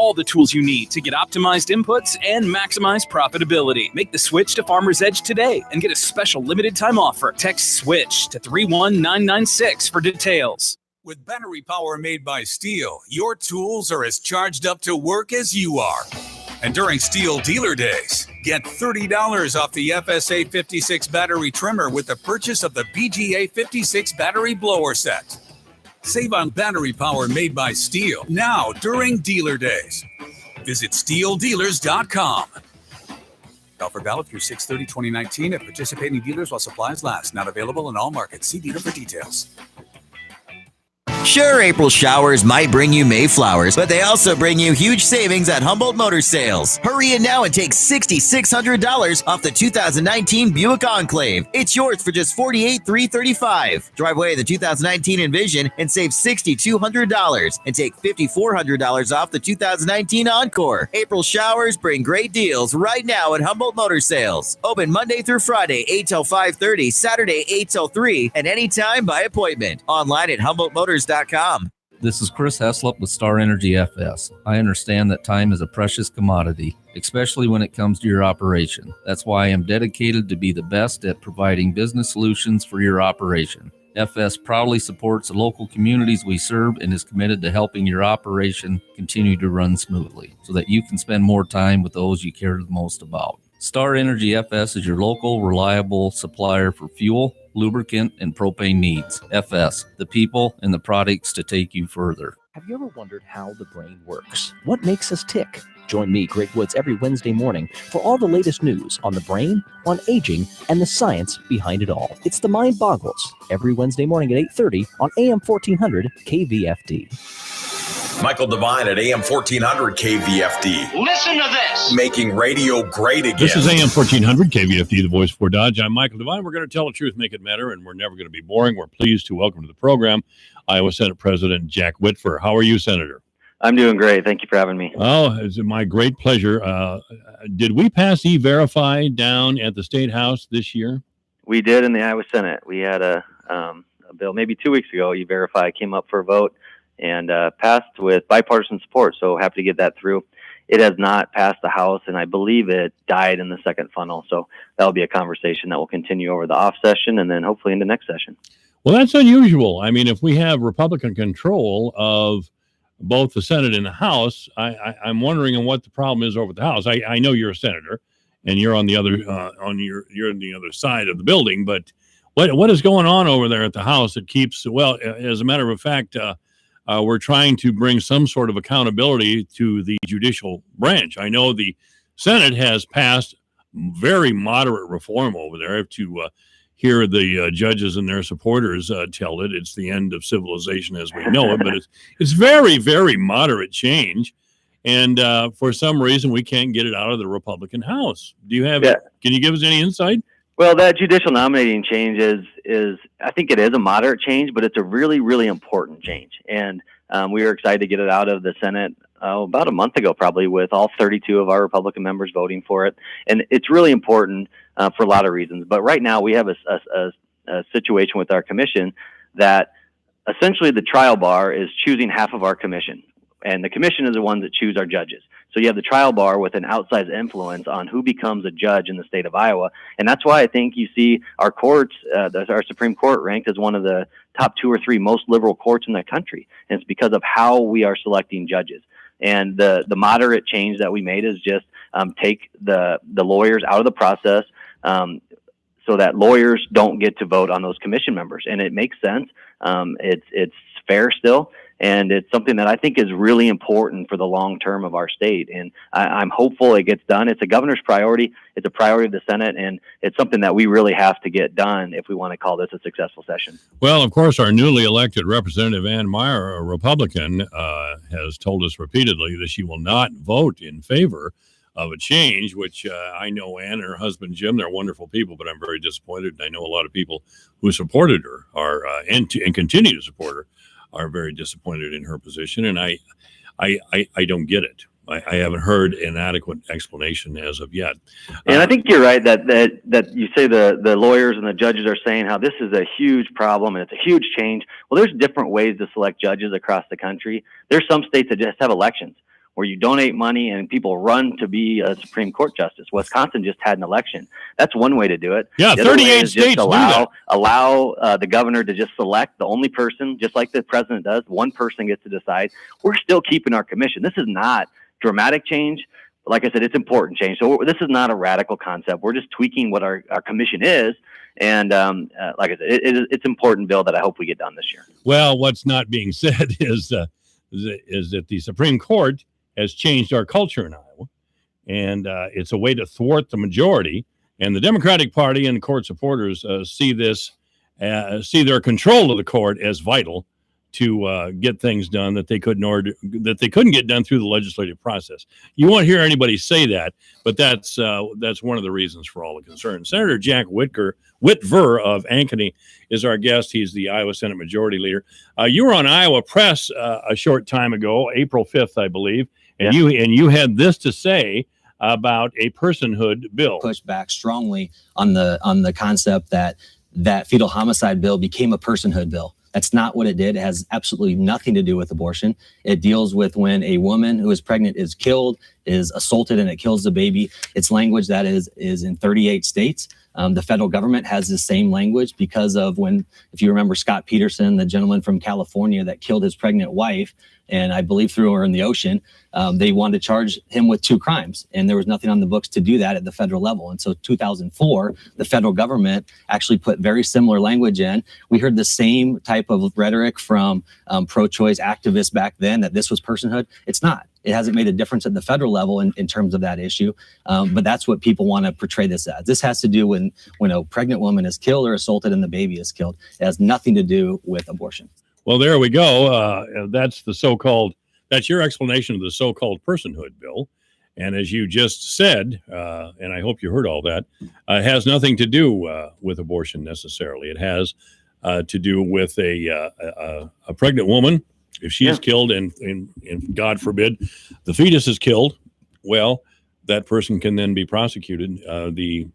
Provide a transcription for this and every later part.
all the tools you need to get optimized inputs and maximize profitability. Make the switch to Farmer's Edge today and get a special limited time offer. Text SWITCH to 31996 for details. With battery power made by Steel, your tools are as charged up to work as you are. And during Steel Dealer Days, get $30 off the FSA 56 battery trimmer with the purchase of the BGA 56 battery blower set. Save on battery power made by Steel now during Dealer Days. Visit SteelDealers.com. Offer valid through 6/30/2019 at participating dealers while supplies last. Not available in all markets. See dealer for details. Sure, April showers might bring you May flowers, but they also bring you huge savings at Humboldt Motor Sales. Hurry in now and take $6,600 off the 2019 Buick Enclave. It's yours for just $48,335. Drive away the 2019 Envision and save $6,200 and take $5,400 off the 2019 Encore. April showers bring great deals right now at Humboldt Motor Sales. Open Monday through Friday, 8 till 5:30, Saturday, 8 till 3, and anytime by appointment. Online at HumboldtMotors.com. This is Chris Heslop with Star Energy FS. I understand that time is a precious commodity, especially when it comes to your operation. That's why I am dedicated to be the best at providing business solutions for your operation. FS proudly supports the local communities we serve and is committed to helping your operation continue to run smoothly so that you can spend more time with those you care the most about. Star Energy FS is your local, reliable supplier for fuel, lubricant, and propane needs. FS, the people and the products to take you further. Have you ever wondered how the brain works? What makes us tick? Join me, Greg Woods, every Wednesday morning for all the latest news on the brain, on aging, and the science behind it all. It's The Mind Boggles, every Wednesday morning at 8:30 on AM 1400 KVFD. Michael Devine at AM 1400 KVFD. Listen to this. Making radio great again. This is AM 1400 KVFD, the voice for Dodge. I'm Michael Devine. We're going to tell the truth, make it matter, and we're never going to be boring. We're pleased to welcome to the program Iowa Senate President Jack Whitver. How are you, Senator? I'm doing great. Thank you for having me. Oh, it's my great pleasure. Did we pass E-Verify down at the State House this year? We did in the Iowa Senate. We had a bill maybe 2 weeks ago. E-Verify came up for a vote and passed with bipartisan support. So happy to get that through. It has not passed the House, and I believe it died in the second funnel. So that'll be a conversation that will continue over the off session and then hopefully into next session. Well, that's unusual. I mean, if we have Republican control of both the Senate and the House, I'm wondering what the problem is over at the House. I know you're a senator, and you're on the other you're on the other side of the building. But what is going on over there at the House that keeps? Well, as a matter of fact, we're trying to bring some sort of accountability to the judicial branch. I know the Senate has passed very moderate reform over there. To hear the judges and their supporters tell it, it's the end of civilization as we know it. But it's very, very moderate change, and for some reason we can't get it out of the Republican House. Do you have? Yeah. Can you give us any insight? Well, that judicial nominating change is I think it is a moderate change, but it's a really, really important change. And we were excited to get it out of the Senate about a month ago, probably, with all 32 of our Republican members voting for it. And it's really important for a lot of reasons. But right now we have a situation with our commission that essentially the trial bar is choosing half of our commission. And the commission is the ones that choose our judges. So you have the trial bar with an outsized influence on who becomes a judge in the state of Iowa. And that's why I think you see our courts, our Supreme Court ranked as one of the top 2 or 3 most liberal courts in the country. And it's because of how we are selecting judges. And the moderate change that we made is just take the lawyers out of the process so that lawyers don't get to vote on those commission members. And it makes sense. It's fair still. And it's something that I think is really important for the long term of our state. And I'm hopeful it gets done. It's a governor's priority. It's a priority of the Senate. And it's something that we really have to get done if we want to call this a successful session. Well, of course, our newly elected Representative Ann Meyer, a Republican, has told us repeatedly that she will not vote in favor of a change, which I know Ann and her husband Jim, they're wonderful people, but I'm very disappointed. I know a lot of people who supported her are and continue to support her are very disappointed in her position, and I don't get it. I haven't heard an adequate explanation as of yet. And I think you're right that you say the lawyers and the judges are saying how this is a huge problem and it's a huge change. Well, there's different ways to select judges across the country. There's some states that just have elections. where you donate money and people run to be a Supreme Court justice. Wisconsin just had an election. That's one way to do it. Yeah, the other way 38 is just states do that. allow the governor to just select the only person, just like the president does. One person gets to decide. We're still keeping our commission. This is not dramatic change. Like I said, it's important change. So this is not a radical concept. We're just tweaking what our commission is. And like I said, it's an important bill that I hope we get done this year. Well, what's not being said is that the Supreme Court has changed our culture in Iowa, and it's a way to thwart the majority. And the Democratic Party and court supporters see their control of the court as vital to get things done that they couldn't get done through the legislative process. You won't hear anybody say that, but that's one of the reasons for all the concern. Senator Jack Whitver of Ankeny is our guest. He's the Iowa Senate Majority Leader. You were on Iowa Press a short time ago, April 5th, I believe, and you had this to say about a personhood bill. Push back strongly on the concept that fetal homicide bill became a personhood bill. That's not what it did. It has absolutely nothing to do with abortion. It deals with when a woman who is pregnant is killed, is assaulted, and it kills the baby. It's language that is in 38 states. The federal government has the same language because of if you remember Scott Peterson, the gentleman from California that killed his pregnant wife, and I believe threw her in the ocean, they wanted to charge him with 2 crimes. And there was nothing on the books to do that at the federal level. And so 2004, the federal government actually put very similar language in. We heard the same type of rhetoric from pro-choice activists back then that this was personhood. It's not. It hasn't made a difference at the federal level in terms of that issue. But that's what people want to portray this as. This has to do when a pregnant woman is killed or assaulted and the baby is killed. It has nothing to do with abortion. Well, there we go. That's your explanation of the so-called personhood bill. And as you just said, and I hope you heard all that, it has nothing to do with abortion necessarily. It has to do with a pregnant woman. If she is killed and God forbid the fetus is killed, well, that person can then be prosecuted. The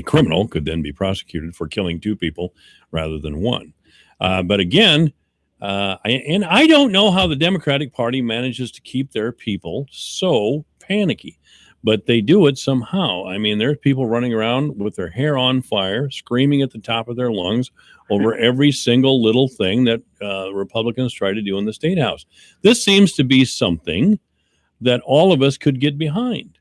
criminal could then be prosecuted for killing 2 people rather than 1. But again, I don't know how the Democratic Party manages to keep their people so panicky, but they do it somehow. I mean, there's people running around with their hair on fire, screaming at the top of their lungs over every single little thing that Republicans try to do in the State House. This seems to be something that all of us could get behind.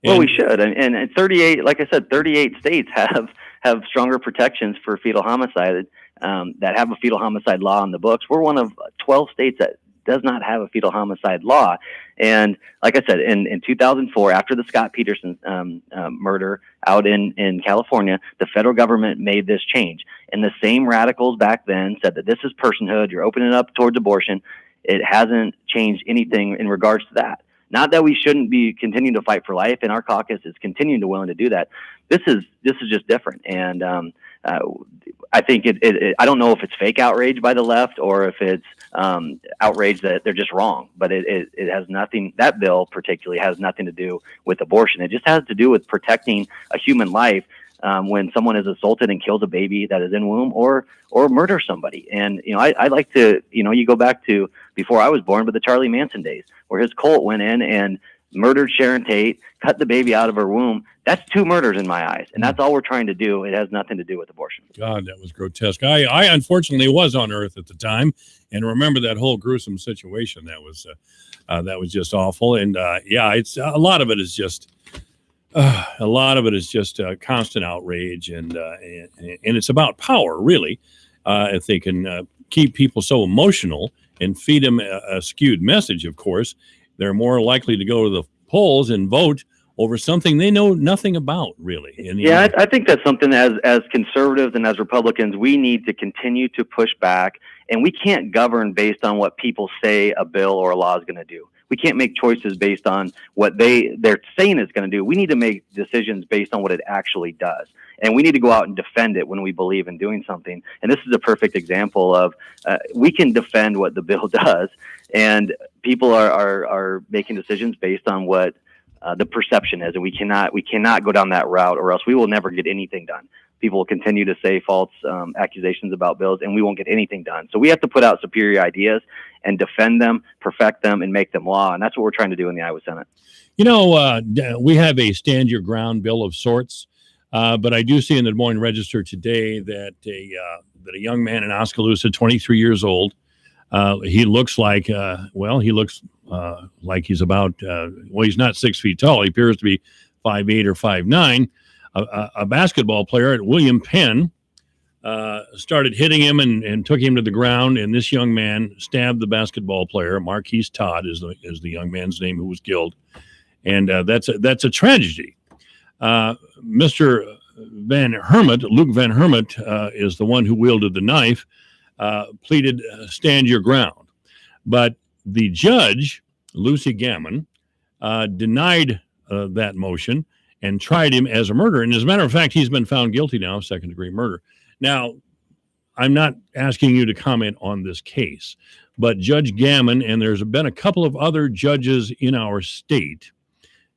Well, we should. And 38, like I said, 38 states have stronger protections for fetal homicide that have a fetal homicide law on the books. We're one of 12 states that does not have a fetal homicide law. And like I said, in 2004, after the Scott Peterson murder out in California, the federal government made this change. And the same radicals back then said that this is personhood. You're opening it up towards abortion. It hasn't changed anything in regards to that. Not that we shouldn't be continuing to fight for life, and our caucus is continuing to willing to do that. This is just different, and I think I don't know if it's fake outrage by the left or if it's outrage that they're just wrong. But it has nothing. That bill particularly has nothing to do with abortion. It just has to do with protecting a human life when someone is assaulted and kills a baby that is in womb or murders somebody. And I like to you go back to before I was born, but the Charlie Manson days, where his cult went in and murdered Sharon Tate, cut the baby out of her womb. That's 2 murders in my eyes, and that's all we're trying to do. It has nothing to do with abortion. God, that was grotesque. I unfortunately was on Earth at the time and remember that whole gruesome situation. That was just awful. And it's a lot of it is just constant outrage, and it's about power, really. If they can keep people so emotional and feed them a skewed message, of course, they're more likely to go to the polls and vote over something they know nothing about, really. I think that's something as conservatives and as Republicans, we need to continue to push back, and we can't govern based on what people say a bill or a law is going to do. We can't make choices based on what they're saying it's going to do. We need to make decisions based on what it actually does. And we need to go out and defend it when we believe in doing something. And this is a perfect example of we can defend what the bill does, and people are making decisions based on what the perception is, and we cannot go down that route, or else we will never get anything done. people will continue to say false accusations about bills, and we won't get anything done. So we have to put out superior ideas and defend them, perfect them, and make them law. And that's what we're trying to do in the Iowa Senate. We have a stand your ground bill of sorts, but I do see in the Des Moines Register today that a young man in Oskaloosa, 23 years old, he looks like like he's about he's not 6 feet tall. He appears to be 5'8" or 5'9". A basketball player at William Penn started hitting him and took him to the ground, and this young man stabbed the basketball player. Marquise Todd is the young man's name who was killed, and that's a tragedy. Mr. Van Hermit, Luke Van Hermit, is the one who wielded the knife, pleaded stand your ground. But the judge, Lucy Gammon, denied that motion and tried him as a murderer. And as a matter of fact, he's been found guilty now of second-degree murder. Now, I'm not asking you to comment on this case, but Judge Gammon, and there's been a couple of other judges in our state,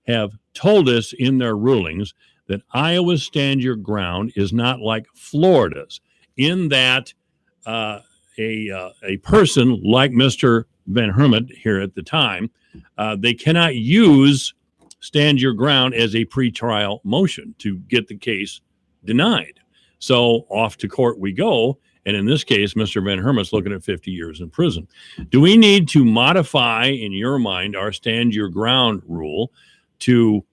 have told us in their rulings that Iowa's stand your ground is not like Florida's, in that a person like Mr. Van Hermit here at the time, they cannot use stand your ground as a pretrial motion to get the case denied. So off to court we go. And in this case, Mr. Van Hermit's looking at 50 years in prison. Do we need to modify, in your mind, our stand your ground rule to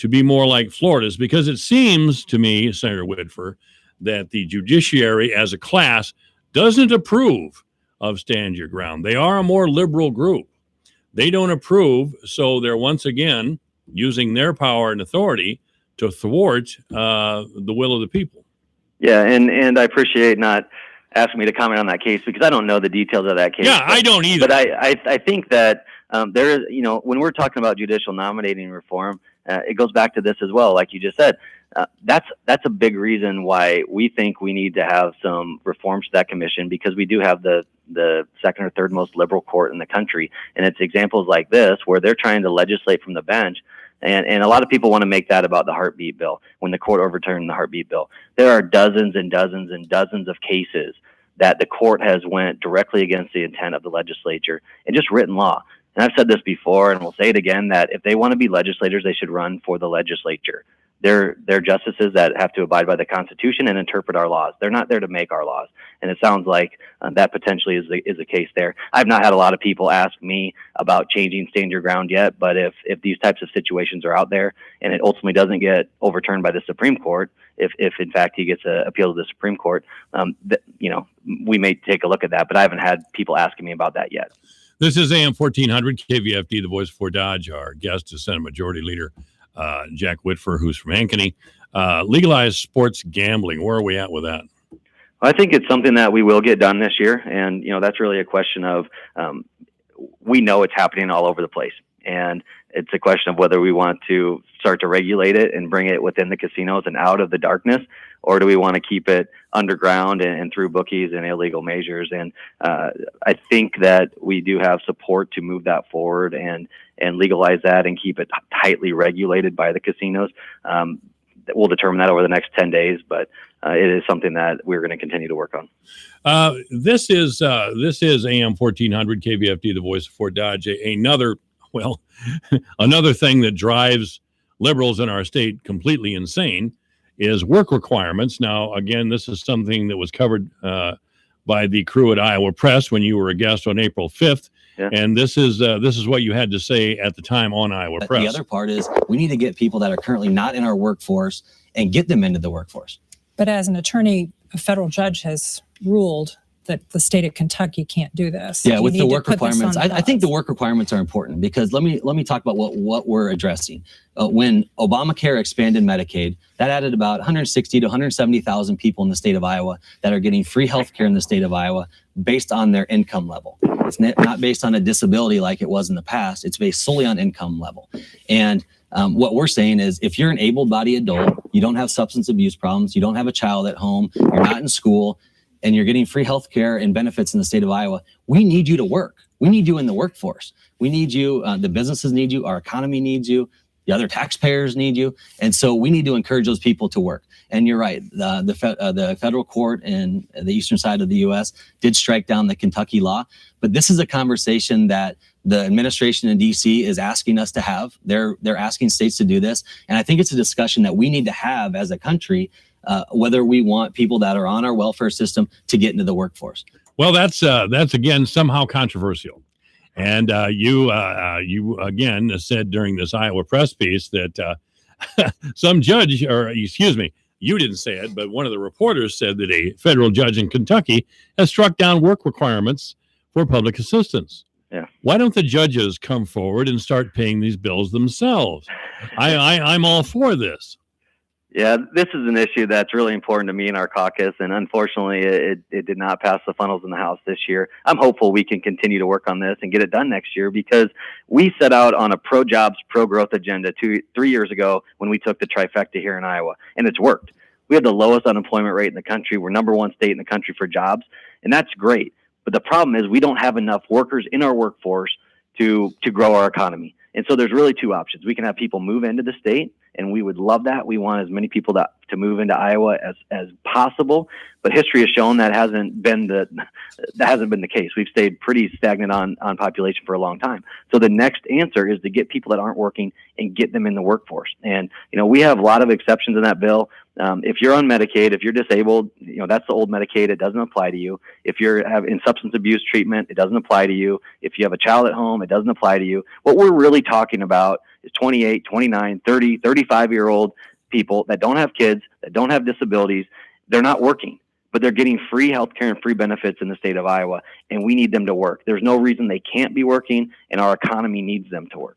be more like Florida's? Because it seems to me, Senator Whitfer, that the judiciary as a class doesn't approve of stand your ground. They are a more liberal group. They don't approve, so they're once again using their power and authority to thwart the will of the people. Yeah, and I appreciate not asking me to comment on that case because I don't know the details of that case. Yeah, I don't either. But I think that there is, when we're talking about judicial nominating reform, it goes back to this as well, like you just said. That's a big reason why we think we need to have some reforms to that commission, because we do have the second or third most liberal court in the country. And it's examples like this where they're trying to legislate from the bench. And a lot of people want to make that about the heartbeat bill when the court overturned the heartbeat bill. There are dozens and dozens and dozens of cases that the court has went directly against the intent of the legislature and just written law. And I've said this before, and we'll say it again, that if they want to be legislators, they should run for the legislature. They're justices that have to abide by the Constitution and interpret our laws. They're not there to make our laws. And it sounds like that potentially is the case there. I've not had a lot of people ask me about changing stand your ground yet, but if these types of situations are out there and it ultimately doesn't get overturned by the Supreme Court, if in fact he gets an appeal to the Supreme Court, we may take a look at that. But I haven't had people asking me about that yet. This is AM 1400 KVFD, the voice for Dodge. Our guest is Senate Majority Leader Jack Whitfer, who's from Ankeny. Legalized sports gambling, where are we at with that? I think it's something that we will get done this year. And, that's really a question of, we know it's happening all over the place. And it's a question of whether we want to start to regulate it and bring it within the casinos and out of the darkness, or do we want to keep it underground and through bookies and illegal measures? And I think that we do have support to move that forward and legalize that and keep it tightly regulated by the casinos. We'll determine that over the next 10 days, but it is something that we're going to continue to work on. This is AM 1400 KVFD, the voice of Fort Dodge. Another thing that drives liberals in our state completely insane is work requirements. Now, again, this is something that was covered by the crew at Iowa Press when you were a guest on April 5th. Yeah. And this is what you had to say at the time on Iowa Press. The other part is we need to get people that are currently not in our workforce and get them into the workforce. But as an attorney, a federal judge has ruled that the state of Kentucky can't do this. Yeah, with the work requirements, I think the work requirements are important because let me talk about what we're addressing. When Obamacare expanded Medicaid, that added about 160 to 170,000 people in the state of Iowa that are getting free health care in the state of Iowa based on their income level. It's not based on a disability like it was in the past. It's based solely on income level. And what we're saying is if you're an able-bodied adult, you don't have substance abuse problems, you don't have a child at home, you're not in school, and you're getting free health care and benefits in the state of Iowa, we need you to work. We need you in the workforce. We need you. The businesses need you. Our economy needs you. The other taxpayers need you. And so we need to encourage those people to work. And you're right. The federal court in the eastern side of the U.S. did strike down the Kentucky law. But this is a conversation that the administration in D.C. is asking us to have. They're asking states to do this. And I think it's a discussion that we need to have as a country, whether we want people that are on our welfare system to get into the workforce. Well, that's again somehow controversial. And you again said during this Iowa press piece that some judge, or excuse me, you didn't say it, but one of the reporters said that a federal judge in Kentucky has struck down work requirements for public assistance. Yeah. Why don't the judges come forward and start paying these bills themselves? I'm all for this. Yeah, this is an issue that's really important to me in our caucus, and unfortunately, it did not pass the funnels in the House this year. I'm hopeful we can continue to work on this and get it done next year, because we set out on a pro-jobs, pro-growth agenda 3 years ago when we took the trifecta here in Iowa, and it's worked. We have the lowest unemployment rate in the country. We're number one state in the country for jobs, and that's great. But the problem is we don't have enough workers in our workforce to grow our economy. And so there's really two options. We can have people move into the state, and we would love that. We want as many people to move into Iowa as possible. But history has shown that hasn't been the case. We've stayed pretty stagnant on population for a long time. So the next answer is to get people that aren't working and get them in the workforce. And we have a lot of exceptions in that bill. If you're on Medicaid, if you're disabled, that's the old Medicaid. It doesn't apply to you. If you're in substance abuse treatment, it doesn't apply to you. If you have a child at home, it doesn't apply to you. What we're really talking about is 28, 29, 30, 35-year-old people that don't have kids, that don't have disabilities. They're not working, but they're getting free healthcare and free benefits in the state of Iowa, and we need them to work. There's no reason they can't be working, and our economy needs them to work.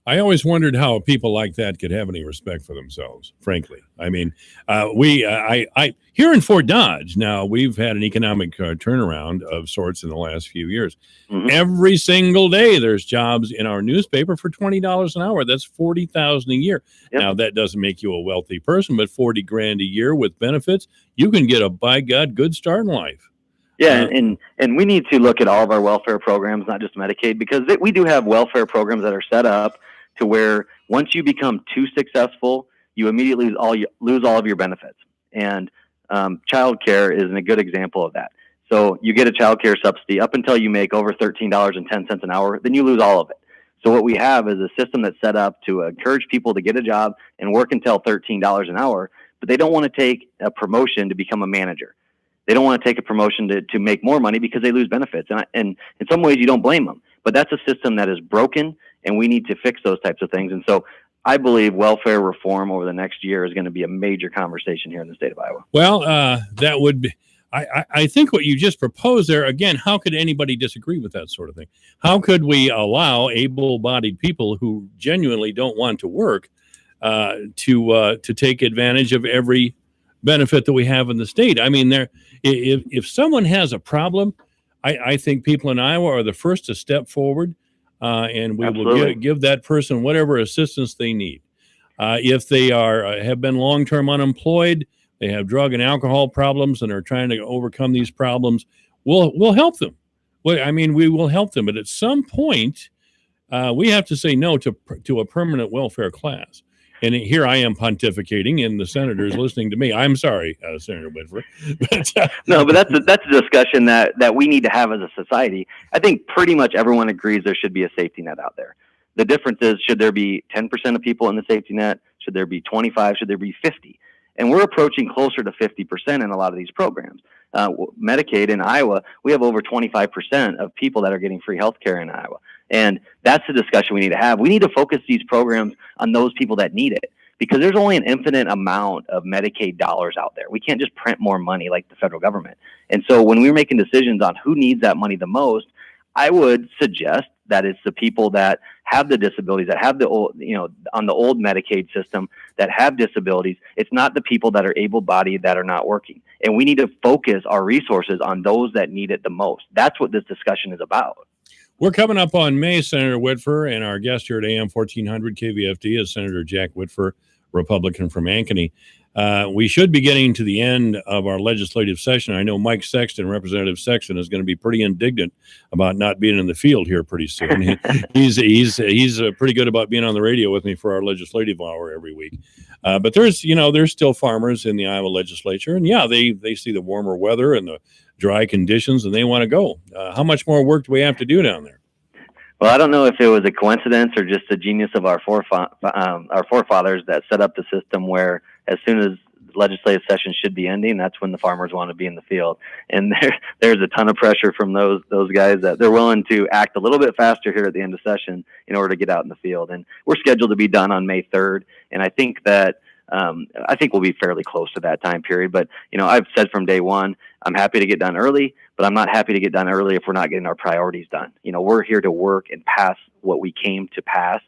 I always wondered how people like that could have any respect for themselves, frankly. I mean, I here in Fort Dodge, now we've had an economic turnaround of sorts in the last few years. Mm-hmm. Every single day there's jobs in our newspaper for $20 an hour. That's $40,000 a year. Yep. Now, that doesn't make you a wealthy person, but $40,000 a year with benefits, you can get a, by God, good start in life. Yeah, and we need to look at all of our welfare programs, not just Medicaid, because we do have welfare programs that are set up to where once you become too successful, you immediately lose all of your benefits. And child care is a good example of that. So you get a child care subsidy up until you make over $13.10 an hour, then you lose all of it. So what we have is a system that's set up to encourage people to get a job and work until $13 an hour, but they don't want to take a promotion to become a manager. They don't want to take a promotion to make more money because they lose benefits. And in some ways, you don't blame them. But that's a system that is broken, and we need to fix those types of things. And so I believe welfare reform over the next year is going to be a major conversation here in the state of Iowa. Well, that would be, I think what you just proposed there, again, how could anybody disagree with that sort of thing? How could we allow able-bodied people who genuinely don't want to work to take advantage of every benefit that we have in the state? I mean, if someone has a problem, I think people in Iowa are the first to step forward, and we will give that person whatever assistance they need. If they have been long-term unemployed, they have drug and alcohol problems, and are trying to overcome these problems, we'll help them. Well, I mean, we will help them, but at some point, we have to say no to a permanent welfare class. And here I am pontificating, and the senator's listening to me. I'm sorry, Senator Whitfer. No, but that's a discussion that we need to have as a society. I think pretty much everyone agrees there should be a safety net out there. The difference is, should there be 10% of people in the safety net? Should there be 25? Should there be 50? And we're approaching closer to 50% in a lot of these programs. Medicaid in Iowa, we have over 25% of people that are getting free health care in Iowa. And that's the discussion we need to have. We need to focus these programs on those people that need it, because there's only an infinite amount of Medicaid dollars out there. We can't just print more money like the federal government. And so when we're making decisions on who needs that money the most, I would suggest that it's the people that have the disabilities, that have the old, on the old Medicaid system, that have disabilities. It's not the people that are able-bodied that are not working. And we need to focus our resources on those that need it the most. That's what this discussion is about. We're coming up on May, Senator Whitfer, and our guest here at AM 1400 KVFD is Senator Jack Whitfer, Republican from Ankeny. We should be getting to the end of our legislative session. I know Mike Sexton, Representative Sexton, is going to be pretty indignant about not being in the field here pretty soon. He's pretty good about being on the radio with me for our legislative hour every week. But there's still farmers in the Iowa legislature, and they see the warmer weather and the dry conditions, and they want to go. How much more work do we have to do down there? Well, I don't know if it was a coincidence or just the genius of our forefathers that set up the system where as soon as legislative session should be ending, that's when the farmers want to be in the field. And there's a ton of pressure from those guys that they're willing to act a little bit faster here at the end of session in order to get out in the field. And we're scheduled to be done on May 3rd. And I think that I think we'll be fairly close to that time period. But, I've said from day one, I'm happy to get done early, but I'm not happy to get done early if we're not getting our priorities done. We're here to work and pass what we came to pass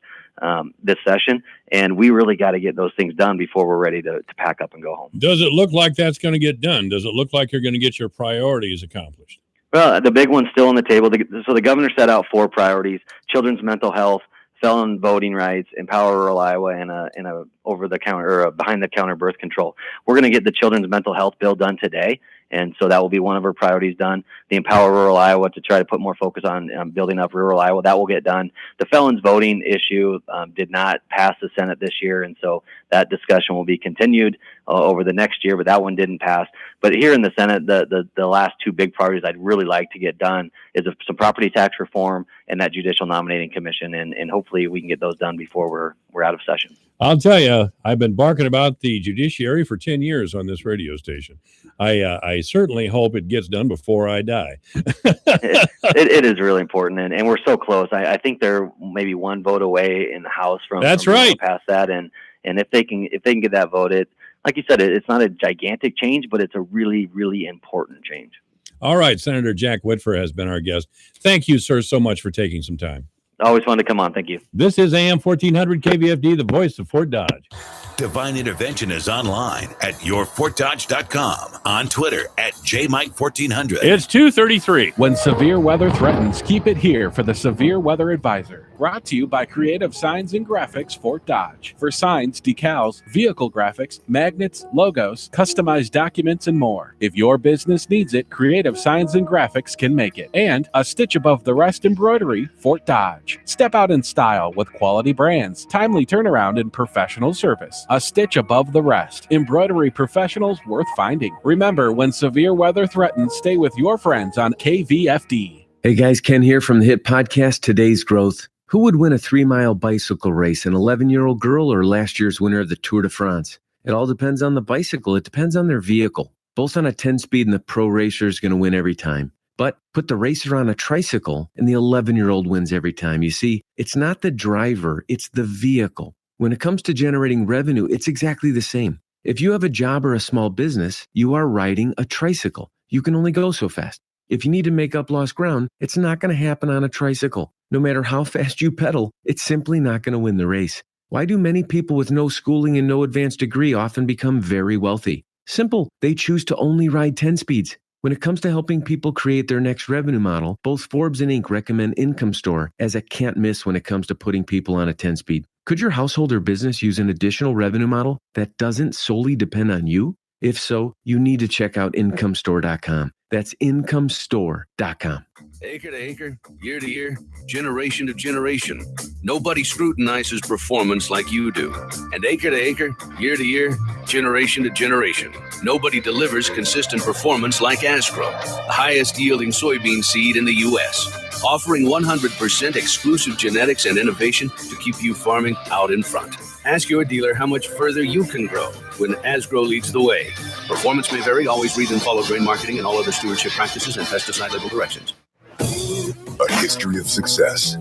this session, and we really got to get those things done before we're ready to pack up and go home. Does it look like that's going to get done? Does it look like you're going to get your priorities accomplished? Well, the big one's still on the table. So the governor set out 4 priorities: children's mental health, felon voting rights, empower rural Iowa, and a over-the-counter or behind-the-counter birth control. We're going to get the children's mental health bill done today, and so that will be one of our priorities done. The empower rural Iowa, to try to put more focus on building up rural Iowa, that will get done. The felons voting issue did not pass the Senate this year, and so that discussion will be continued over the next year, but that one didn't pass. But here in the Senate, the last 2 big priorities I'd really like to get done is some property tax reform and that judicial nominating commission, and hopefully we can get those done before we're out of session. I'll tell you, I've been barking about the judiciary for 10 years on this radio station. I certainly hope it gets done before I die. it is really important, and we're so close. I think they're maybe 1 vote away in the House from right. Past that, and if they can get that voted, like you said, it's not a gigantic change, but it's a really, really important change. All right, Senator Jack Whitfer has been our guest. Thank you, sir, so much for taking some time. Always fun to come on. Thank you. This is AM 1400 KVFD, the voice of Fort Dodge. Divine Intervention is online at yourfortdodge.com, on Twitter at JMike1400. It's 2:33. When severe weather threatens, keep it here for the Severe Weather Advisor. Brought to you by Creative Signs and Graphics Fort Dodge. For signs, decals, vehicle graphics, magnets, logos, customized documents, and more. If your business needs it, Creative Signs and Graphics can make it. And a stitch above the rest embroidery, Fort Dodge. Step out in style with quality brands, timely turnaround, and professional service. A stitch above the rest. Embroidery professionals worth finding. Remember, when severe weather threatens, stay with your friends on KVFD. Hey guys, Ken here from the hit podcast Today's Growth. Who would win a 3-mile bicycle race, an 11-year-old girl or last year's winner of the Tour de France? It all depends on the bicycle. It depends on their vehicle. Both on a 10-speed and the pro racer is going to win every time. But put the racer on a tricycle and the 11-year-old wins every time. You see, it's not the driver, it's the vehicle. When it comes to generating revenue, it's exactly the same. If you have a job or a small business, you are riding a tricycle. You can only go so fast. If you need to make up lost ground, it's not going to happen on a tricycle. No matter how fast you pedal, it's simply not going to win the race. Why do many people with no schooling and no advanced degree often become very wealthy? Simple. They choose to only ride 10 speeds. When it comes to helping people create their next revenue model, both Forbes and Inc. recommend Income Store as a can't miss when it comes to putting people on a 10-speed. Could your household or business use an additional revenue model that doesn't solely depend on you? If so, you need to check out IncomeStore.com. That's IncomeStore.com. Acre to acre, year to year, generation to generation. Nobody scrutinizes performance like you do. And acre to acre, year to year, generation to generation. Nobody delivers consistent performance like Asgrow, the highest yielding soybean seed in the U.S., offering 100% exclusive genetics and innovation to keep you farming out in front. Ask your dealer how much further you can grow when Asgrow leads the way. Performance may vary. Always read and follow grain marketing and all other stewardship practices and pesticide label directions. A history of success.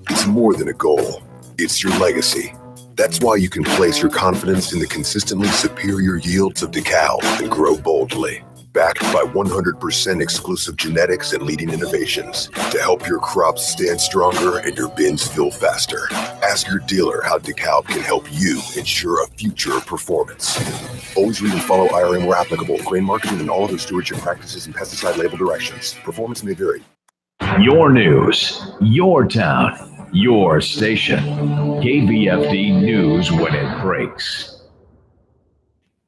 It's more than a goal. It's your legacy. That's why you can place your confidence in the consistently superior yields of DeKalb and grow boldly. Backed by 100% exclusive genetics and leading innovations to help your crops stand stronger and your bins fill faster. Ask your dealer how DeKalb can help you ensure a future of performance. Always read and follow IRM where applicable, grain marketing and all other stewardship practices and pesticide label directions. Performance may vary. Your news, your town, your station. KVFD News when it breaks.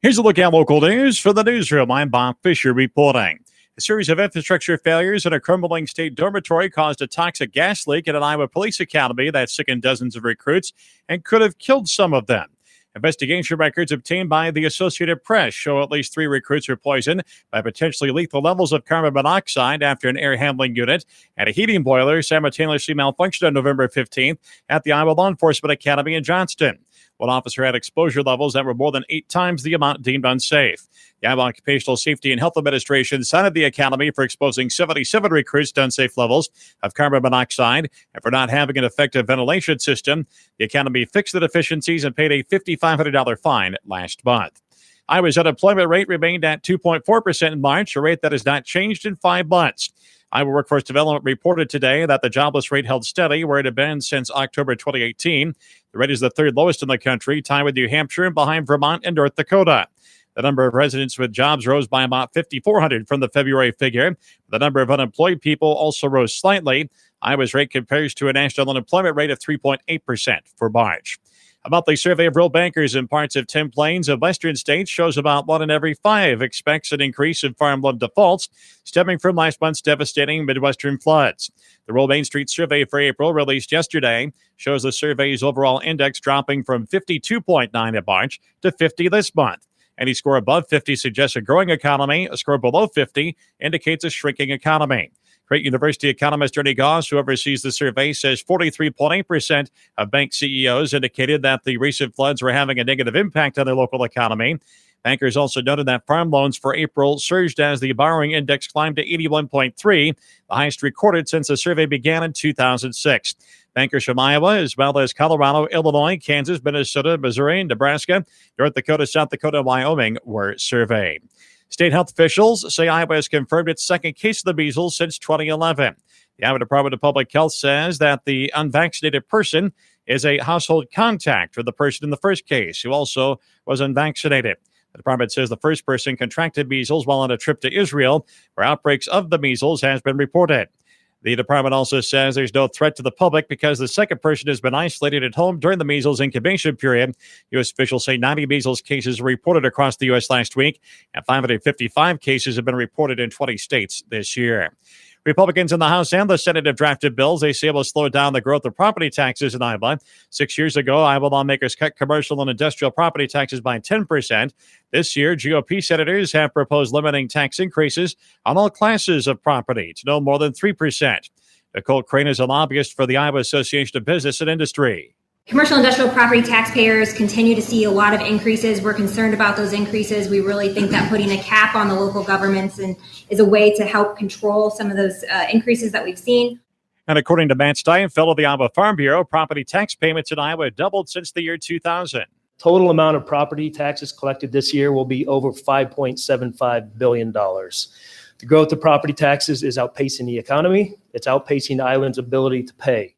Here's a look at local news for the newsroom. I'm Bob Fisher reporting. A series of infrastructure failures in a crumbling state dormitory caused a toxic gas leak at an Iowa police academy that sickened dozens of recruits and could have killed some of them. Investigation records obtained by the Associated Press show at least 3 recruits were poisoned by potentially lethal levels of carbon monoxide after an air handling unit and a heating boiler simultaneously malfunctioned on November 15th at the Iowa Law Enforcement Academy in Johnston. One officer had exposure levels that were more than 8 times the amount deemed unsafe. The Iowa Occupational Safety and Health Administration cited the academy for exposing 77 recruits to unsafe levels of carbon monoxide and for not having an effective ventilation system. The academy fixed the deficiencies and paid a $5,500 fine last month. Iowa's unemployment rate remained at 2.4% in March, a rate that has not changed in 5 months. Iowa Workforce Development reported today that the jobless rate held steady where it had been since October 2018. The rate is the 3rd lowest in the country, tied with New Hampshire and behind Vermont and North Dakota. The number of residents with jobs rose by about 5,400 from the February figure. The number of unemployed people also rose slightly. Iowa's rate compares to a national unemployment rate of 3.8% for March. A monthly survey of rural bankers in parts of 10 plains of western states shows about 1 in every 5 expects an increase in farm loan defaults stemming from last month's devastating Midwestern floods. The Rural Main Street survey for April, released yesterday, shows the survey's overall index dropping from 52.9 in March to 50 this month. Any score above 50 suggests a growing economy. A score below 50 indicates a shrinking economy. Creighton University economist Ernie Goss, who oversees the survey, says 43.8% of bank CEOs indicated that the recent floods were having a negative impact on their local economy. Bankers also noted that farm loans for April surged as the borrowing index climbed to 81.3, the highest recorded since the survey began in 2006. Bankers from Iowa, as well as Colorado, Illinois, Kansas, Minnesota, Missouri, Nebraska, North Dakota, South Dakota, and Wyoming were surveyed. State health officials say Iowa has confirmed its second case of the measles since 2011. The Iowa Department of Public Health says that the unvaccinated person is a household contact for the person in the first case, who also was unvaccinated. The department says the first person contracted measles while on a trip to Israel, where outbreaks of the measles has been reported. The department also says there's no threat to the public because the second person has been isolated at home during the measles incubation period. U.S. officials say 90 measles cases were reported across the U.S. last week, and 555 cases have been reported in 20 states this year. Republicans in the House and the Senate have drafted bills they say will slow down the growth of property taxes in Iowa. 6 years ago, Iowa lawmakers cut commercial and industrial property taxes by 10%. This year, GOP senators have proposed limiting tax increases on all classes of property to no more than 3%. Nicole Crane is a lobbyist for the Iowa Association of Business and Industry. Commercial industrial property taxpayers continue to see a lot of increases. We're concerned about those increases. We really think that putting a cap on the local governments is a way to help control some of those increases that we've seen. And according to Matt Steinfeld of the Iowa Farm Bureau, property tax payments in Iowa have doubled since the year 2000. Total amount of property taxes collected this year will be over $5.75 billion. The growth of property taxes is outpacing the economy. It's outpacing Iowans' ability to pay.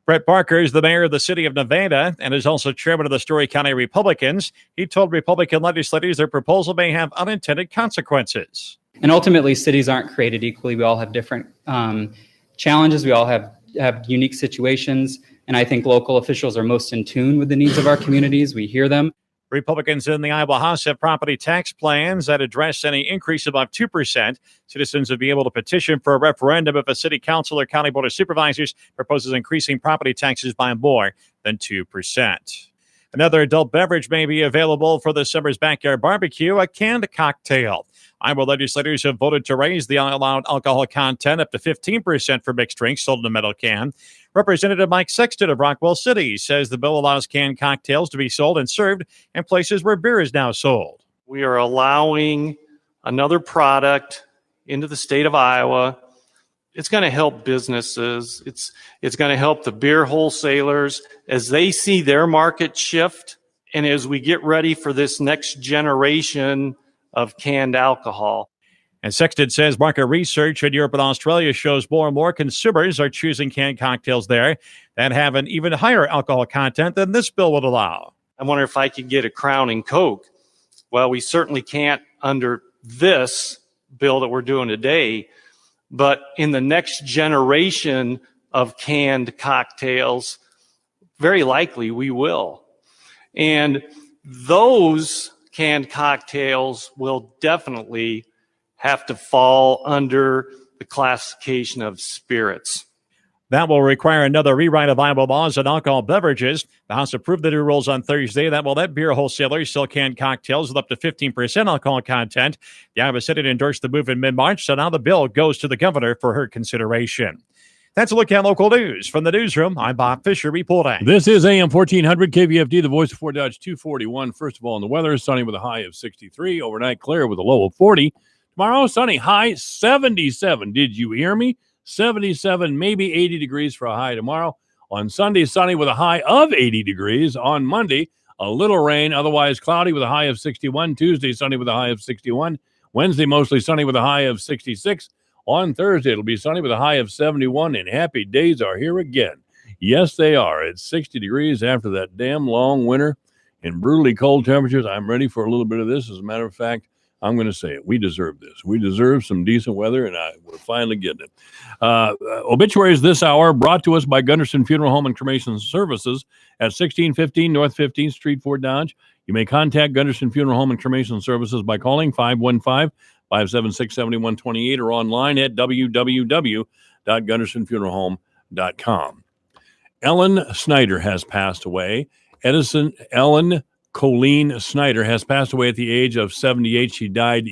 Brett Parker is the mayor of the city of Nevada and is also chairman of the Story County Republicans. He told Republican legislators their proposal may have unintended consequences. And ultimately, cities aren't created equally. We all have different challenges. We all have unique situations. And I think local officials are most in tune with the needs of our communities. We hear them. Republicans in the Iowa House have property tax plans that address any increase above 2%. Citizens would be able to petition for a referendum if a city council or county board of supervisors proposes increasing property taxes by more than 2%. Another adult beverage may be available for this summer's backyard barbecue, a canned cocktail. Iowa legislators have voted to raise the allowed alcohol content up to 15% for mixed drinks sold in a metal can. Representative Mike Sexton of Rockwell City says the bill allows canned cocktails to be sold and served in places where beer is now sold. We are allowing another product into the state of Iowa. It's going to help businesses. It's going to help the beer wholesalers as they see their market shift and as we get ready for this next generation of canned alcohol. And Sexton says market research in Europe and Australia shows more and more consumers are choosing canned cocktails there that have an even higher alcohol content than this bill would allow. I wonder if I could get a Crown and Coke. Well, we certainly can't under this bill that we're doing today, but in the next generation of canned cocktails, very likely we will. And those canned cocktails will definitely have to fall under the classification of spirits. That will require another rewrite of Iowa laws on alcohol beverages. The House approved the new rules on Thursday that will let beer wholesalers sell canned cocktails with up to 15% alcohol content. The Iowa Senate endorsed the move in mid-March, so now the bill goes to the governor for her consideration. That's a look at local news. From the newsroom, I'm Bob Fisher reporting. This is AM 1400 KVFD, the voice of Fort Dodge 241. First of all, in the weather, sunny with a high of 63. Overnight, clear with a low of 40. Tomorrow, sunny, high 77. Did you hear me? 77, maybe 80 degrees for a high tomorrow. On Sunday, sunny with a high of 80 degrees. On Monday, a little rain, otherwise cloudy with a high of 61. Tuesday, sunny with a high of 61. Wednesday, mostly sunny with a high of 66. On Thursday, it'll be sunny with a high of 71, and happy days are here again. Yes, they are. It's 60 degrees after that damn long winter and brutally cold temperatures. I'm ready for a little bit of this. As a matter of fact, I'm going to say it. We deserve this. We deserve some decent weather, and we're finally getting it. Obituaries this hour brought to us by Gunderson Funeral Home and Cremation Services at 1615 North 15th Street, Fort Dodge. You may contact Gunderson Funeral Home and Cremation Services by calling 515-576-7128 or online at www.gundersonfuneralhome.com. Ellen Snyder has passed away. Ellen Colleen Snyder has passed away at the age of 78. She died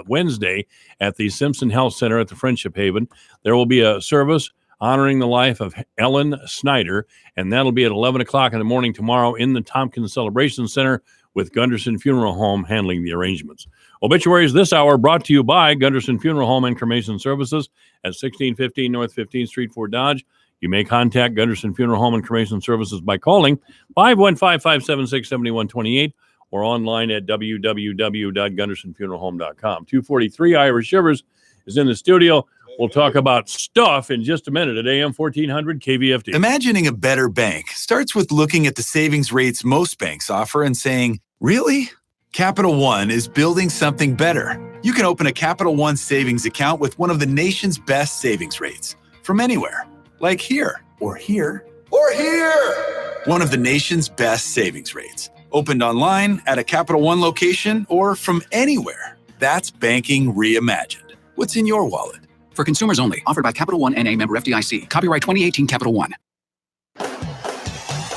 Wednesday at the Simpson Health Center at the Friendship Haven. There will be a service honoring the life of Ellen Snyder, and that'll be at 11 o'clock in the morning tomorrow in the Tompkins Celebration Center with Gunderson Funeral Home handling the arrangements. Obituaries this hour brought to you by Gunderson Funeral Home and Cremation Services at 1615 North 15th Street, Fort Dodge. You may contact Gunderson Funeral Home and Cremation Services by calling 515-576-7128 or online at www.gundersonfuneralhome.com. 243 Irish Shivers is in the studio. We'll talk about stuff in just a minute at AM 1400 KVFD. Imagining a better bank starts with looking at the savings rates most banks offer and saying, really? Capital One is building something better. You can open a Capital One savings account with one of the nation's best savings rates from anywhere. Like here, or here, or here. One of the nation's best savings rates. Opened online, at a Capital One location, or from anywhere. That's banking reimagined. What's in your wallet? For consumers only. Offered by Capital One N.A. member FDIC. Copyright 2018 Capital One.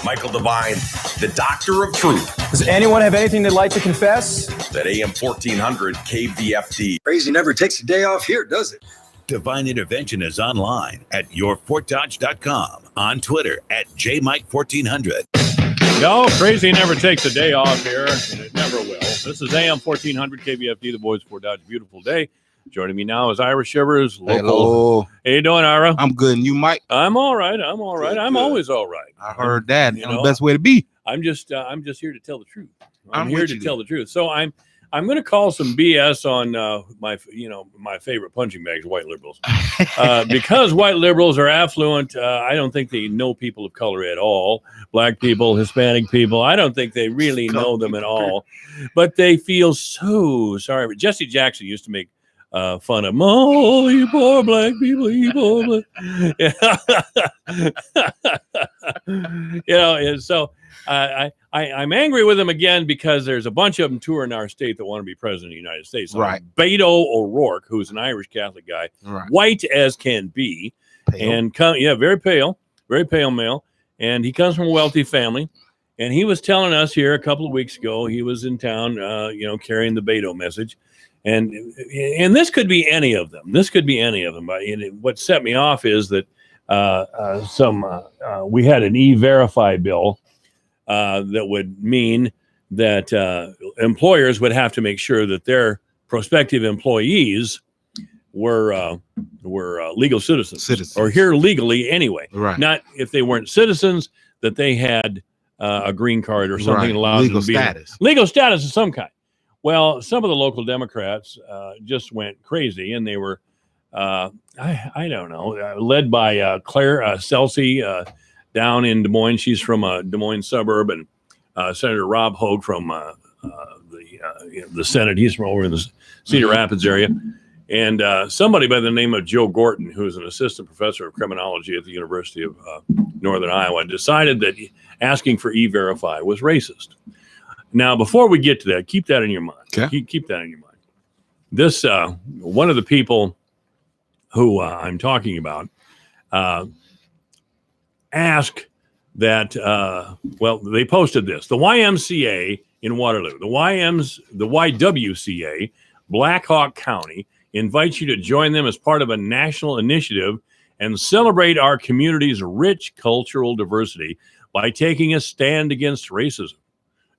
Michael Devine, the Doctor of Truth. Does anyone have anything they'd like to confess? At AM 1400 KVFD. Crazy never takes a day off here, does it? Divine Intervention is online at yourfortdodge.com, on Twitter at JMike1400. No, crazy never takes a day off here, and it never will. This is AM 1400 KVFD, the voice for Dodge. Beautiful day. Joining me now is Ira Shivers. Local. Hello. How you doing, Ira? I'm good. And you, Mike? I'm all right. I'm always all right. I heard that. You know, the best way to be. I'm just here to tell the truth. I'm here to tell the truth. So I'm going to call some BS on my favorite punching bags, white liberals, because white liberals are affluent. I don't think they know people of color at all. Black people, Hispanic people. I don't think they really know them at all. But they feel so sorry. Jesse Jackson used to make fun of, oh, you poor black people, you poor black. And so I'm angry with them again because there's a bunch of them touring our state that want to be president of the United States. Right. Beto O'Rourke, who's an Irish Catholic guy, right, white as can be, and very pale male, and he comes from a wealthy family. And he was telling us here a couple of weeks ago, he was in town, carrying the Beto message. And this could be any of them. But what set me off is that we had an E-Verify bill that would mean that employers would have to make sure that their prospective employees were legal citizens, or here legally anyway. Right. Not if they weren't citizens, that they had a green card or something allowed legal them to be status. Legal status of some kind. Well, some of the local Democrats just went crazy, and they were, I don't know, led by Claire Celsey down in Des Moines. She's from a Des Moines suburb, and Senator Rob Hogue from the Senate. He's from over in the Cedar Rapids area. And somebody by the name of Joe Gorton, who's an assistant professor of criminology at the University of Northern Iowa, decided that asking for E-Verify was racist. Now, before we get to that, keep that in your mind. Okay. Keep that in your mind. This one of the people who I'm talking about asked that. Well, they posted this: the YMCA in Waterloo, the YWCA, Black Hawk County, invites you to join them as part of a national initiative and celebrate our community's rich cultural diversity by taking a stand against racism.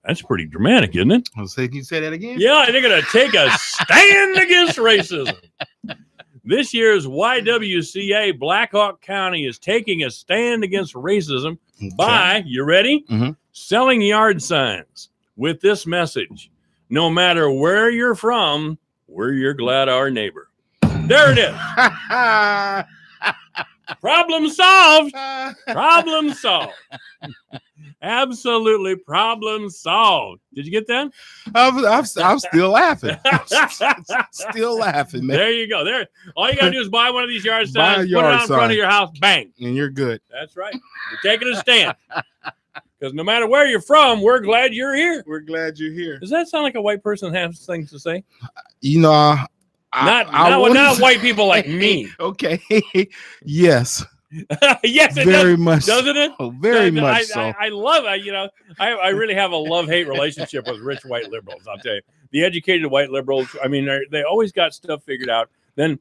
That's pretty dramatic, isn't it? Can you say that again? Yeah, they're going to take a stand against racism. This year's YWCA Black Hawk County is taking a stand against racism by, you ready? Selling yard signs with this message: no matter where you're from, we're glad our neighbor. There it is. Problem solved. Problem solved. Absolutely, problem solved. Did you get that? I'm still laughing. Still laughing, man. There you go. There. All you gotta do is buy one of these yard Buy a signs, put it yard out in front sign. of your house, bang. And you're good. That's right. You're taking a stand. Because no matter where you're from, we're glad you're here. We're glad you're here. Does that sound like a white person has things to say? You know, not white people like me. Okay. Yes. Yes, it Very does, much doesn't it? so. Very much so. I love it. You know, I really have a love-hate relationship with rich white liberals. I'll tell you, the educated white liberals. I mean, they always got stuff figured out. Then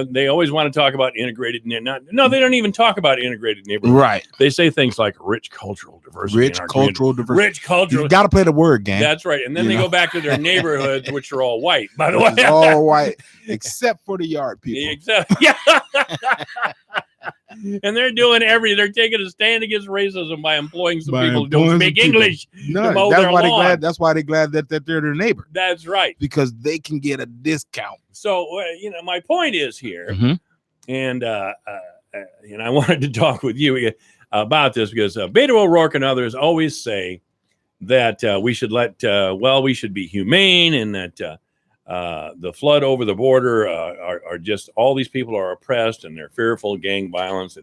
they always want to talk about integrated. No, they don't even talk about integrated neighborhoods. Right. They say things like rich cultural diversity. Rich in our cultural community. diversity. Rich cultural. You got to play the word game. That's right. And then they go back to their neighborhoods, which are all white, by the way. It's all white, except for the yard people. Except, yeah. And they're taking a stand against racism by employing some people who don't speak English to mow that's their why lawn. That's why they're glad that they're their neighbor. That's right. Because they can get a discount. So, my point is here, Mhm. and I wanted to talk with you about this because Beto O'Rourke and others always say that we should be humane, and that the flood over the border are just all these people are oppressed and they're fearful of gang violence.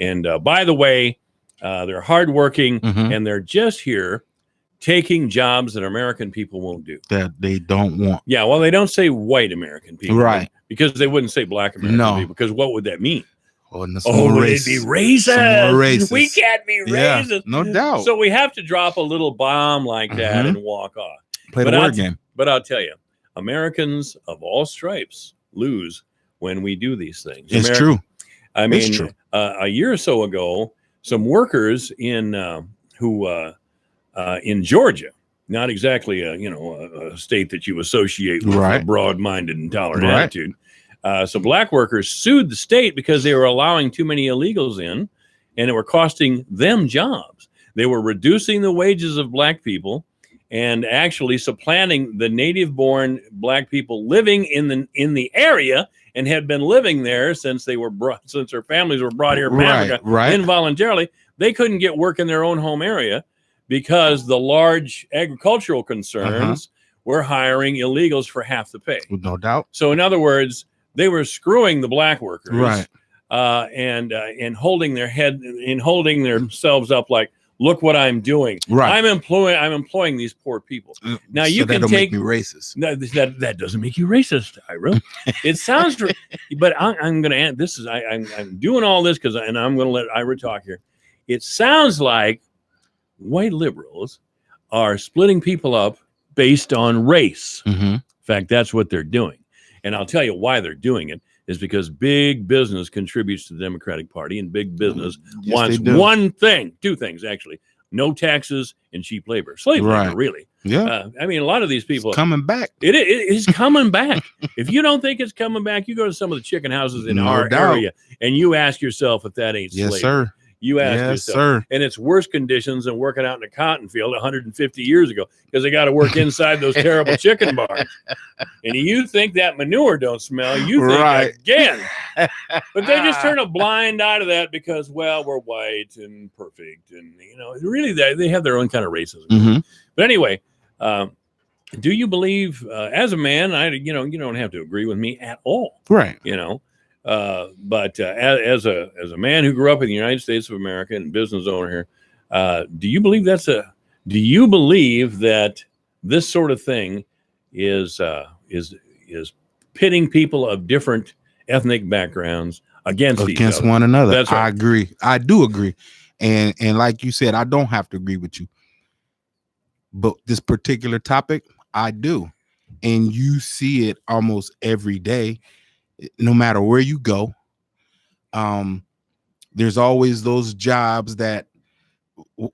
And by the way, they're hardworking and they're just here taking jobs that American people won't do. That they don't want. Yeah, well, they don't say white American people. Right. Because they wouldn't say black American people. Because what would that mean? Oh, and Would it be racist? We can't be Yeah, racist. no doubt. So we have to drop a little bomb like that and walk off. Play the word game. But I'll tell you, Americans of all stripes lose when we do these things. It's true. I mean, It's true. A year or so ago, some workers in Georgia, not exactly a state that you associate with a broad-minded and tolerant attitude. So black workers sued the state because they were allowing too many illegals in, and it were costing them jobs. They were reducing the wages of black people and actually supplanting the native-born black people living in the area and had been living there since since their families were brought here from Africa involuntarily. They couldn't get work in their own home area because the large agricultural concerns were hiring illegals for half the pay. No doubt. So in other words, they were screwing the black workers, Right. And holding themselves up like, look what I'm doing. Right. I'm employing these poor people. Now you can make me racist. That doesn't make you racist, Ira. It sounds, but I'm going to add this. I'm doing all this and I'm going to let Ira talk here. It sounds like white liberals are splitting people up based on race. In fact, that's what they're doing. And I'll tell you why they're doing it is because big business contributes to the Democratic Party, and big business wants two things, actually: no taxes and cheap labor. Slave labor, really. Yeah. I mean, a lot of these people it's coming back. It is coming back. If you don't think it's coming back, you go to some of the chicken houses in our area and you ask yourself if that ain't slavery. Yes, sir. You ask Yes, yourself, sir. And it's worse conditions than working out in a cotton field 150 years ago because they got to work inside those terrible chicken barns. And you think that manure don't smell? You think again, but they just turn a blind eye to that because, well, we're white and perfect, and really they have their own kind of racism. But anyway, do you believe, as a man, you don't have to agree with me at all, right? But as a man who grew up in the United States of America and business owner here, do you believe that this sort of thing is pitting people of different ethnic backgrounds against one another. That's right. I agree. I do agree. And like you said, I don't have to agree with you. But this particular topic, I do. And you see it almost every day, no matter where you go. There's always those jobs that,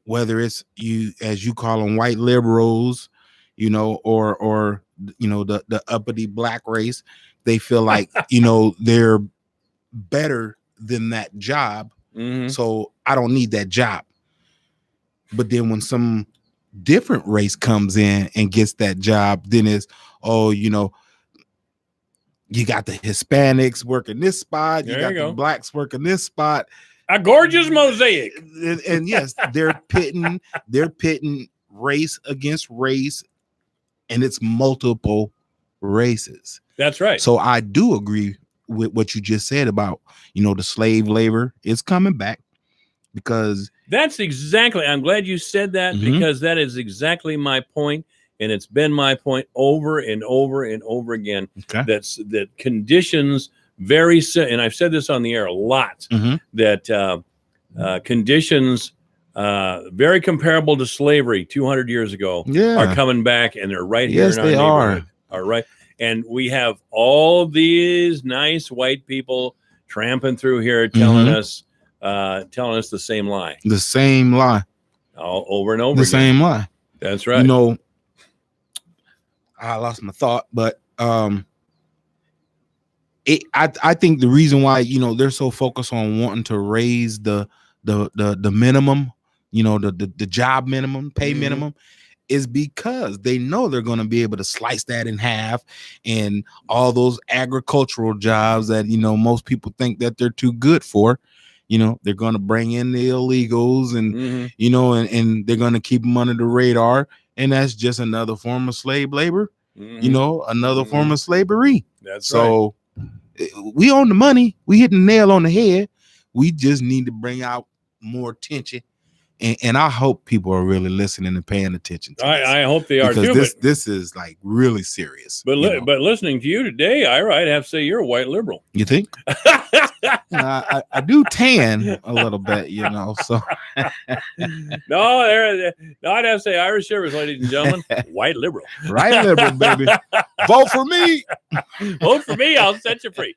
whether it's you, as you call them, white liberals, you know, or you know, the uppity black race, they feel like, you know, they're better than that job. Mm-hmm. So I don't need that job. But then when some different race comes in and gets that job, then it's, oh, you know, you got the Hispanics working this spot, you got the blacks working this spot. A gorgeous mosaic. And yes, they're pitting race against race, and it's multiple races. That's right. So I do agree with what you just said about, you know, the slave labor is coming back, because that's exactly, I'm glad you said that, because that is exactly my point, and it's been my point over and over and over again. That conditions and I've said this on the air a lot, that conditions very comparable to slavery 200 years ago are coming back, and they're right here in our neighborhood. All right. And we have all these nice white people tramping through here telling us the same lie. The same lie. All over and over the again. Same lie. That's right. You know, I lost my thought, but I think the reason why, you know, they're so focused on wanting to raise the minimum, you know, the job minimum, pay minimum, is because they know they're going to be able to slice that in half, and all those agricultural jobs that, you know, most people think that they're too good for, you know, they're going to bring in the illegals and, you know, and they're going to keep them under the radar. And that's just another form of slave labor, you know, another form of slavery. That's so we own the money. We hit the nail on the head. We just need to bring out more attention. And I hope people are really listening and paying attention to this. I hope they are too. This is like really serious. But listening to you today, Ira, I'd have to say you're a white liberal. You think? I do tan a little bit, you know. So no, I'd have to say Irish Shivers, ladies and gentlemen, white liberal. Right liberal, baby. Vote for me. Vote for me. I'll set you free.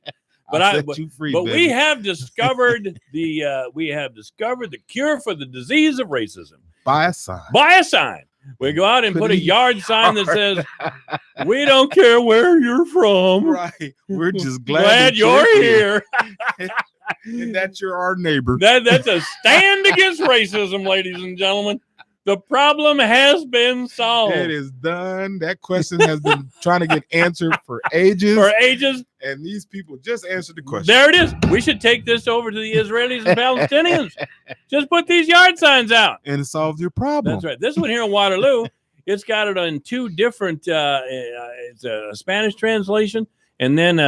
But baby. we have discovered the cure for the disease of racism. Buy a sign. Buy a sign. We go out and put a yard sign that says, "We don't care where you're from. Right. We're just glad you're here." And that you're our neighbor. That's a stand against racism, ladies and gentlemen. The problem has been solved. It is done. That question has been trying to get answered for ages. And these people just answered the question. There it is. We should take this over to the Israelis and Palestinians. Just put these yard signs out. And solve your problem. That's right. This one here in Waterloo, it's got it on two different, it's a Spanish translation, and then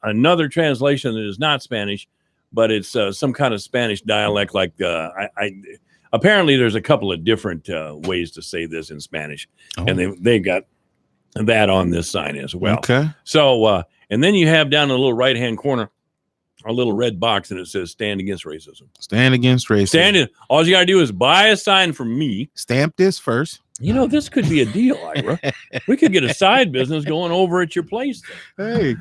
another translation that is not Spanish, but it's some kind of Spanish dialect. Like apparently there's a couple of different ways to say this in Spanish, and they got that on this sign as well. Okay. So, and then you have down in the little right-hand corner a little red box, and it says "Stand Against Racism." Stand against racism. All you got to do is buy a sign from me. Stamp this first. You know, this could be a deal, Ira. We could get a side business going over at your place. Hey,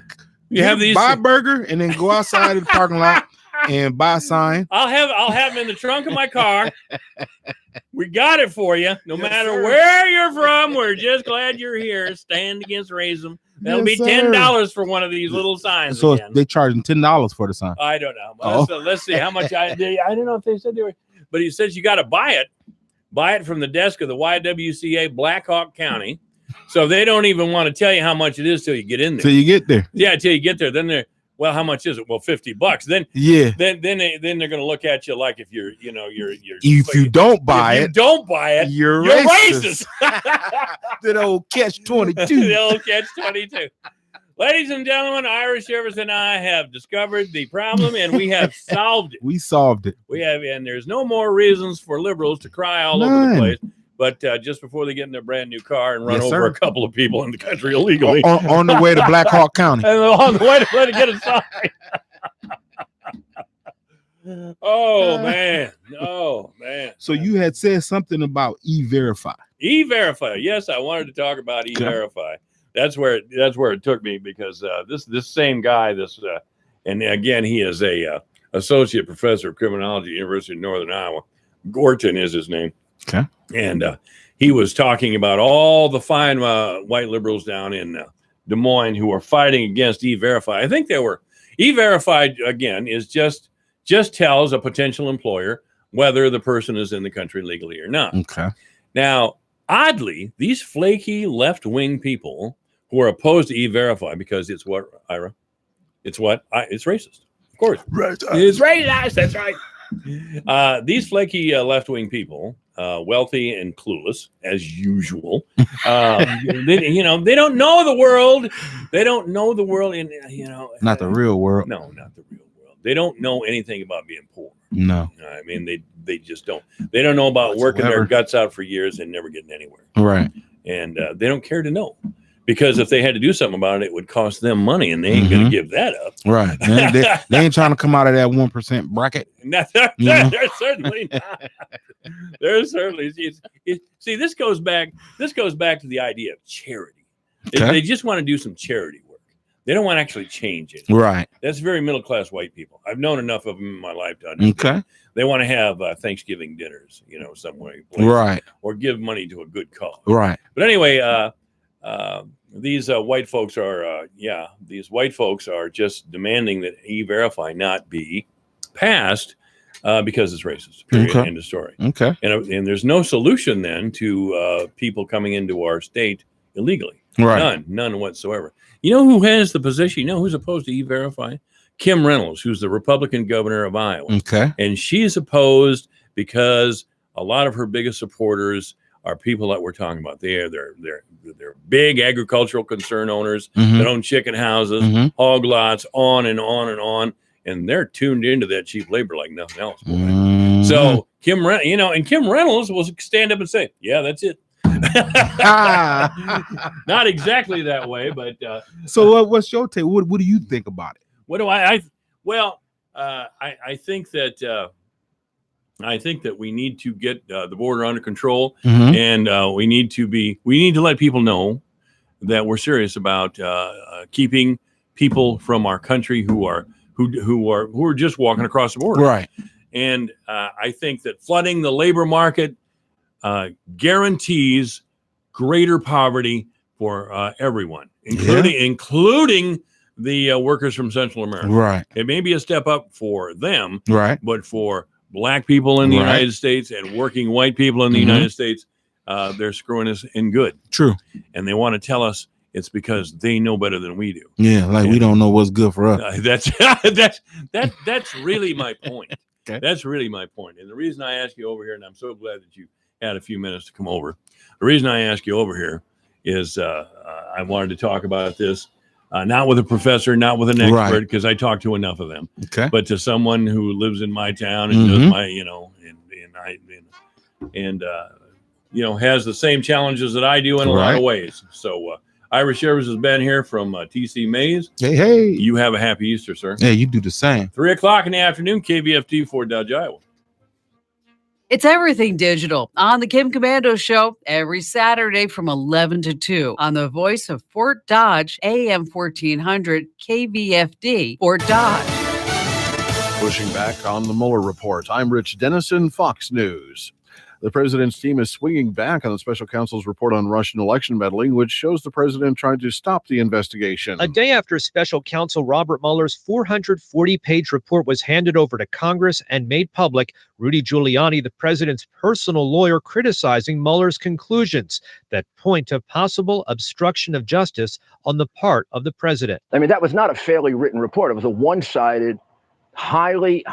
you have these. Buy a burger and then go outside in the parking lot and buy a sign. I'll have them in the trunk of my car. We got it for you. No matter where you're from, we're just glad you're here. Stand against racism. That'll be $10 for one of these little signs. So again. they charging $10 for the sign. I don't know. Let's see how much I don't know if they said they were, but he says you got to buy it. Buy it from the desk of the YWCA Blackhawk County. So they don't even want to tell you how much it is till you get in there. Till you get there. Yeah, till you get there. Then they're, well, how much is it? Well, $50. Then they're going to look at you like if you're, you know, you're if you don't buy it, you're racist. That old catch-22. The old catch-22. Ladies and gentlemen, Ira Shivers and I have discovered the problem, and we have solved it. We solved it. We have, and there's no more reasons for liberals to cry all over the place. but just before they get in their brand new car and run Yes, over sir. a couple of people in the country illegally. On the way to Black Hawk County. And on the way to get a sign. Oh, man. Oh, man. So you had said something about E-Verify. E-Verify. Yes, I wanted to talk about E-Verify. That's where it took me, because this same guy, and again, he is a associate professor of criminology at the University of Northern Iowa. Gorton is his name. Okay. And he was talking about all the fine white liberals down in Des Moines who are fighting against E-Verify. I think E-Verify, again, is just tells a potential employer whether the person is in the country legally or not. Okay. Now, oddly, these flaky left-wing people who are opposed to E-Verify, because it's what, Ira? It's what? It's racist. Of course. It's racist. That's right. These flaky left-wing people, wealthy and clueless, as usual, they don't know the world. They don't know the world Not the real world. No, not the real world. They don't know anything about being poor. No. I mean, they just don't. They don't know about working their guts out for years and never getting anywhere. Right. And they don't care to know, because if they had to do something about it, it would cost them money, and they ain't going to give that up. Right. And they ain't trying to come out of that 1% bracket. They're certainly not. They're certainly. See, this goes back to the idea of charity. Okay. They just want to do some charity work. They don't want to actually change it. Right. That's very middle class white people. I've known enough of them in my life to understand. Okay. They want to have Thanksgiving dinners, some way. Right. Or give money to a good cause. Right. But anyway, these white folks are, just demanding that E-Verify not be passed because it's racist. Period. Okay. End of story. Okay. And there's no solution then to people coming into our state illegally. Right. None whatsoever. You know who has the position? You know who's opposed to E-Verify? Kim Reynolds, who's the Republican governor of Iowa. Okay. And she's opposed because a lot of her biggest supporters are people that we're talking about. They're big agricultural concern owners Mhm. that own chicken houses, Mhm. hog lots, on and on and on. And they're tuned into that cheap labor like nothing else. Mhm. So Kim Reynolds will stand up and say, "Yeah, that's it." Not exactly that way, but so what's your take? What do you think about it? what do I think that I think that we need to get the border under control, Mhm. and we need to let people know that we're serious about keeping people from our country who are just walking across the border. Right. And I think that flooding the labor market guarantees greater poverty for everyone, including the workers from Central America. Right. It may be a step up for them, Right. but for Black people in the Right. United States and working white people in the Mhm. United States, they're screwing us in good. True. And they want to tell us it's because they know better than we do. Yeah, like we don't know what's good for us. That's really my point. Okay. That's really my point. And the reason I ask you over here, and I'm so glad that you had a few minutes to come over. The reason I ask you over here is I wanted to talk about this, not with a professor, not with an expert, Right. because I talk to enough of them, Okay. but to someone who lives in my town and does Mhm. my, has the same challenges that I do in a lot of Right. ways. So Ira Shivers has been here from TC Mays. Hey. You have a happy Easter, sir. Yeah, you do the same. 3:00 in the afternoon, KVFT, Fort Dodge, Iowa. It's everything digital on the Kim Komando Show every Saturday from 11 to 2 on the voice of Fort Dodge, AM 1400, KVFD, Fort Dodge. Pushing back on the Mueller report, I'm Rich Dennison, Fox News. The president's team is swinging back on the special counsel's report on Russian election meddling, which shows the president tried to stop the investigation. A day after special counsel Robert Mueller's 440-page report was handed over to Congress and made public, Rudy Giuliani, the president's personal lawyer, criticizing Mueller's conclusions that point to possible obstruction of justice on the part of the president. I mean, that was not a fairly written report. It was a one-sided, highly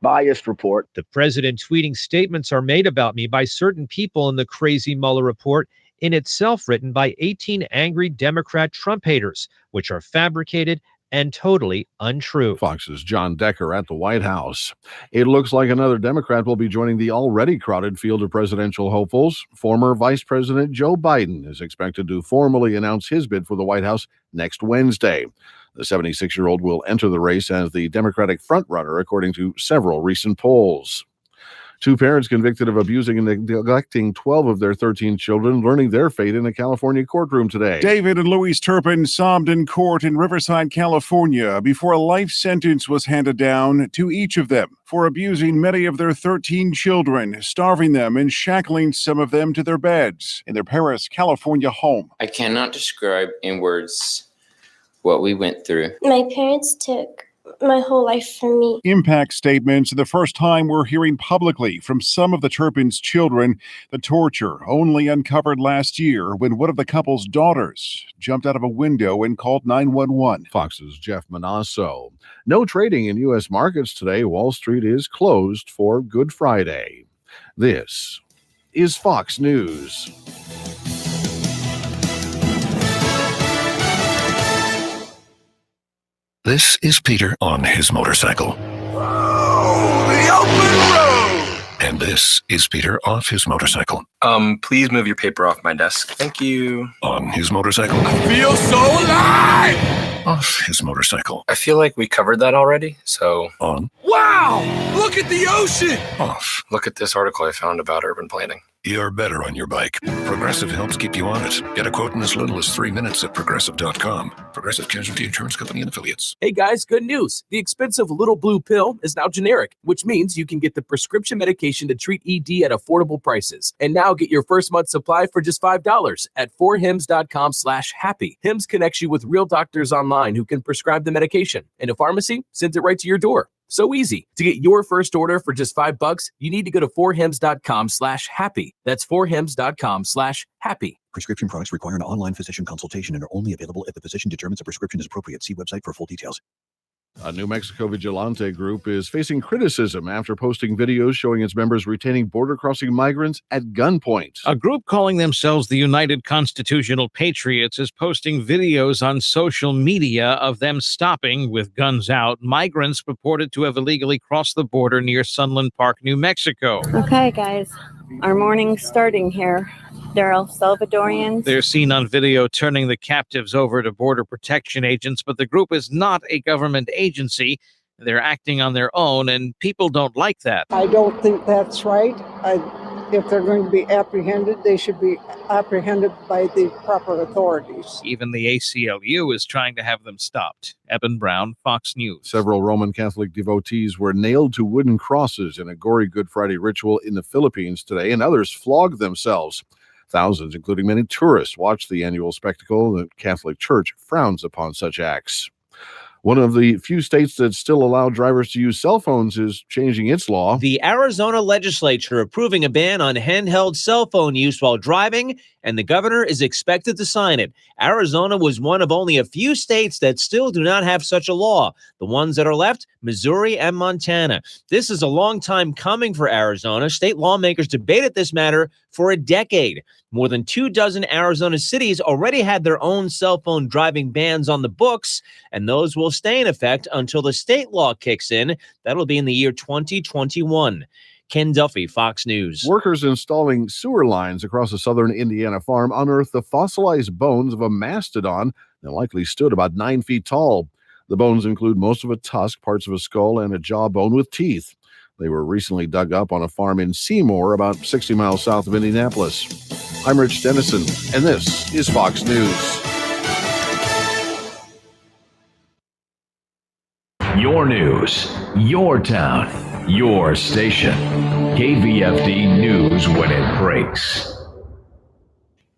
biased report. The president tweeting, "Statements are made about me by certain people in the crazy Mueller report, in itself written by 18 angry Democrat Trump haters, which are fabricated and totally untrue. Fox's John Decker at the White House. It looks like another Democrat will be joining the already crowded field of presidential hopefuls. Former Vice President Joe Biden is expected to formally announce his bid for the White House next Wednesday. The 76-year-old will enter the race as the Democratic frontrunner, according to several recent polls. Two parents convicted of abusing and neglecting 12 of their 13 children learning their fate in a California courtroom today. David and Louise Turpin sobbed in court in Riverside, California, before a life sentence was handed down to each of them for abusing many of their 13 children, starving them and shackling some of them to their beds in their Paris, California home. I cannot describe in words what we went through. My parents took my whole life from me. Impact statements, the first time we're hearing publicly from some of the Turpin's children. The torture only uncovered last year when one of the couple's daughters jumped out of a window and called 911. Fox's Jeff Manasso. No trading in U.S. markets today. Wall Street is closed for Good Friday. This is Fox News. This is Peter on his motorcycle. The open road! And this is Peter off his motorcycle. Please move your paper off my desk. Thank you. On his motorcycle. I feel so alive! Off his motorcycle. I feel like we covered that already, so... On. Wow! Look at the ocean! Off. Look at this article I found about urban planning. You're better on your bike. Progressive helps keep you on it. Get a quote in as little as 3 minutes at Progressive.com. Progressive Casualty Insurance Company and Affiliates. Hey guys, good news. The expensive little blue pill is now generic, which means you can get the prescription medication to treat ED at affordable prices. And now get your first month's supply for just $5 at 4hims.com/happy. Hims connects you with real doctors online who can prescribe the medication, and a pharmacy sends it right to your door. So easy. To get your first order for just $5, you need to go to 4hims.com/happy. That's 4hims.com/happy. Prescription products require an online physician consultation and are only available if the physician determines a prescription is appropriate. See website for full details. A New Mexico vigilante group is facing criticism after posting videos showing its members retaining border-crossing migrants at gunpoint. A group calling themselves the United Constitutional Patriots is posting videos on social media of them stopping, with guns out, migrants purported to have illegally crossed the border near Sunland Park, New Mexico. Okay, guys, our morning's starting here. They're El Salvadorians. They're seen on video turning the captives over to Border Protection agents, but the group is not a government agency. They're acting on their own, and people don't like that. I don't think that's right. If they're going to be apprehended, they should be apprehended by the proper authorities. Even the ACLU is trying to have them stopped. Eben Brown, Fox News. Several Roman Catholic devotees were nailed to wooden crosses in a gory Good Friday ritual in the Philippines today, and others flogged themselves. Thousands, including many tourists, watched the annual spectacle. The Catholic Church frowns upon such acts. One of the few states that still allow drivers to use cell phones is changing its law. The Arizona legislature approving a ban on handheld cell phone use while driving, and the governor is expected to sign it. Arizona was one of only a few states that still do not have such a law. The ones that are left, Missouri and Montana. This is a long time coming for Arizona. State lawmakers debated this matter for a decade. More than 24 Arizona cities already had their own cell phone driving bans on the books, and those will stay in effect until the state law kicks in. That'll be in the year 2021. Ken Duffy, Fox News. Workers installing sewer lines across a southern Indiana farm unearthed the fossilized bones of a mastodon that likely stood about 9 feet tall. The bones include most of a tusk, parts of a skull, and a jawbone with teeth. They were recently dug up on a farm in Seymour, about 60 miles south of Indianapolis. I'm Rich Dennison, and this is Fox News. Your news, your town, your station. KVFD News when it breaks.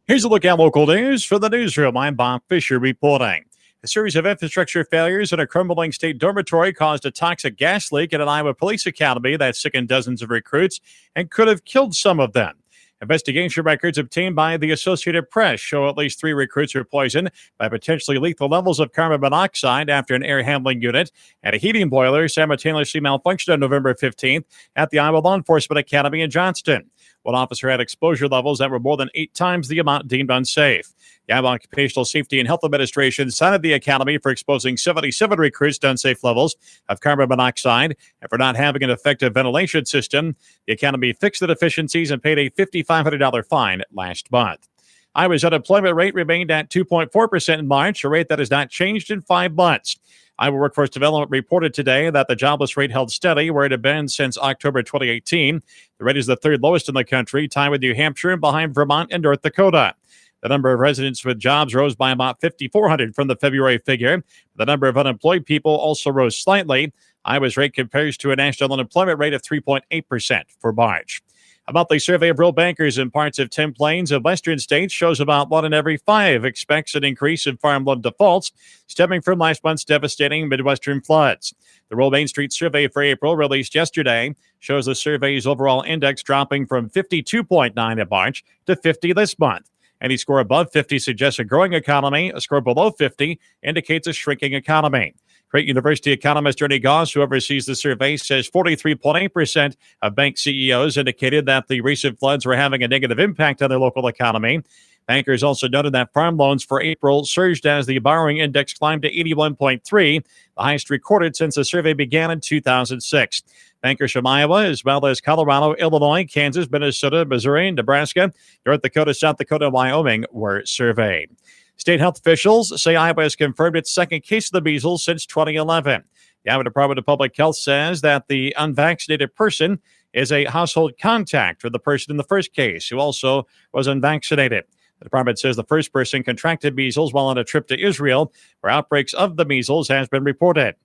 Here's a look at local news for the newsroom. I'm Bob Fisher reporting. A series of infrastructure failures in a crumbling state dormitory caused a toxic gas leak at an Iowa police academy that sickened dozens of recruits and could have killed some of them. Investigation records obtained by the Associated Press show at least 3 recruits were poisoned by potentially lethal levels of carbon monoxide after an air handling unit and a heating boiler simultaneously malfunctioned on November 15th at the Iowa Law Enforcement Academy in Johnston. One officer had exposure levels that were more than 8 times the amount deemed unsafe. The Iowa Occupational Safety and Health Administration cited the academy for exposing 77 recruits to unsafe levels of carbon monoxide and for not having an effective ventilation system. The academy fixed the deficiencies and paid a $5,500 fine last month. Iowa's unemployment rate remained at 2.4% in March, a rate that has not changed in 5 months. Iowa Workforce Development reported today that the jobless rate held steady where it had been since October 2018. The rate is the third lowest in the country, tied with New Hampshire and behind Vermont and North Dakota. The number of residents with jobs rose by about 5,400 from the February figure. The number of unemployed people also rose slightly. Iowa's rate compares to a national unemployment rate of 3.8% for March. A monthly survey of rural bankers in parts of 10 plains of western states shows about 1 in every 5 expects an increase in farm loan defaults stemming from last month's devastating Midwestern floods. The Rural Main Street survey for April, released yesterday, shows the survey's overall index dropping from 52.9 in March to 50 this month. Any score above 50 suggests a growing economy. A score below 50 indicates a shrinking economy. Creighton University economist Ernie Goss, who oversees the survey, says 43.8% of bank CEOs indicated that the recent floods were having a negative impact on their local economy. Bankers also noted that farm loans for April surged as the borrowing index climbed to 81.3, the highest recorded since the survey began in 2006. Bankers from Iowa, as well as Colorado, Illinois, Kansas, Minnesota, Missouri, Nebraska, North Dakota, South Dakota, and Wyoming were surveyed. State health officials say Iowa has confirmed its second case of the measles since 2011. The Iowa Department of Public Health says that the unvaccinated person is a household contact for the person in the first case, who also was unvaccinated. The department says the first person contracted measles while on a trip to Israel, where outbreaks of the measles has been reported.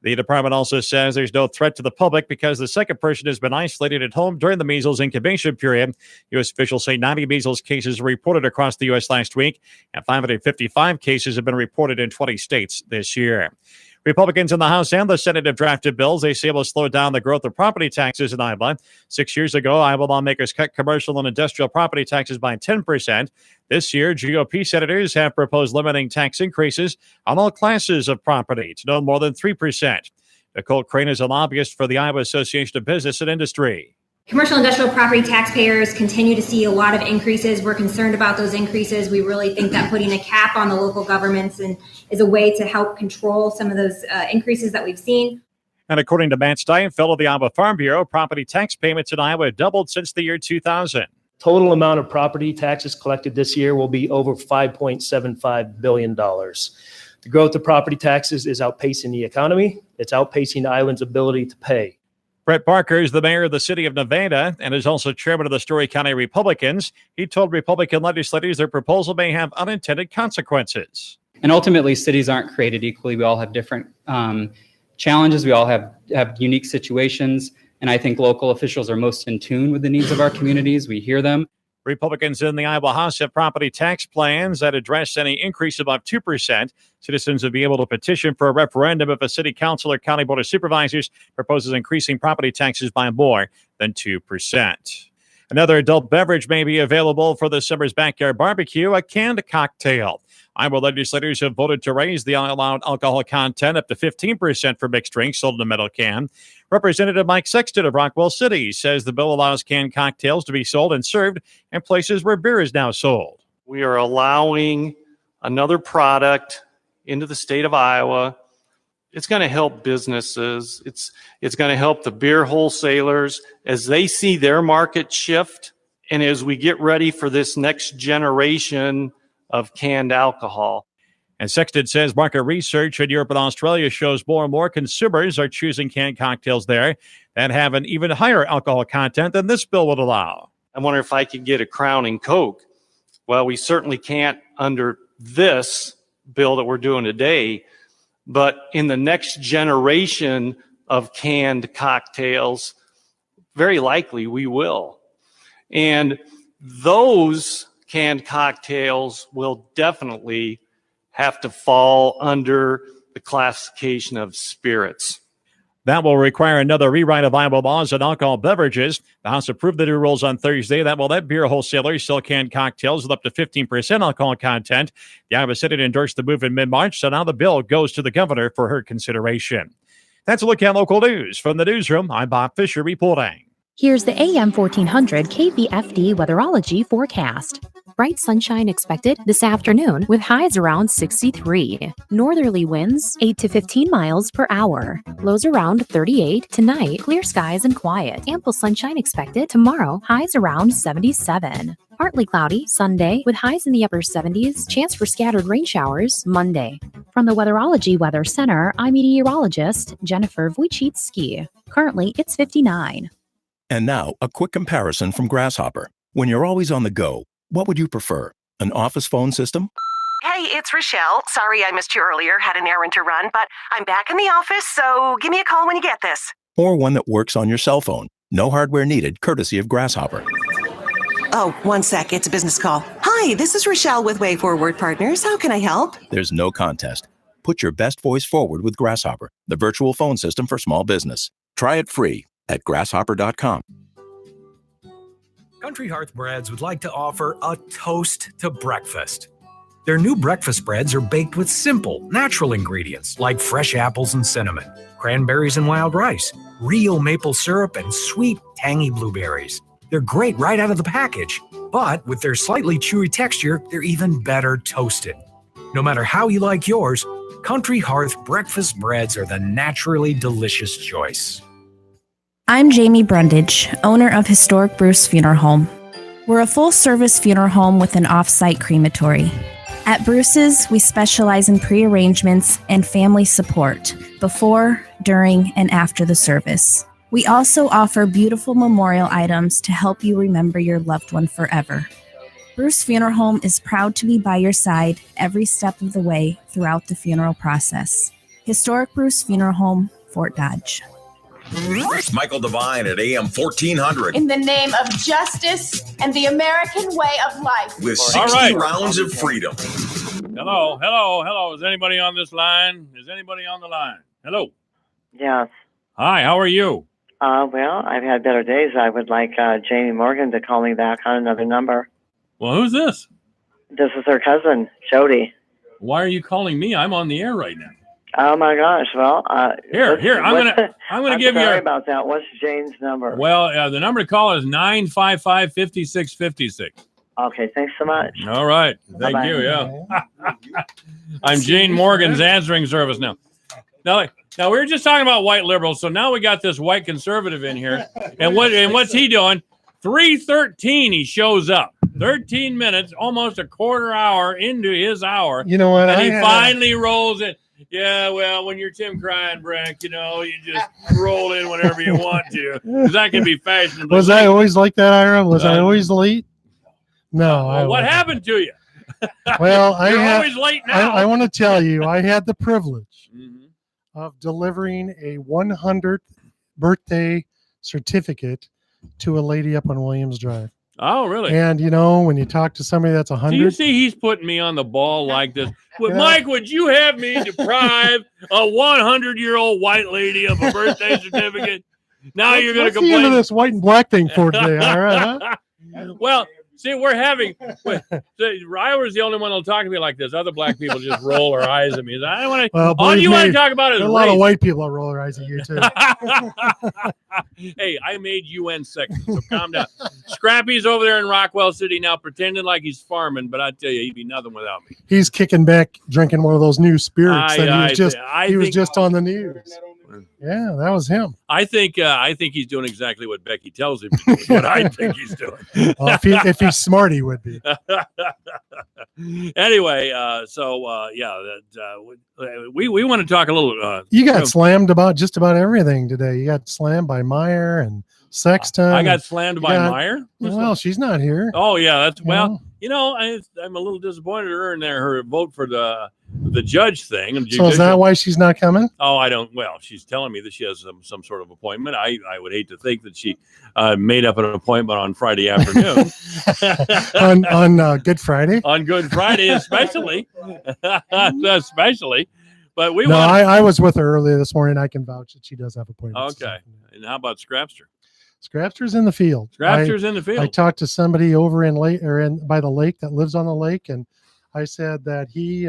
The department also says there's no threat to the public because the second person has been isolated at home during the measles incubation period. U.S. officials say 90 measles cases were reported across the U.S. last week, and 555 cases have been reported in 20 states this year. Republicans in the House and the Senate have drafted bills they say will slow down the growth of property taxes in Iowa. 6 years ago, Iowa lawmakers cut commercial and industrial property taxes by 10%. This year, GOP senators have proposed limiting tax increases on all classes of property to no more than 3%. Nicole Crane is a lobbyist for the Iowa Association of Business and Industry. Commercial industrial property taxpayers continue to see a lot of increases. We're concerned about those increases. We really think that putting a cap on the local governments is a way to help control some of those increases that we've seen. And according to Matt Steinfeld of the Iowa Farm Bureau, property tax payments in Iowa have doubled since the year 2000. Total amount of property taxes collected this year will be over $5.75 billion. The growth of property taxes is outpacing the economy. It's outpacing Iowans' ability to pay. Brett Parker is the mayor of the city of Nevada and is also chairman of the Story County Republicans. He told Republican legislators their proposal may have unintended consequences. And ultimately, cities aren't created equally. We all have different challenges. We all have unique situations. And I think local officials are most in tune with the needs of our communities. We hear them. Republicans in the Iowa House have property tax plans that address any increase above 2%. Citizens would be able to petition for a referendum if a city council or county board of supervisors proposes increasing property taxes by more than 2%. Another adult beverage may be available for this summer's backyard barbecue, a canned cocktail. Iowa legislators have voted to raise the allowed alcohol content up to 15% for mixed drinks sold in a metal can. Representative Mike Sexton of Rockwell City says the bill allows canned cocktails to be sold and served in places where beer is now sold. We are allowing another product into the state of Iowa. It's going to help businesses. It's going to help the beer wholesalers as they see their market shift and as we get ready for this next generation of canned alcohol. And Sexton says market research in Europe and Australia shows more and more consumers are choosing canned cocktails there that have an even higher alcohol content than this bill would allow. I wonder if I could get a Crown and Coke. Well, we certainly can't under this bill that we're doing today, but in the next generation of canned cocktails, very likely we will. And those canned cocktails will definitely have to fall under the classification of spirits. That will require another rewrite of Iowa laws on alcohol beverages. The House approved the new rules on Thursday that will let beer wholesalers sell canned cocktails with up to 15% alcohol content. The Iowa Senate endorsed the move in mid-March, so now the bill goes to the governor for her consideration. That's a look at local news. From the newsroom, I'm Bob Fisher reporting. Here's the AM 1400 KVFD weatherology forecast. Bright sunshine expected this afternoon with highs around 63. Northerly winds 8 to 15 miles per hour. Lows around 38. Tonight, clear skies and quiet. Ample sunshine expected tomorrow. Highs around 77. Partly cloudy Sunday with highs in the upper 70s. Chance for scattered rain showers Monday. From the Weatherology Weather Center, I'm meteorologist Jennifer Wojcicki. Currently, it's 59. And now, a quick comparison from Grasshopper. When you're always on the go, what would you prefer? An office phone system? Hey, it's Rochelle. Sorry I missed you earlier. Had an errand to run, but I'm back in the office, so give me a call when you get this. Or one that works on your cell phone? No hardware needed, courtesy of Grasshopper. Oh, one sec. It's a business call. Hi, this is Rochelle with Way Forward Partners. How can I help? There's no contest. Put your best voice forward with Grasshopper, the virtual phone system for small business. Try it free at grasshopper.com. Country Hearth Breads would like to offer a toast to breakfast. Their new breakfast breads are baked with simple, natural ingredients like fresh apples and cinnamon, cranberries and wild rice, real maple syrup, and sweet, tangy blueberries. They're great right out of the package, but with their slightly chewy texture, they're even better toasted. No matter how you like yours, Country Hearth breakfast breads are the naturally delicious choice. I'm Jamie Brundage, owner of Historic Bruce Funeral Home. We're a full-service funeral home with an off-site crematory. At Bruce's, we specialize in pre-arrangements and family support before, during, and after the service. We also offer beautiful memorial items to help you remember your loved one forever. Bruce Funeral Home is proud to be by your side every step of the way throughout the funeral process. Historic Bruce Funeral Home, Fort Dodge. It's Michael Devine at AM 1400. In the name of justice and the American way of life. With 60 rounds of freedom. Hello. Is anybody on this line? Is anybody on the line? Hello. Yes. Hi, how are you? Well, I've had better days. I would like Jamie Morgan to call me back on another number. Well, who's this? This is her cousin, Jody. Why are you calling me? I'm on the air right now. Oh my gosh! Well, here. I'm gonna give you. Sorry about that. What's Jane's number? Well, the number to call is 955-5656. Okay, thanks so much. All right, thank Bye-bye. you. Yeah, I'm Jane Morgan's answering service now. Now we were just talking about white liberals, so now we got this white conservative in here, and what's he doing? 3:13, he shows up. 13 minutes, almost a quarter hour into his hour. You know what? And he finally rolls in. Yeah, well, when you're Tim Kreinbrink, you just roll in whenever you want to. Because that can be fashionable. Was I always like that, Ira? Was I always late? No. Well, what happened to you? Well, You're always late now. I want to tell you, I had the privilege of delivering a 100th birthday certificate to a lady up on Williams Drive. Oh, really? And, when you talk to somebody that's 100. Do you see he's putting me on the ball like this? Mike, would you have me deprive a 100-year-old white lady of a birthday certificate? Now you're going to complain. What's the end of this white and black thing for today, all right? Huh? Well, see, I was the only one that'll talk to me like this. Other black people just roll their eyes at me. I don't want to. All you want to talk about is a lot of white people that roll their eyes at you too. Hey, I made UN section, so calm down. Scrappy's over there in Rockwell City now, pretending like he's farming, but I tell you, he'd be nothing without me. He's kicking back, drinking one of those new spirits that he was just on the news. Yeah, that was him. I think he's doing exactly what Becky tells him to do. Is what I think he's doing. Well, if he's smart, he would be. Anyway, we want to talk a little. You got slammed about just about everything today. You got slammed by Meyer and Sexton. I got slammed by Meyer. Well, she's not here. Oh yeah, that's I'm a little disappointed in her vote for the judge thing. So is that why she's not coming? Oh, I don't. Well, she's telling me that she has some sort of appointment. I would hate to think that she made up an appointment on Friday afternoon. on Good Friday. On Good Friday, especially. But I was with her earlier this morning. I can vouch that she does have appointments. Okay. And how about Scrapster? Scrapster's in the field. Scrapster's in the field. I talked to somebody over by the lake that lives on the lake, and I said that he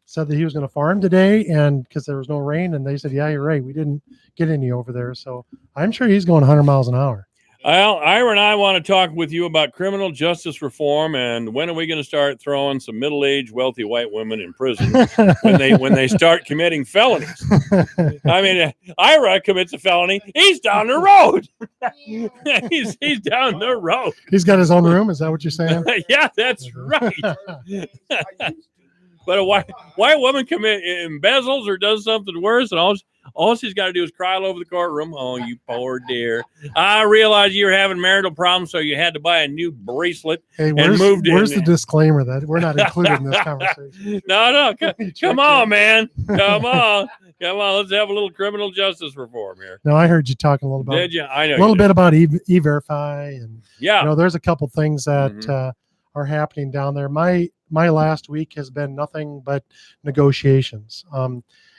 said that he was going to farm today, and because there was no rain, and they said, "Yeah, you're right. We didn't get any over there." So I'm sure he's going 100 miles an hour. Well, Ira and I want to talk with you about criminal justice reform, and when are we going to start throwing some middle-aged, wealthy white women in prison when they start committing felonies? I mean, Ira commits a felony; he's down the road. he's down the road. He's got his own room. Is that what you're saying? Yeah, that's right. But a white woman embezzles or does something worse, and all she's got to do is cry all over the courtroom. Oh, you poor dear. I realized you were having marital problems, so you had to buy a new bracelet and moved in. Where's the disclaimer that we're not included in this conversation? No, come on, man. Come on. Let's have a little criminal justice reform here. No, I heard you talking a little about. Did you? I know a little bit about E-Verify, and there's a couple things that are happening down there. My last week has been nothing but negotiations.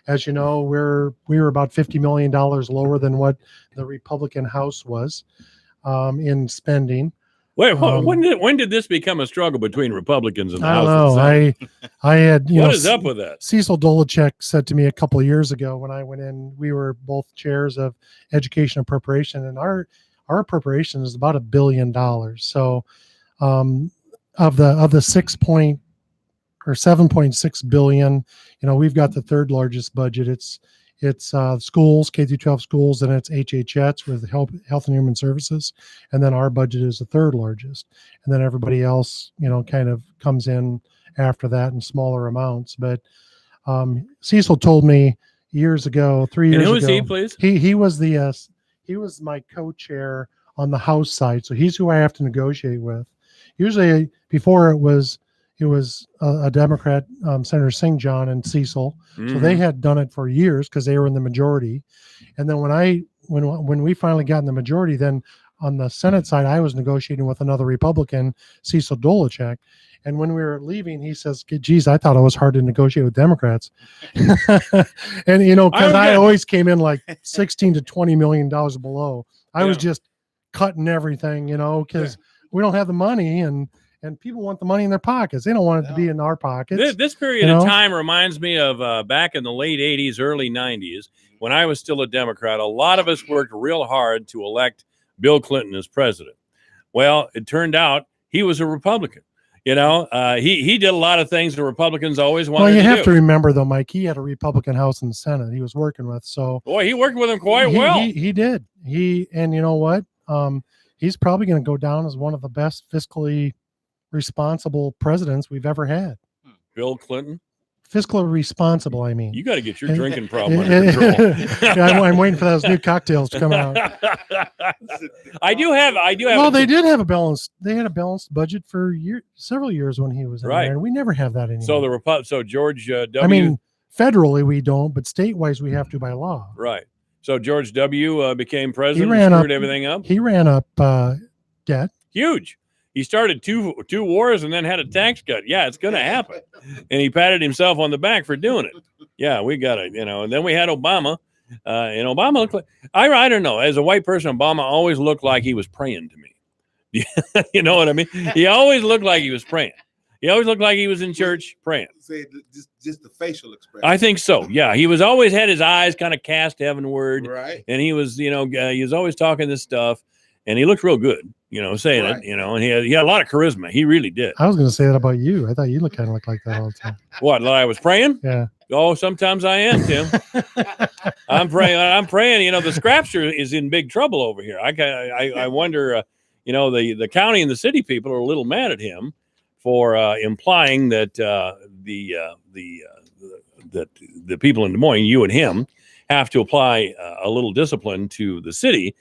As you know, we were about $50 million lower than what the Republican House was in spending. Wait, when did this become a struggle between Republicans and the House? I don't know. I had what is up with that? Cecil Dolacek said to me a couple of years ago when I went in, we were both chairs of Education Appropriation, and our appropriation is about $1 billion. So of the 7.6 billion, we've got the third largest budget. It's schools, K through 12 schools, and it's HHS with Health and Human Services, and then our budget is the third largest, and then everybody else kind of comes in after that in smaller amounts. But Cecil told me years ago, 3 years ago. And who is he, please? He was he was my co-chair on the House side, so he's who I have to negotiate with. Usually before it was a Democrat, Senator St. John and Cecil. Mm-hmm. So they had done it for years because they were in the majority. And then when we finally got in the majority, then on the Senate side, I was negotiating with another Republican, Cecil Dolacek. And when we were leaving, he says, geez, I thought it was hard to negotiate with Democrats. And, because I always came in like 16 to $20 million below. I was just cutting everything, because we don't have the money, and people want the money in their pockets. They don't want it to be in our pockets. This period of time reminds me of back in the late 80s, early 90s, when I was still a Democrat. A lot of us worked real hard to elect Bill Clinton as president. Well, it turned out he was a Republican. He did a lot of things the Republicans always wanted to do. Well, you have to remember, though, Mike, he had a Republican House and Senate he was working with. So, boy, he worked with him quite well. He did. And you know what? He's probably going to go down as one of the best fiscally responsible presidents we've ever had. Bill Clinton? Fiscally responsible, I mean. You got to get your drinking problem under control. I'm waiting for those new cocktails to come out. I do have. Well, they did have a balanced. They had a balanced budget for several years when he was in there, and we never have that anymore. So George W. I mean, federally we don't, but statewise we have to by law. Right. So George W. Became president. He screwed everything up. He ran up debt. Huge. He started two wars and then had a tax cut. Yeah, it's going to happen. And he patted himself on the back for doing it. Yeah, we got it. And then we had Obama. And Obama looked like, I don't know. As a white person, Obama always looked like he was praying to me. You know what I mean? He always looked like he was praying. He always looked like he was in church praying. Say just the facial expression. I think so. Yeah, he was always had his eyes kind of cast heavenward, right? And he was, he was always talking this stuff, and he looked real good, saying it, and he had a lot of charisma. He really did. I was going to say that about you. I thought you kind of looked like that all the time. What? That I was praying? Yeah. Oh, sometimes I am, Tim. I'm praying. The Scrapster is in big trouble over here. I wonder. The county and the city people are a little mad at him for implying that the people in Des Moines, you and him, have to apply a little discipline to the city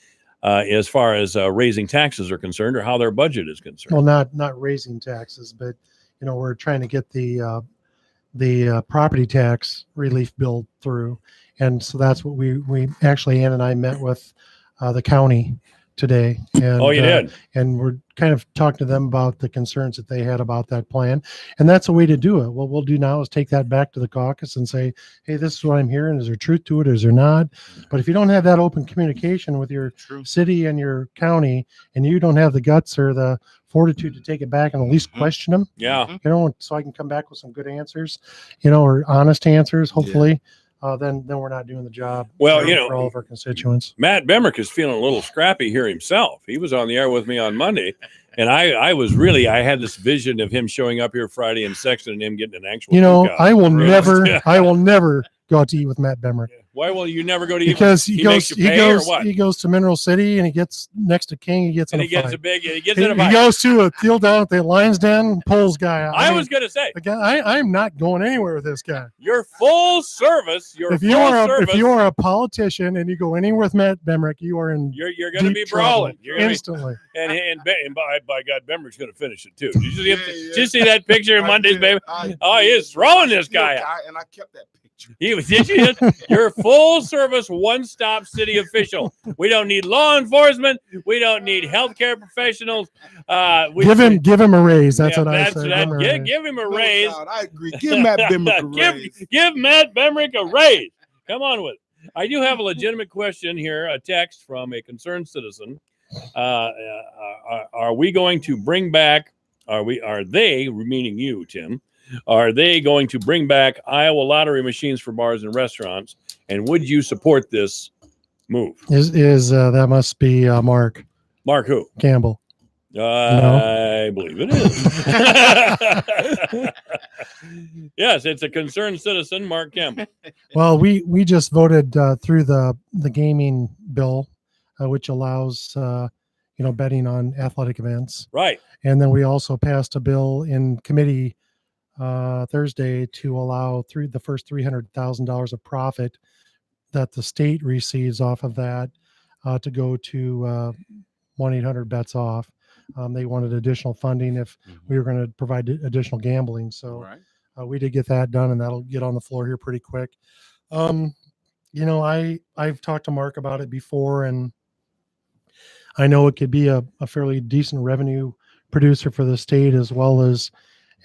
as far as raising taxes are concerned, or how their budget is concerned. Well, not raising taxes, but we're trying to get the property tax relief bill through, and so that's what we actually, Ann and I met with the county today. And, you did? And we're kind of talking to them about the concerns that they had about that plan. And that's a way to do it. What we'll do now is take that back to the caucus and say, hey, this is what I'm hearing. Is there truth to it? Is there not? But if you don't have that open communication with your city and your county, and you don't have the guts or the fortitude to take it back and at least question them, yeah, so I can come back with some good answers, or honest answers, hopefully. then we're not doing the job. Well, for all of our constituents. Matt Bemrick is feeling a little scrappy here himself. He was on the air with me on Monday, and I had this vision of him showing up here Friday and Sexton and him getting an actual. I will never go out to eat with Matt Bemrick. Why will you never go to eat? Because he goes to Mineral City and he gets next to King. He gets in a fight. He goes to a deal down at the Lions Den, pulls guy out. I was going to say, I'm not going anywhere with this guy. You're full service. If you are a politician and you go anywhere with Matt Bemrick, you are in. You're going to be brawling instantly. And by God, Bemrick's going to finish it too. Did you see that picture of Monday's baby? Oh, he is throwing this guy out. And I kept that picture. You're full service, one stop city official. We don't need law enforcement. We don't need healthcare professionals. Give him a raise. That's what I say. Give him a raise. I agree. Give Matt Bemrick a raise. Give Matt Bemrick a raise. Come on with it. I do have a legitimate question here, a text from a concerned citizen. Are we going to bring back? Are they, meaning you, Tim? Are they going to bring back Iowa lottery machines for bars and restaurants? And would you support this move? That must be Mark? Mark who? Campbell. I believe it is. Yes, it's a concerned citizen, Mark Campbell. Well, we just voted through the gaming bill, which allows betting on athletic events. Right. And then we also passed a bill in committee Thursday to allow the first $300,000 of profit that the state receives off of that to go to 1-800-BETS OFF. They wanted additional funding if we were going to provide additional gambling. So we did get that done, and that'll get on the floor here pretty quick. I've talked to Mark about it before, and I know it could be a fairly decent revenue producer for the state as well as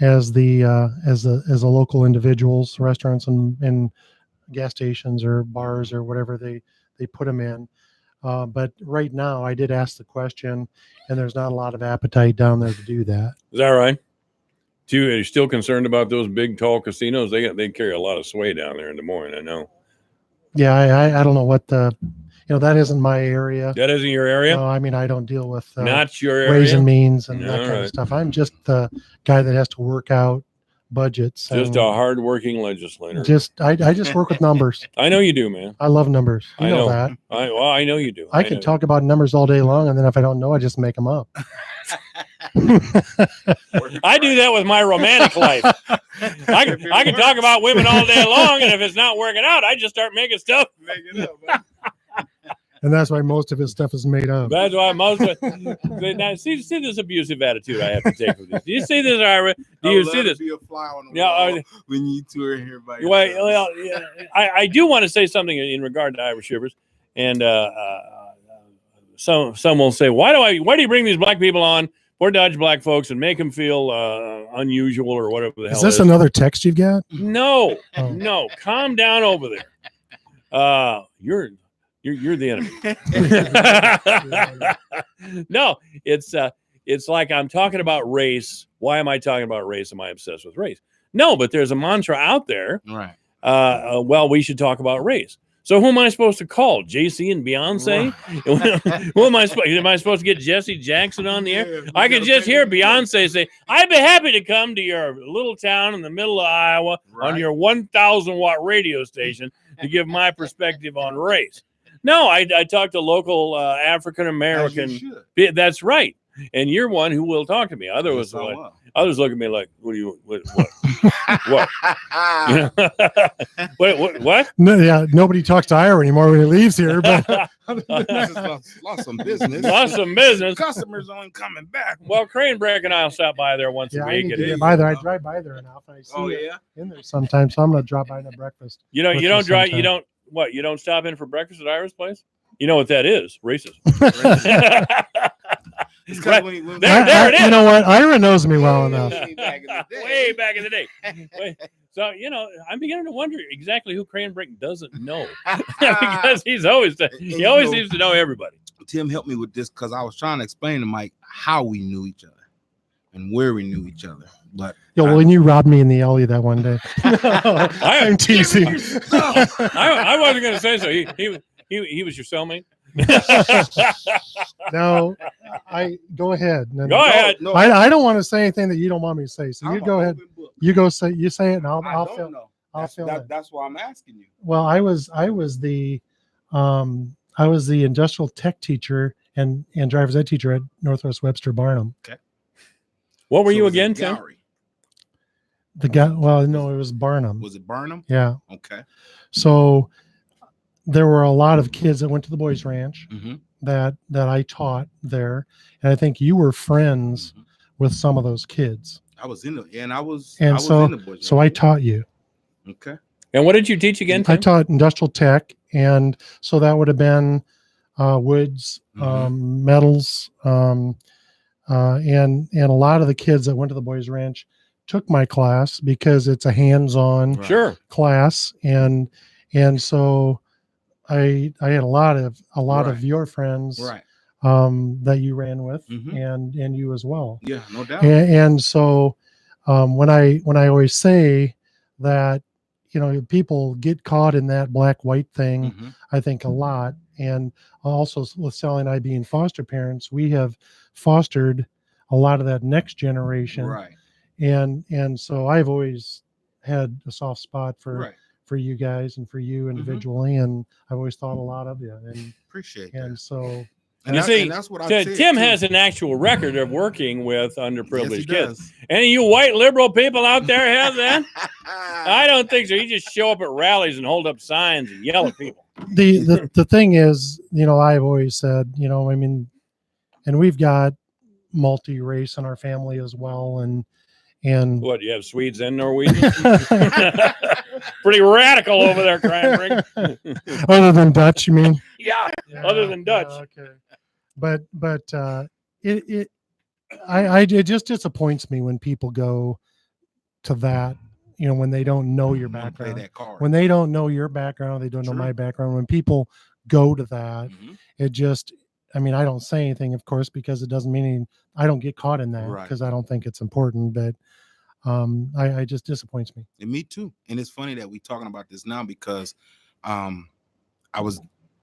the local individuals, restaurants and gas stations or bars or whatever they put them in. But right now, I did ask the question, and there's not a lot of appetite down there to do that. Is that right? Are you still concerned about those big, tall casinos? They carry a lot of sway down there in Des Moines, I know. Yeah, I don't know what that isn't my area. That isn't your area? No, I mean, I don't deal with not your area? Ways and means and that kind of stuff. I'm just the guy that has to work out budgets. Just a hard-working legislator. I just work with numbers. I know you do, man. I love numbers. You know that. I know you do. I can talk about numbers all day long, and then if I don't know, I just make them up. I do that with my romantic life. I can talk about women all day long, and if it's not working out, I just start making stuff. And that's why most of his stuff is made up. That's why most of it. Now, see this abusive attitude I have to take with this. Do you see this, Ira? Do you see this? Be a fly on the wall when you two are here by well, I do want to say something in regard to Ira Shivers, and some will say, why do you bring these black people on or dodge black folks and make them feel unusual or whatever the hell? Is this another text you've got? No, calm down over there. You're the enemy. No, it's like I'm talking about race. Why am I talking about race? Am I obsessed with race? No, but there's a mantra out there. Right. Well, we should talk about race. So who am I supposed to call? JC and Beyonce? Who am I supposed to get Jesse Jackson on the air? I could just hear Beyonce say, "I'd be happy to come to your little town in the middle of Iowa on your 1,000-watt radio station to give my perspective on race." No, I talk to local African American. That's right, and you're one who will talk to me. Others look at me like, "What do you? What? What? No, yeah, nobody talks to Ira anymore when he leaves here. But lost some business. Lost some business. Customers aren't coming back. Well, Crane Breck and I'll stop by there once a week. I drive by there enough. I see in there sometimes. So I'm going to drop by and have breakfast. You don't drive. You don't. What? You don't stop in for breakfast at Ira's place? You know what that is? Racism. Right. There it is. You know what? Ira knows me well enough. Way back in the day. So, I'm beginning to wonder exactly who Crane Breck doesn't know. Because he always seems to know everybody. Tim helped me with this because I was trying to explain to Mike how we knew each other. and where we knew each other. But Yeah, well, when you robbed me in the alley that one day. I'm teasing. I wasn't going to say so. He was your cellmate. No, I go ahead. No, Go ahead. No, I don't want to say anything that you don't want me to say. So you go ahead. You say it, and I'll fill. I'll fill in. That's why I'm asking you. Well, I was the industrial tech teacher and driver's ed teacher at Northwest Webster Barnum. Okay. What were you again, Tim? The guy. Well, no, it was Barnum. Was it Barnum? Yeah. Okay. So there were a lot of kids that went to the boys' ranch Mm-hmm. that I taught there, and I think you were friends with some of those kids. I was in the and I was And I was so in the boys' so I taught you. Okay. And what did you teach again, Tim? I taught industrial tech, and so that would have been woods, metals, and a lot of the kids that went to the boys' ranch took my class because it's a hands-on Sure. class, and so I had a lot of your friends Right. that you ran with, Mhm. and you as well. Yeah, no doubt. And so when I always say that, people get caught in that black white thing, Mm-hmm. I think a lot. And also with Sally and I being foster parents, we have fostered a lot of that next generation. Right. And so I've always had a soft spot for Right. for you guys and for you individually, and I've always thought a lot of you. And Appreciate and so And You that- see, and that's what I Tim said, Tim too. has an actual record of working with underprivileged Yes, he kids. does. Any of you white liberal people out there have that? I don't think so. You just show up at rallies and hold up signs and yell at people. the thing is, I've always said, I mean, and we've got multi-race in our family as well, and What, you have Swedes and Norwegians? Pretty radical over there, Cranbrook. other than Dutch, you mean? Yeah, other than Dutch. Okay. But it just disappoints me when people go to that, when they don't know your background. that card. When they don't know your background, they don't know my background. When people go to that, it just, I mean, I don't say anything, of course, because it doesn't mean I don't get caught in that Right. because I don't think it's important. But I just disappoints me. And me too. And it's funny that we're talking about this now because I was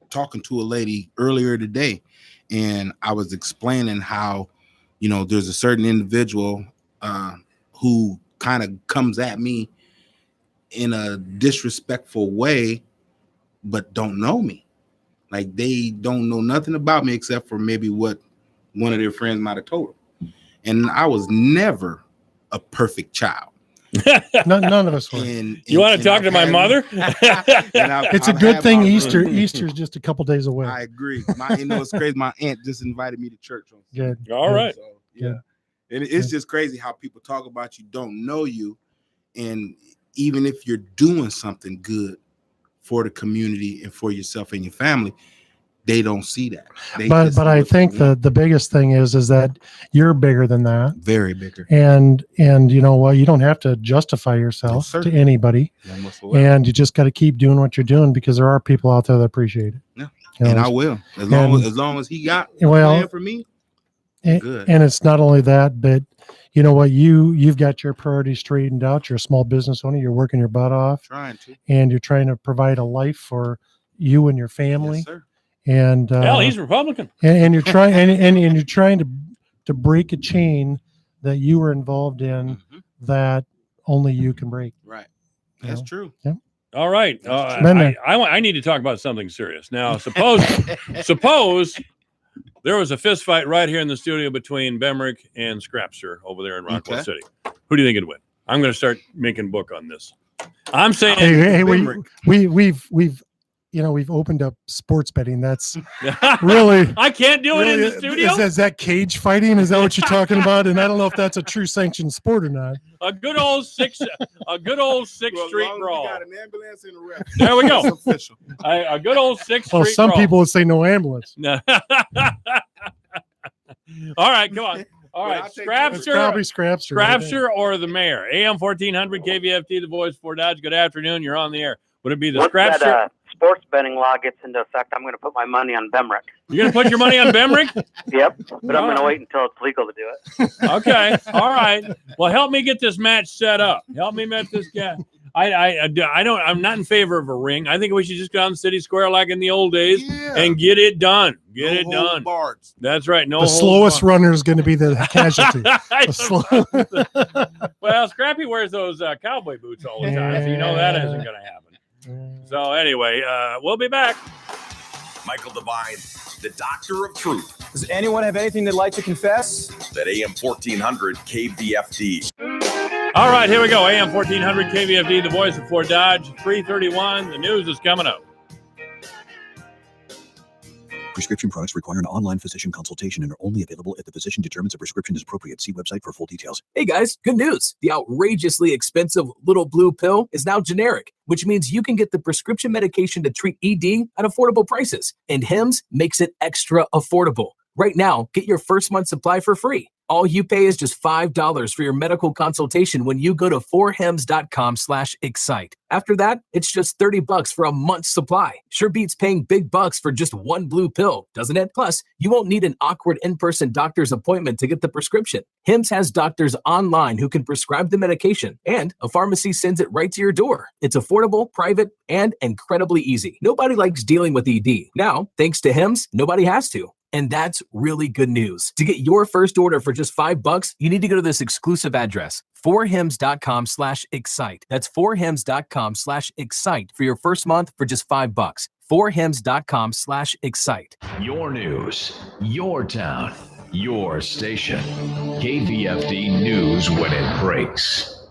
talking to a lady earlier today, and I was explaining how, there's a certain individual who kind of comes at me in a disrespectful way, but don't know me. Like they don't know nothing about me except for maybe what one of their friends might have told them. And I was never a perfect child. None of us were. You want to talk to my mother? It's a good thing Easter's just a couple days away. I agree. It's crazy. My aunt just invited me to church. Good. All right. So, yeah. And it's just crazy how people talk about you, don't know you. And even if you're doing something good for the community and for yourself and your family, they don't see that. But I think the biggest thing is that you're bigger than that. Very bigger. And you know what? You don't have to justify yourself to anybody. None whatsoever. And you just got to keep doing what you're doing because there are people out there that appreciate it. Yeah. You know, And I will. As long as he got Well, plan for me. Good. And it's not only that, but you know what? You've got your priorities straightened out. You're a small business owner. You're working your butt off. Trying to. And you're trying to provide a life for you and your family. Yes, sir. And Hell, he's Republican. and you're trying and you're trying to break a chain that you were involved in that only you can break. Right. That's true. Yeah. All right. Been there. I need to talk about something serious. Now, suppose there was a fist fight right here in the studio between Bemrick and Scrapster over there in Rockwell City. Who do you think would win? I'm going to start making a book on this. I'm saying Hey, Bemrick. we've opened up sports betting. That's really I can't do it in the really- studio. Is that cage fighting? Is that what you're talking about? And I don't know if that's a true sanctioned sport or not. A good old Sixth Street brawl. Got an ambulance and a rep. There we go. It's official. A good old Sixth Well, Street some brawl. people would say no ambulance. No. All right, come on. All right, It's Scrapster, probably Scrapster. right? Scrapster or the mayor? AM 1400 KVFT, the voice for Dodge. Good afternoon. You're on the air. Would it be the What's Scrapster? that, sports betting law gets into effect, I'm going to put my money on Bemrick. You're going to put your money on Bemrick? Yep, but I'm going to wait until it's legal to do it. Okay. All right. Well, help me get this match set up. Help me met this guy. I'm not in favor of a ring. I think we should just go down to City Square like in the old days and get it done. Get it done. Bards. That's right. No the slowest runner is going to be the casualty. Well, Scrappy wears those cowboy boots all the time, so you know that isn't going to happen. So anyway, we'll be back. Michael Devine, the Doctor of Truth. Does anyone have anything they'd like to confess? At AM 1400 KVFD. All right, here we go. AM 1400 KVFD, the voice of Fort Dodge, 331. The news is coming up. Prescription products require an online physician consultation and are only available if the physician determines a prescription is appropriate. See website for full details. Hey guys, good news. The outrageously expensive little blue pill is now generic, which means you can get the prescription medication to treat ED at affordable prices. And Hims makes it extra affordable. Right now, get your first month supply for free. All you pay is just $5 for your medical consultation when you go to 4hims.com/excite. After that, it's just $30 for a month's supply. Sure beats paying big bucks for just one blue pill, doesn't it? Plus, you won't need an awkward in-person doctor's appointment to get the prescription. Hims has doctors online who can prescribe the medication, and a pharmacy sends it right to your door. It's affordable, private, and incredibly easy. Nobody likes dealing with ED. Now, thanks to Hims, nobody has to. And that's really good news. To get your first order for just $5, you need to go to this exclusive address, 4hims.com/excite. That's 4hims.com/excite for your first month for just $5. 4hims.com/excite. Your news, your town, your station. KVFD News when it breaks.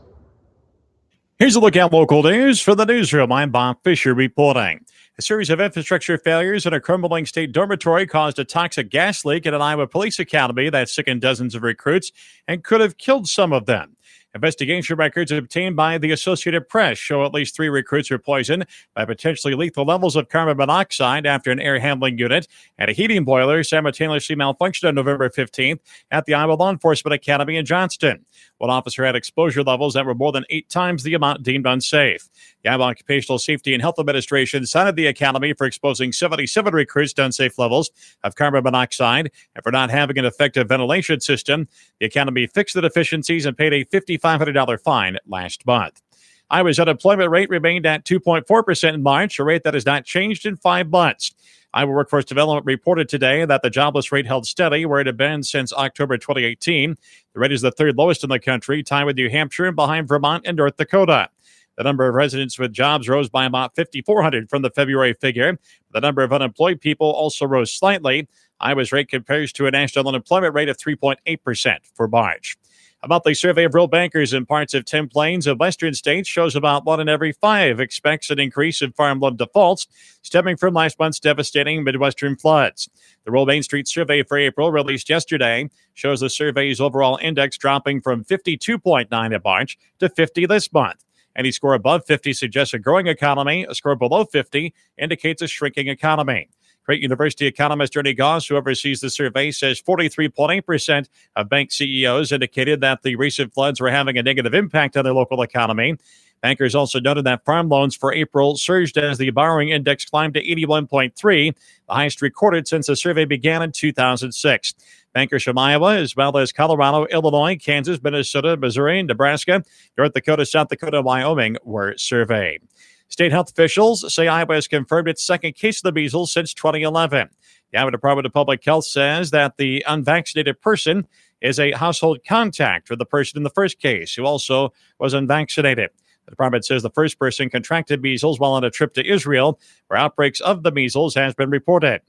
Here's a look at local news for the newsroom. I'm Bob Fisher reporting. A series of infrastructure failures in a crumbling state dormitory caused a toxic gas leak at an Iowa police academy that sickened dozens of recruits and could have killed some of them. Investigation records obtained by the Associated Press show at least 3 recruits were poisoned by potentially lethal levels of carbon monoxide after an air handling unit and a heating boiler simultaneously malfunctioned on November 15th at the Iowa Law Enforcement Academy in Johnston. One officer had exposure levels that were more than 8 times the amount deemed unsafe. The Iowa Occupational Safety and Health Administration cited the academy for exposing 77 recruits to unsafe levels of carbon monoxide and for not having an effective ventilation system. The academy fixed the deficiencies and paid a $5,500 fine last month. Iowa's unemployment rate remained at 2.4% in March, a rate that has not changed in 5 months. Iowa Workforce Development reported today that the jobless rate held steady where it had been since October 2018. The rate is the 3rd lowest in the country, tied with New Hampshire and behind Vermont and North Dakota. The number of residents with jobs rose by about 5,400 from the February figure. The number of unemployed people also rose slightly. Iowa's rate compares to a national unemployment rate of 3.8% for March. A monthly survey of rural bankers in parts of 10 plains of western states shows about 1 in every 5 expects an increase in farm loan defaults stemming from last month's devastating Midwestern floods. The Rural Main Street survey for April, released yesterday, shows the survey's overall index dropping from 52.9 in March to 50 this month. Any score above 50 suggests a growing economy. A score below 50 indicates a shrinking economy. Creighton University economist Ernie Goss, who oversees the survey, says 43.8% of bank CEOs indicated that the recent floods were having a negative impact on their local economy. Bankers also noted that farm loans for April surged as the borrowing index climbed to 81.3, the highest recorded since the survey began in 2006. Bankers from Iowa, as well as Colorado, Illinois, Kansas, Minnesota, Missouri, Nebraska, North Dakota, South Dakota, and Wyoming were surveyed. State health officials say Iowa has confirmed its second case of the measles since 2011. The Iowa Department of Public Health says that the unvaccinated person is a household contact for the person in the first case, who also was unvaccinated. The department says the first person contracted measles while on a trip to Israel, where outbreaks of the measles has been reported.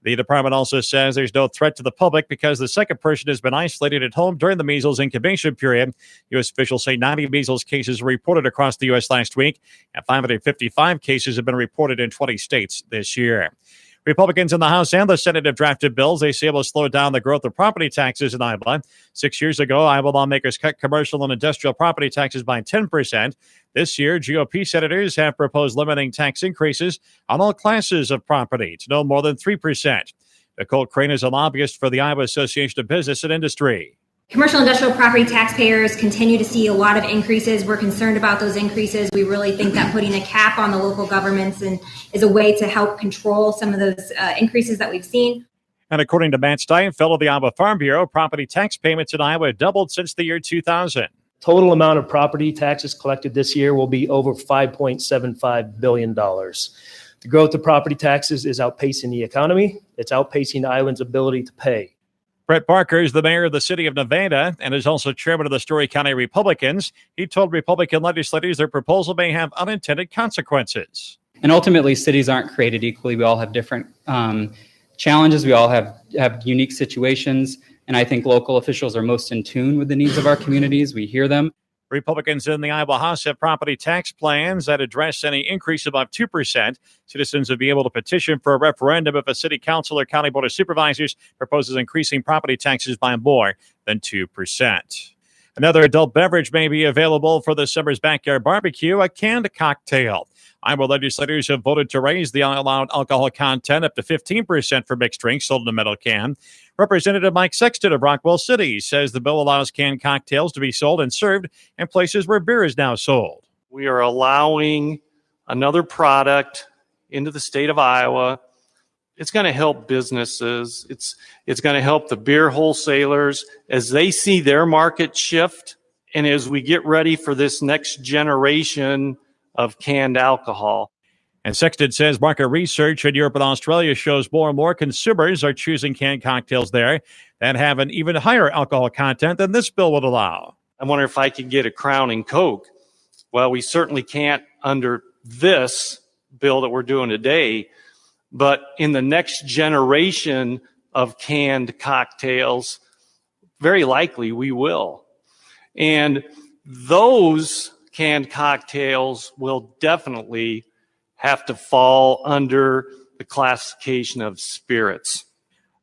The department also says there's no threat to the public because the second person has been isolated at home during the measles incubation period. U.S. officials say 90 measles cases were reported across the U.S. last week, and 555 cases have been reported in 20 states this year. Republicans in the House and the Senate have drafted bills they say will slow down the growth of property taxes in Iowa. 6 years ago, Iowa lawmakers cut commercial and industrial property taxes by 10%. This year, GOP senators have proposed limiting tax increases on all classes of property to no more than 3%. Nicole Crane is a lobbyist for the Iowa Association of Business and Industry. Commercial industrial property taxpayers continue to see a lot of increases. We're concerned about those increases. We really think that putting a cap on the local governments is a way to help control some of those increases that we've seen. And according to Matt Steinfeld of the Iowa Farm Bureau, property tax payments in Iowa have doubled since the year 2000. Total amount of property taxes collected this year will be over $5.75 billion. The growth of property taxes is outpacing the economy. It's outpacing Iowans' ability to pay. Brett Parker is the mayor of the city of Nevada and is also chairman of the Story County Republicans. He told Republican legislators their proposal may have unintended consequences. And ultimately, cities aren't created equally. We all have different challenges. We all have unique situations. And I think local officials are most in tune with the needs of our communities. We hear them. Republicans in the Iowa House have property tax plans that address any increase above 2%. Citizens would be able to petition for a referendum if a city council or county board of supervisors proposes increasing property taxes by more than 2%. Another adult beverage may be available for this summer's backyard barbecue, a canned cocktail. Iowa legislators have voted to raise the allowed alcohol content up to 15% for mixed drinks sold in a metal can. Representative Mike Sexton of Rockwell City says the bill allows canned cocktails to be sold and served in places where beer is now sold. We are allowing another product into the state of Iowa. It's going to help businesses. It's going to help the beer wholesalers as they see their market shift and as we get ready for this next generation of canned alcohol. And Sexton says market research in Europe and Australia shows more and more consumers are choosing canned cocktails there that have an even higher alcohol content than this bill would allow. I wonder if I could get a Crown and Coke. Well, we certainly can't under this bill that we're doing today, but in the next generation of canned cocktails, very likely we will. And those canned cocktails will definitely have to fall under the classification of spirits.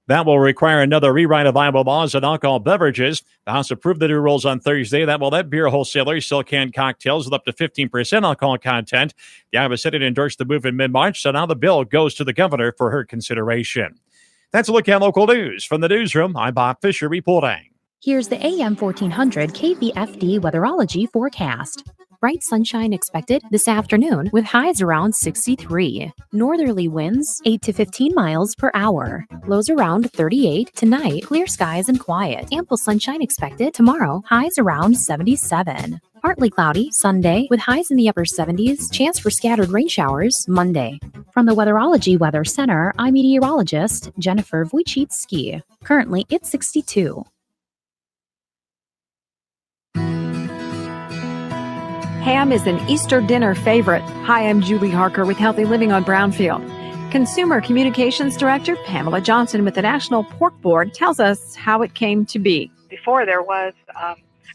That will require another rewrite of Iowa laws on alcohol beverages. The House approved the new rules on Thursday that will let beer wholesalers sell canned cocktails with up to 15% alcohol content. The Iowa Senate endorsed the move in mid-March, so now the bill goes to the governor for her consideration. That's a look at local news. From the newsroom, I'm Bob Fisher reporting. Here's the AM 1400 KVFD weatherology forecast. Bright sunshine expected this afternoon with highs around 63. Northerly winds 8 to 15 miles per hour. Lows around 38. Tonight, clear skies and quiet. Ample sunshine expected tomorrow. Highs around 77. Partly cloudy Sunday with highs in the upper 70s. Chance for scattered rain showers Monday. From the Weatherology Weather Center, I'm meteorologist Jennifer Wojcicki. Currently, it's 62. Ham is an Easter dinner favorite. Hi, I'm Julie Harker with Healthy Living on Brownfield. Consumer Communications Director Pamela Johnson with the National Pork Board tells us how it came to be. Before there was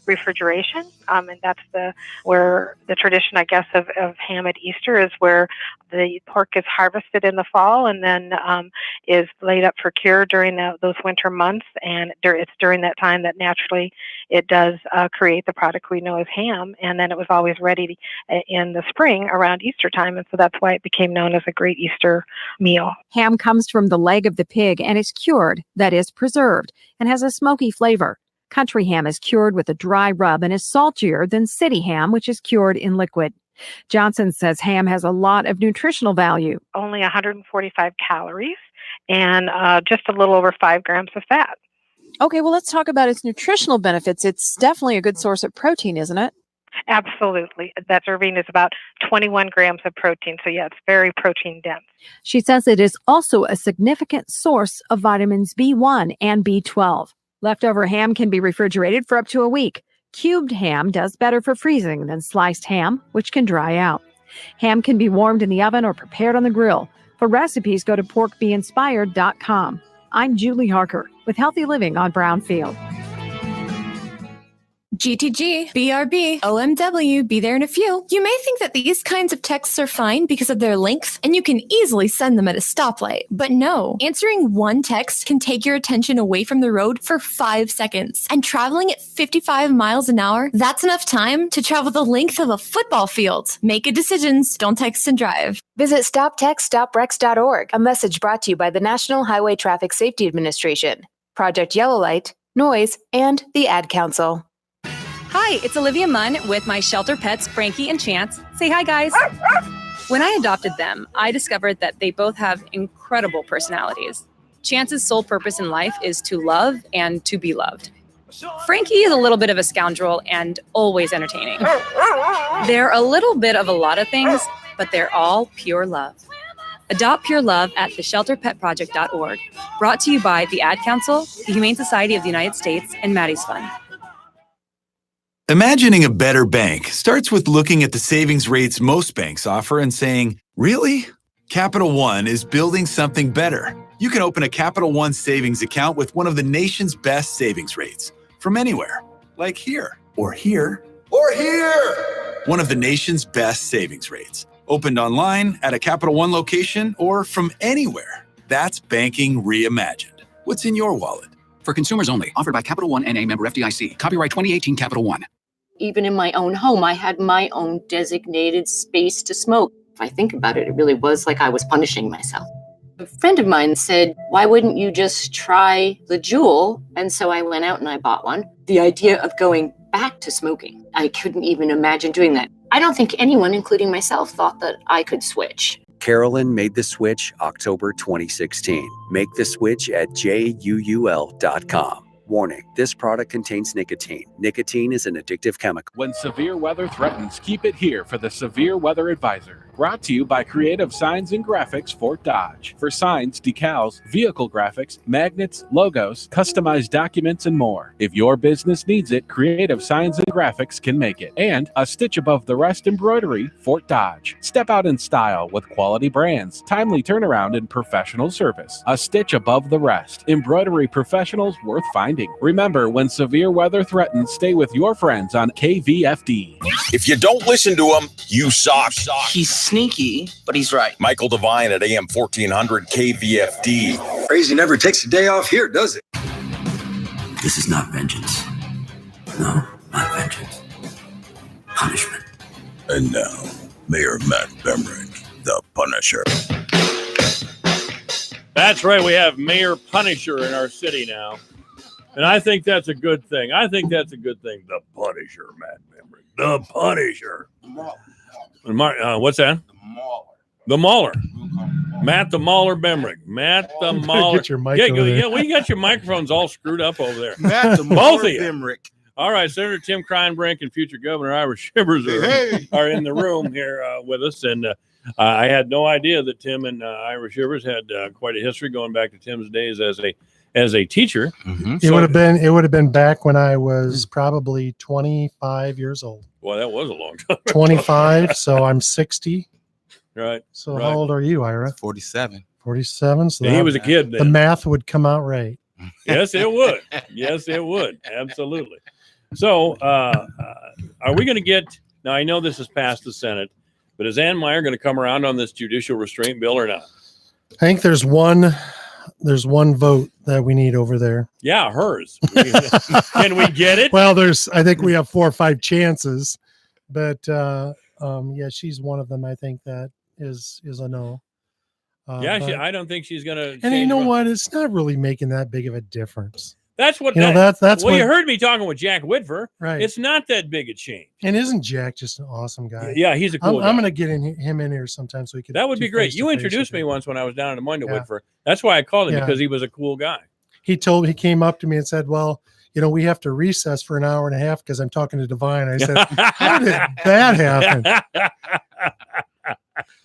refrigeration, and that's where the tradition, I guess, of ham at Easter is where the pork is harvested in the fall and then is laid up for cure during those winter months, and it's during that time that naturally it does create the product we know as ham, and then it was always ready in the spring around Easter time, and so that's why it became known as a great Easter meal. Ham comes from the leg of the pig and is cured, that is preserved, and has a smoky flavor. Country ham is cured with a dry rub and is saltier than city ham, which is cured in liquid. Johnson says ham has a lot of nutritional value. Only 145 calories and just a little over 5 grams of fat. Okay, well, let's talk about its nutritional benefits. It's definitely a good source of protein, isn't it? Absolutely. That serving is about 21 grams of protein. So, yeah, it's very protein dense. She says it is also a significant source of vitamins B1 and B12. Leftover ham can be refrigerated for up to a week. Cubed ham does better for freezing than sliced ham, which can dry out. Ham can be warmed in the oven or prepared on the grill. For recipes, go to porkbeinspired.com. I'm Julie Harker with Healthy Living on Brownfield. GTG, BRB, OMW, be there in a few. You may think that these kinds of texts are fine because of their length, and you can easily send them at a stoplight. But no, answering one text can take your attention away from the road for 5 seconds. And traveling at 55 miles an hour, that's enough time to travel the length of a football field. Make good decisions, don't text and drive. Visit StopTextStopWrecks.org, a message brought to you by the National Highway Traffic Safety Administration, Project Yellow Light, noise, and the Ad Council. Hi, it's Olivia Munn with my shelter pets, Frankie and Chance. Say hi, guys. When I adopted them, I discovered that they both have incredible personalities. Chance's sole purpose in life is to love and to be loved. Frankie is a little bit of a scoundrel and always entertaining. They're a little bit of a lot of things, but they're all pure love. Adopt pure love at theshelterpetproject.org. Brought to you by the Ad Council, the Humane Society of the United States, and Maddie's Fund. Imagining a better bank starts with looking at the savings rates most banks offer and saying, really? Capital One is building something better. You can open a Capital One savings account with one of the nation's best savings rates from anywhere, like here, or here, or here. One of the nation's best savings rates. Opened online, at a Capital One location, or from anywhere. That's banking reimagined. What's in your wallet? For consumers only. Offered by Capital One NA, member FDIC. Copyright 2018 Capital One. Even in my own home, I had my own designated space to smoke. If I think about it, it really was like I was punishing myself. A friend of mine said, why wouldn't you just try the Juul? And so I went out and I bought one. The idea of going back to smoking, I couldn't even imagine doing that. I don't think anyone, including myself, thought that I could switch. Carolyn made the switch October 2016. Make the switch at JUUL.com. Warning, this product contains nicotine. Nicotine is an addictive chemical. When severe weather threatens, keep it here for the Severe Weather Advisor. Brought to you by Creative Signs and Graphics Fort Dodge. For signs, decals, vehicle graphics, magnets, logos, customized documents, and more. If your business needs it, Creative Signs and Graphics can make it. And a stitch above the rest embroidery, Fort Dodge. Step out in style with quality brands, timely turnaround, and professional service. A stitch above the rest. Embroidery professionals worth finding. Remember, when severe weather threatens, stay with your friends on KVFD. If you don't listen to him, you suck. He's sneaky, but he's right. Michael Devine at AM 1400 KVFD. Crazy never takes a day off here, does it? This is not vengeance. No, not vengeance. Punishment. And now, Mayor Matt Bemrick, the Punisher. That's right. We have Mayor Punisher in our city now. And I think that's a good thing. The Punisher, Matt Bemrick. The Punisher. What's that? The Mauler. Matt the Mauler Bemrick. Matt the Mauler. Get your mic over there. Yeah, well, you got your microphones all screwed up over there. Matt the Both Mauler of you. Bemrick. All right, Senator Tim Kreinbrink and future Governor Ira Shivers are in the room here with us. And I had no idea that Tim and Ira Shivers had quite a history going back to Tim's days as a teacher. Mm-hmm. It would have been back when I was probably 25 years old. Well, that was a long time. 25, so I'm 60. Right. So right. how old are you, Ira? 47. 47. So Yeah, he was a kid The then. math would come out right. Yes, it would. Yes, it would. Absolutely. So, are we going to get now? I know this is past the Senate, but is Ann Meyer going to come around on this judicial restraint bill or not? I think there's one vote that we need over there. Yeah, hers. Can we get it? Well, I think we have 4 or 5 chances, but yeah, she's one of them. I think that is a no. I don't think she's going to. And you know what? It's not really making that big of a difference. That's what. That's well, what, you heard me talking with Jack Whitver. Right. It's not that big a change. And isn't Jack just an awesome guy? Yeah, he's a cool guy. I'm going to get him in here sometime so we can. That would be great. You introduced me once when I was down in Des Moines to Whitver. That's why I called him, because he was a cool guy. He came up to me and said, well, we have to recess for an hour and a half because I'm talking to Divine. I said, how did that happen?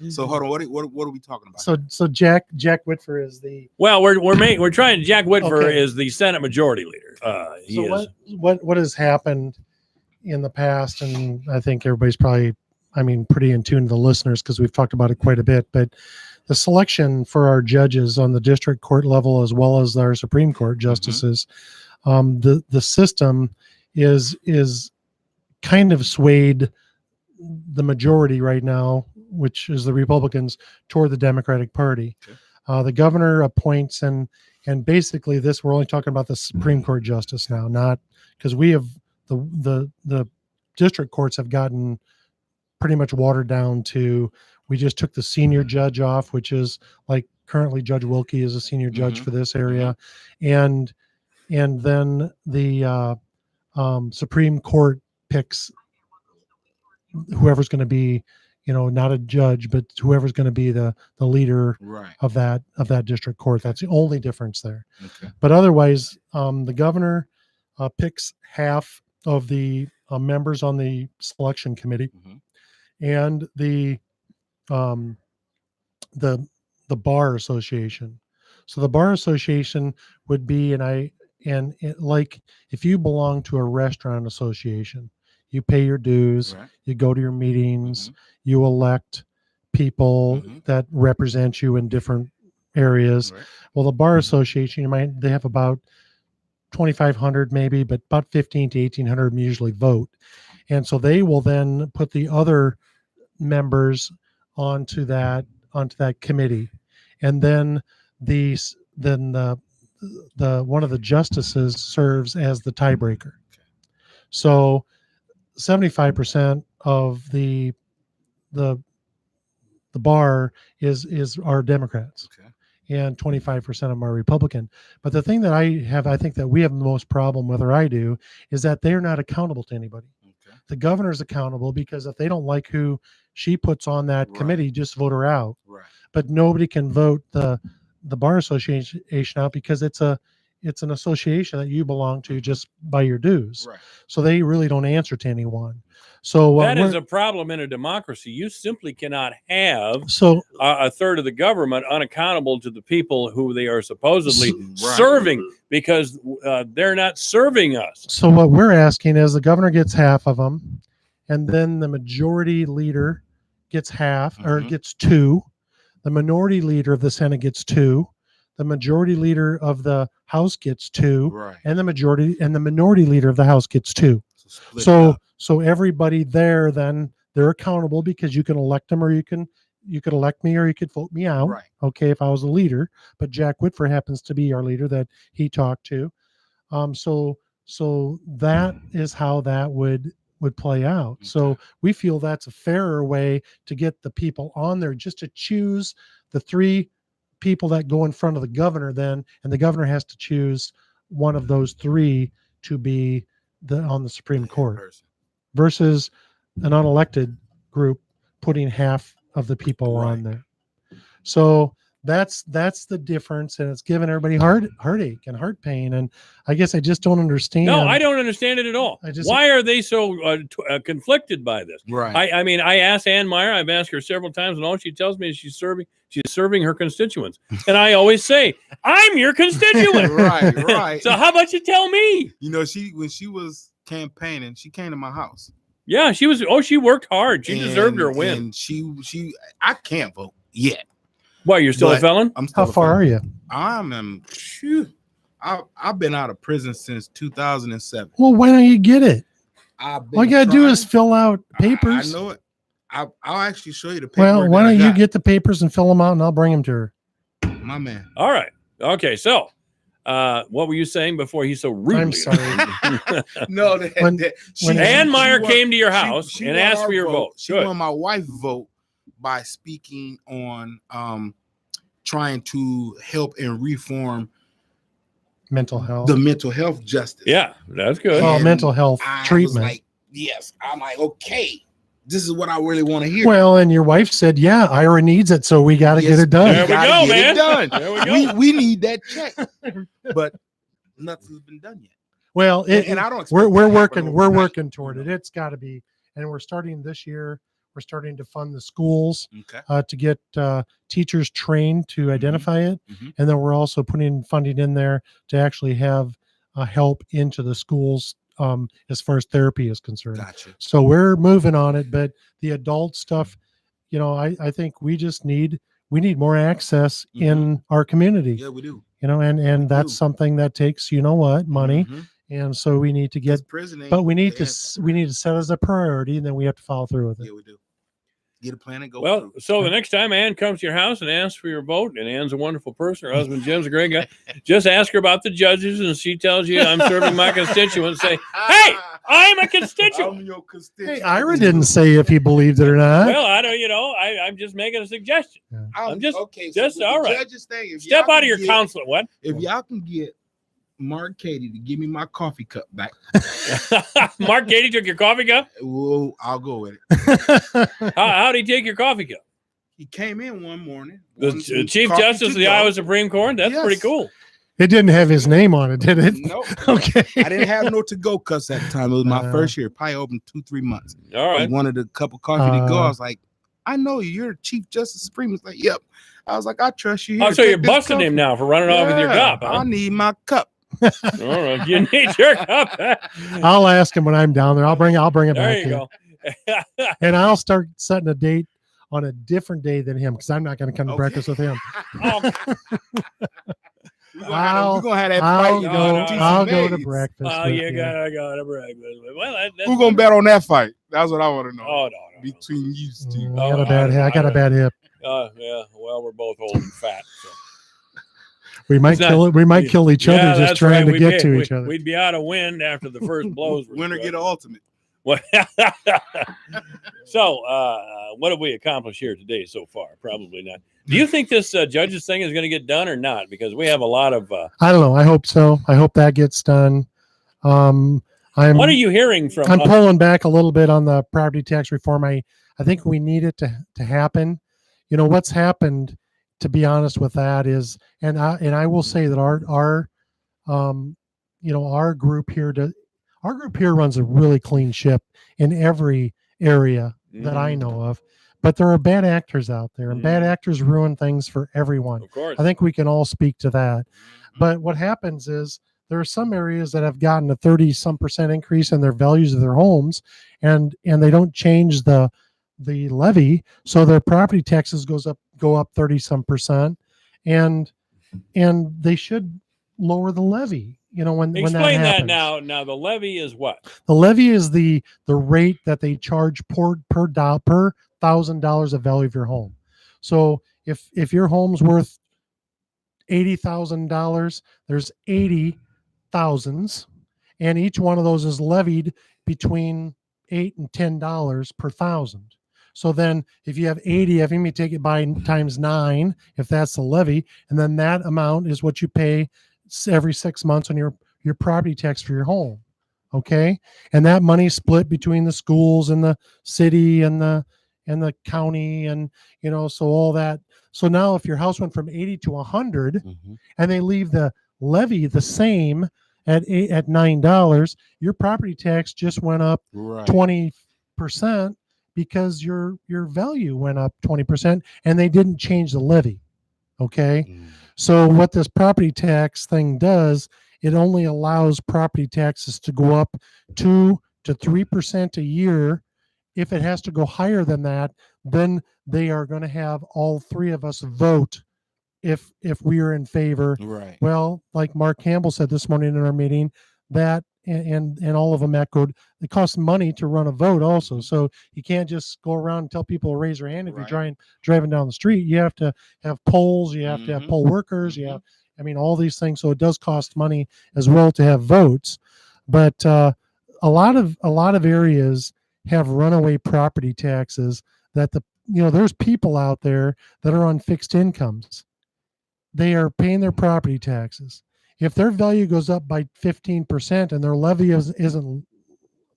So hold on, what are we talking about? So Jack Whitver is the we're trying. Jack Whitver is the Senate Majority Leader. What has happened in the past, and I think everybody's probably, pretty in tune to the listeners because we've talked about it quite a bit, but the selection for our judges on the district court level as well as our Supreme Court justices, the system is kind of swayed the majority right now, which is the Republicans, toward the Democratic Party. The governor appoints, and basically we're only talking about the Supreme Court justice now, not because we have the district courts have gotten pretty much watered down to, we just took the senior judge off, which is like currently Judge Wilkie is a senior judge for this area. And and then the Supreme Court picks whoever's going to be, not a judge, but whoever's going to be the leader Right. of that district court. That's the only difference there. Okay. But otherwise, the governor picks half of the members on the selection committee, and the bar association. So the bar association would be, like if you belong to a restaurant association, you pay your dues, Right. you go to your meetings, you elect people that represent you in different areas. Right. Well, the bar association, they have about 2,500 maybe, but about 15 to 1,800 usually vote. And so they will then put the other members onto that committee. And then the one of the justices serves as the tiebreaker. So 75% of the bar are Democrats. Okay. And 25% of them are Republican. But the thing that I think that we have the most problem with, or I do, is that they're not accountable to anybody. Okay. The governor's accountable because if they don't like who she puts on that Right. committee, just vote her out. Right. But nobody can vote the bar association out because it's an association that you belong to just by your dues. Right. So they really don't answer to anyone. So That is a problem in a democracy. You simply cannot have a third of the government unaccountable to the people who they are supposedly serving because they're not serving us. So what we're asking is the governor gets half of them, and then the majority leader gets half or gets 2. The minority leader of the Senate gets 2. The majority leader of the House gets 2, Right. and the minority leader of the House gets 2. Split it up. So everybody there, then they're accountable because you can elect them, or you could elect me, or you could vote me out. Right. Okay, if I was a leader, but Jack Whitford happens to be our leader that he talked to. So that is how that would play out. So we feel that's a fairer way to get the people on there, just to choose the 3 people that go in front of the governor then, and the governor has to choose one of those 3 to be on the Supreme Court versus an unelected group putting half of the people on there. So that's the difference, and it's giving everybody heartache and heart pain. And I guess I just don't understand. No, I don't understand it at all. Why are they so conflicted by this? Right. I mean, I asked Ann Meyer. I've asked her several times, and all she tells me is she's serving her constituents. And I always say, I'm your constituent. Right. So how about you tell me? When she was campaigning, she came to my house. Yeah, she worked hard. She deserved her win. And I can't vote yet. Why, you're still a felon? I'm still How far are you? I've been out of prison since 2007. Well, why don't you get it? All you gotta do is fill out papers. I know it. I'll actually show you the Well, paperwork. why don't you get the papers and fill them out, and I'll bring them to her. My man. All right. Okay. So, what were you saying before he so rudely? I'm sorry. No, when Ann Meyer came to your house and asked for your vote. She won my wife's vote by speaking on trying to help and reform mental health. The mental health justice. Yeah, that's good. Oh, mental health treatment. Was like, yes. I'm like, okay, this is what I really want to hear. Well, and your wife said, yeah, Ira needs it, so we got to get it done. There we go, man. There we go. We need that check. But nothing's been done yet. Well, and I don't. We're working toward it. It's got to be, and we're starting this year. We're starting to fund the schools to get teachers trained to identify it, and then we're also putting funding in there to actually have help into the schools as far as therapy is concerned. Gotcha. So we're moving on it, but the adult stuff, I think we need more access in our community. Yeah, we do. And that's something that takes money. And so we need to get, but we need to set as a priority, and then we have to follow through with it. Yeah, we do. Get a plan and go. Well, so the next time Ann comes to your house and asks for your vote, and Ann's a wonderful person, her husband Jim's a great guy, just ask her about the judges, and she tells you, I'm serving my constituents. Say, hey, I'm a constituent. I'm your constituent. Hey, Ira didn't say if he believed it or not. Well, I don't, I'm just making a suggestion. I'm just, okay. Just so all right. Judges thing, Step out of your council. What? If y'all can get Mark Katie to give me my coffee cup back. Mark Katie took your coffee cup? Well, I'll go with it. How'd he take your coffee cup? He came in one morning. The Chief Justice of the Iowa Supreme Court? That's pretty cool. It didn't have his name on it, did it? Nope. Okay. I didn't have no to-go cups at the time. It was my first year. Probably open 2-3 months. All right. He wanted a cup of coffee to go. I was like, I know you. You're Chief Justice Supreme. He's like, yep. I was like, I trust you. Oh, Here, so you're take this busting cup. him now for running off with your cup, huh? I need my cup. All right. You need your cup. I'll ask him when I'm down there. I'll bring it There back. you go. And I'll start setting a date on a different day than him because I'm not going to come to breakfast with him. We're gonna have that fight. I'll go to breakfast. Oh, you gotta go to breakfast. Well, that's Who's gonna bet on that fight? That's what I want to know. Oh no. Between you two. I got a bad hip. Yeah. Well, we're both old and fat. So. We might kill each other just that's trying right. to get to each other. We'd be out of wind after the first blows. Winner get an ultimate. So, what have we accomplished here today so far? Probably not. Do you think this judges thing is going to get done or not? Because we have a lot of. I don't know. I hope so. I hope that gets done. What are you hearing from? I'm pulling back a little bit on the property tax reform. I think we need it to happen. You know what's happened. To be honest with that is, and I will say that our group here runs a really clean ship in every area that I know of. But there are bad actors out there, and bad actors ruin things for everyone. Of course. I think we can all speak to that. But what happens is there are some areas that have gotten a 30-some% increase in their values of their homes, and they don't change the levy, so their property taxes go up 30-some%, and they should lower the levy. You know, when Explain that that happens. now. The levy is what? The levy is the rate that they charge per $1,000 of value of your home. So if your home's worth $80,000, there's 80 thousands, and each one of those is levied between $8 and $10 per thousand. So then if you have 80 of them, you take it by times 9, if that's the levy, and then that amount is what you pay every 6 months on your property tax for your home. Okay. And that money is split between the schools and the city and the county, and so all that. So now if your house went from 80 to 100 and they leave the levy the same at $9, your property tax just went up 20% because your value went up 20%, and they didn't change the levy. Okay. So what this property tax thing does, it only allows property taxes to go up 2 to 3% a year. If it has to go higher than that, then they are going to have all three of us vote if we are in favor. Right. Well, like Mark Campbell said this morning in our meeting, that and all of them echoed, it costs money to run a vote also. So you can't just go around and tell people to raise their hand if you're driving down the street. You have to have polls, you have to have poll workers, you have, all these things. So it does cost money as well to have votes. But a lot of areas have runaway property taxes that there's people out there that are on fixed incomes. They are paying their property taxes. If their value goes up by 15% and their levy isn't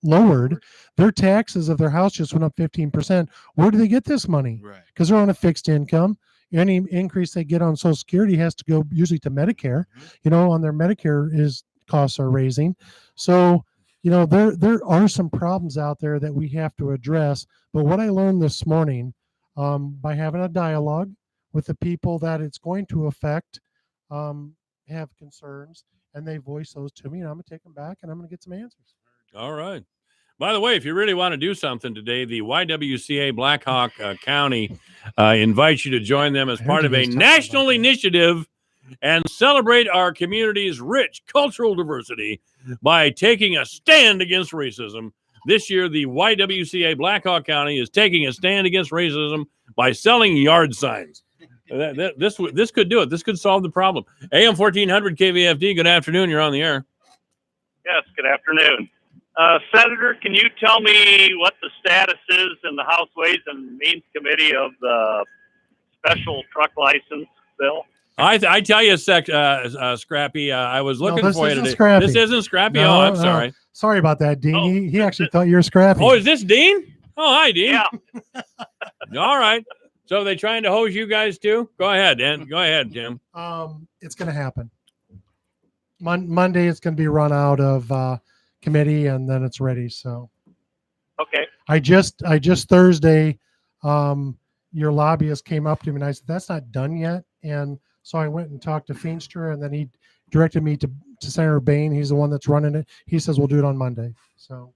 lowered, their taxes of their house just went up 15%. Where do they get this money? Because they're on a fixed income. Any increase they get on Social Security has to go usually to Medicare. On their Medicare costs are raising. So, there are some problems out there that we have to address. But what I learned this morning by having a dialogue with the people that it's going to affect, have concerns, and they voice those to me, and I'm going to take them back, and I'm going to get some answers. All right. By the way, if you really want to do something today, the YWCA Blackhawk County invites you to join them as part of a national initiative and celebrate our community's rich cultural diversity by taking a stand against racism. This year, the YWCA Blackhawk County is taking a stand against racism by selling yard signs. This could do it. This could solve the problem. AM 1400 KVFD, good afternoon. You're on the air. Yes, good afternoon. Senator, can you tell me what the status is in the House Ways and Means Committee of the special truck license bill? I tell you, Scrappy, I was looking this for you isn't today. Scrappy. This isn't Scrappy. No, Oh, I'm no. sorry. Sorry about that, Dean. He actually thought you were Scrappy. Oh, is this Dean? Oh, hi, Dean. Yeah. All right. So are they trying to hose you guys too? Go ahead, Dan. Go ahead, Jim. It's going to happen. Monday, it's going to be run out of committee, and then it's ready. So, Okay. I just Thursday, your lobbyist came up to me and I said, "That's not done yet." And so I went and talked to Feenstra, and then he directed me to Senator Bain. He's the one that's running it. He says we'll do it on Monday. So,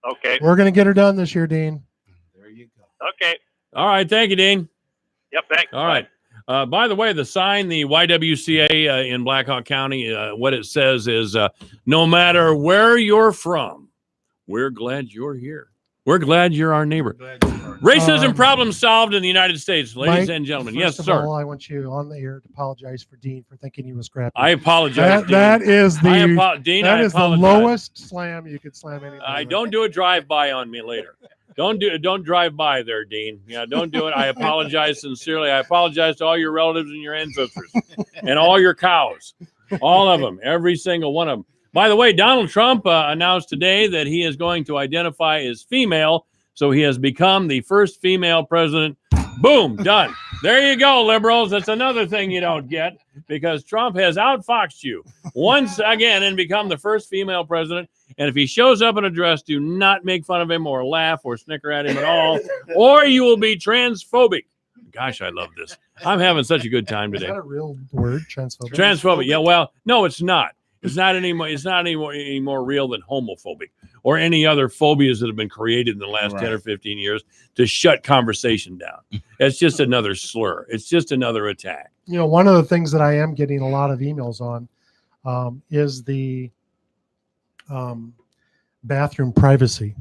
Okay. we're going to get her done this year, Dean. Okay. All right. Thank you, Dean. Yep. Thanks. All right. By the way, the sign, the YWCA in Black Hawk County, what it says is, no matter where you're from, we're glad you're here. We're glad you're our neighbor. Racism problem solved in the United States, ladies Mike, and gentlemen. first Yes, of sir. all, I want you on the air to apologize for Dean for thinking he was Scrappy. I apologize. Dean. That is the Dean, that I is the apologize. lowest slam you could slam anybody. I don't do a drive-by on me later. Don't drive by there, Dean. Yeah, don't do it. I apologize sincerely. I apologize to all your relatives and your ancestors and all your cows, all of them, every single one of them. By the way, Donald Trump announced today that he is going to identify as female, so he has become the first female president. Boom, done. There you go, liberals. That's another thing you don't get because Trump has outfoxed you once again and become the first female president. And if he shows up in a dress, do not make fun of him or laugh or snicker at him at all, or you will be transphobic. Gosh, I love this. I'm having such a good time Is today. that a real word, transphobic? Transphobic. Yeah, well, no, it's not. It's not anymore. It's not any more real than homophobic or any other phobias that have been created in the last 10 or 15 years to shut conversation down. It's just another slur. It's just another attack. You know, one of the things that I am getting a lot of emails on is the bathroom privacy.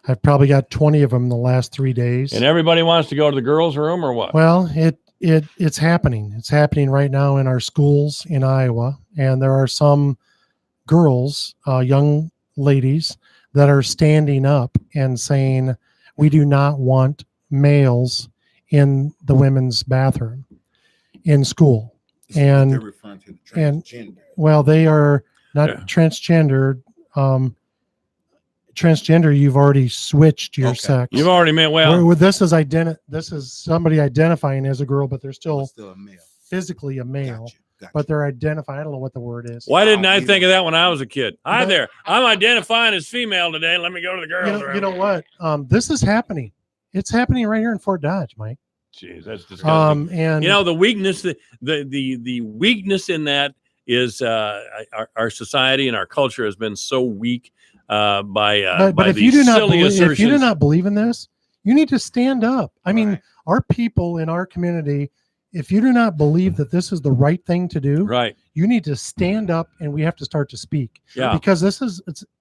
I've probably got 20 of them in the last 3 days. And everybody wants to go to the girls' room or what? Well, it's happening. It's happening right now in our schools in Iowa, and there are some girls, young ladies, that are standing up and saying, "We do not want males in the women's bathroom in school." And They're referring to the transgender. well, they are not transgender. Transgender, you've already switched your sex. You've already made Where this is somebody identifying as a girl, but they're still a male. Physically a male. But they're identifying. I don't know what the word is. Why didn't I think of that when I was a kid? Hi there. I'm identifying as female today. Let me go to the girls' room. You know what? This is happening. It's happening right here in Fort Dodge, Mike. Jeez, that's disgusting. And you know the weakness, the weakness in that is our society and our culture has been so weak by but if these you do not silly believe, assertions. if you do not believe in this, you need to stand up. I mean, our people in our community, if you do not believe that this is the right thing to do, right, you need to stand up and we have to start to speak. Yeah. Because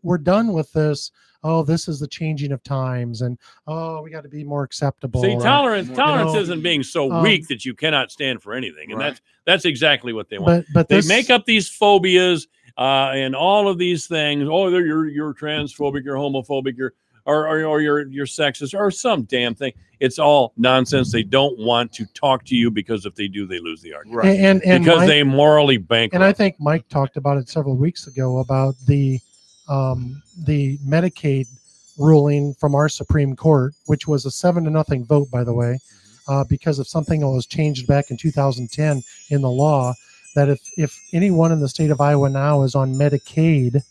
we're done with this. Oh, this is the changing of times, and we got to be more acceptable. See, tolerance know, isn't being so weak that you cannot stand for anything, and that's exactly what they want. But they this- make up these phobias and all of these things. Oh, you're transphobic, you're homophobic, or you're sexist, or some damn thing. It's all nonsense. They don't want to talk to you because if they do, they lose the argument. And because Mike- they morally bankrupt. And I think Mike talked about it several weeks ago about the Medicaid ruling from our Supreme Court, which was a 7-0 vote, by the way, because of something that was changed back in 2010 in the law, that if anyone in the state of Iowa now is on Medicaid,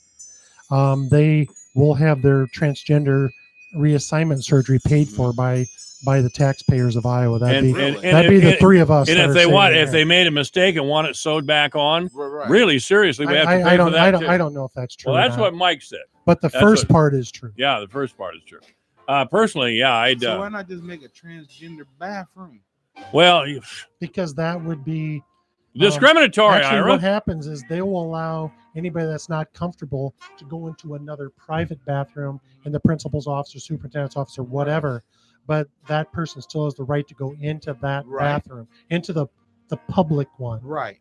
they will have their transgender reassignment surgery paid for by the taxpayers of Iowa. That'd be the three of us. And that if are they saying want, that. if they made a mistake and want it sewed back on, really seriously, we have to pay for that too. I don't know if that's true. Well, or that's not. what Mike said. But the That's first what- part is true. Yeah, the first part is true. Personally, yeah, I'd. So why not just make a transgender bathroom? Well, because that would be discriminatory. Actually, Ira. what happens is they will allow anybody that's not comfortable to go into another private bathroom in the principal's office or superintendent's office or whatever, but that person still has the right to go into that bathroom, into the public one. Right.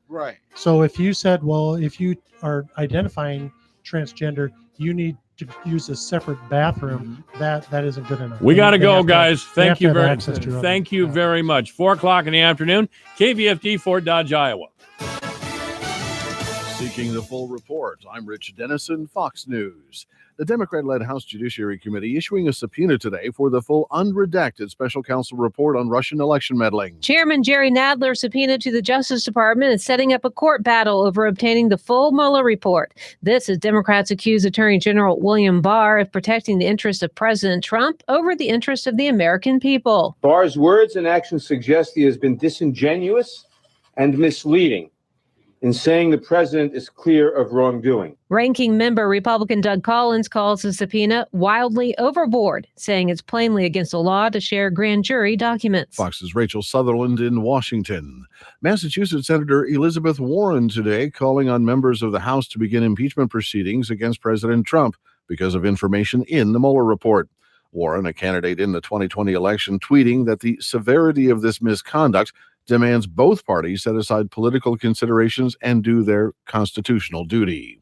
So if you said, well, if you are identifying transgender, you need to use a separate bathroom, that isn't good enough. We got to They go, have guys. they Thank have to you have very access to Thank you very much. 4 o'clock in the afternoon, KVFD, Fort Dodge, Iowa. Seeking the full report, I'm Rich Dennison, Fox News. The Democrat-led House Judiciary Committee issuing a subpoena today for the full unredacted special counsel report on Russian election meddling. Chairman Jerry Nadler subpoenaed to the Justice Department is setting up a court battle over obtaining the full Mueller report. This as Democrats accuse Attorney General William Barr of protecting the interests of President Trump over the interests of the American people. Barr's words and actions suggest he has been disingenuous and misleading in saying the president is clear of wrongdoing. Ranking member Republican Doug Collins calls the subpoena wildly overboard, saying it's plainly against the law to share grand jury documents. Fox's Rachel Sutherland in Washington. Massachusetts Senator Elizabeth Warren today calling on members of the House to begin impeachment proceedings against President Trump because of information in the Mueller report. Warren, a candidate in the 2020 election, tweeting that the severity of this misconduct demands both parties set aside political considerations and do their constitutional duty.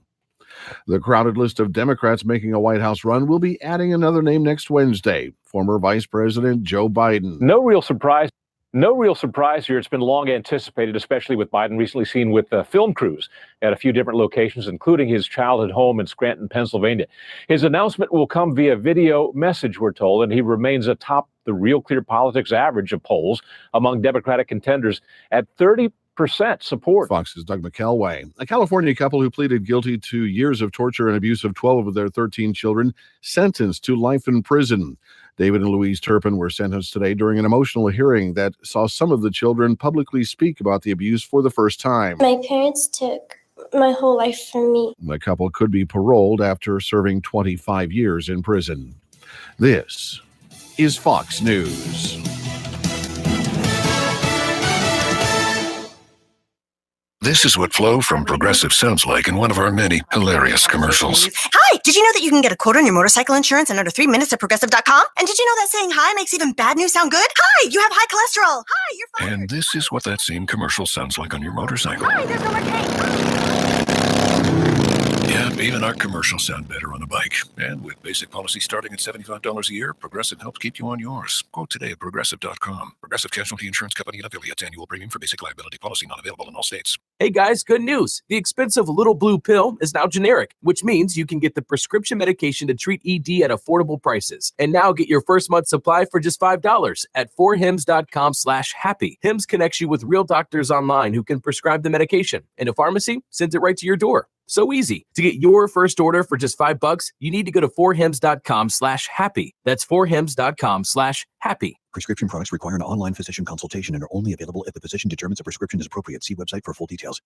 The crowded list of Democrats making a White House run will be adding another name next Wednesday, former Vice President Joe Biden. No real surprise here. It's been long anticipated, especially with Biden recently seen with film crews at a few different locations, including his childhood home in Scranton, Pennsylvania. His announcement will come via video message, we're told, and he remains atop the Real Clear Politics average of polls among Democratic contenders at 30% support. Fox's Doug McElway. A California couple who pleaded guilty to years of torture and abuse of 12 of their 13 children sentenced to life in prison. David and Louise Turpin were sentenced today during an emotional hearing that saw some of the children publicly speak about the abuse for the first time. My parents took my whole life from me. The couple could be paroled after serving 25 years in prison. This is Fox News. This is what Flo from Progressive sounds like in one of our many hilarious commercials. Hi, did you know that you can get a quote on your motorcycle insurance in under 3 minutes at Progressive.com? And did you know that saying hi makes even bad news sound good? Hi, you have high cholesterol. Hi, you're fine. And this is what that same commercial sounds like on your motorcycle. Hi, there's no more pain. Yeah, even our commercials sound better on a bike. And with basic policy starting at $75 a year, Progressive helps keep you on yours. Quote today at Progressive.com. Progressive Casualty Insurance Company and affiliates. Annual premium for basic liability policy not available in all states. Hey guys, good news. The expensive little blue pill is now generic, which means you can get the prescription medication to treat ED at affordable prices. And now get your first month supply for just $5 at 4hims.com/happy. Hims connects you with real doctors online who can prescribe the medication, and a pharmacy sends it right to your door. So easy. To get your first order for just $5, you need to go to 4hims.com/happy. That's 4hims.com/happy. Prescription products require an online physician consultation and are only available if the physician determines a prescription is appropriate. See website for full details.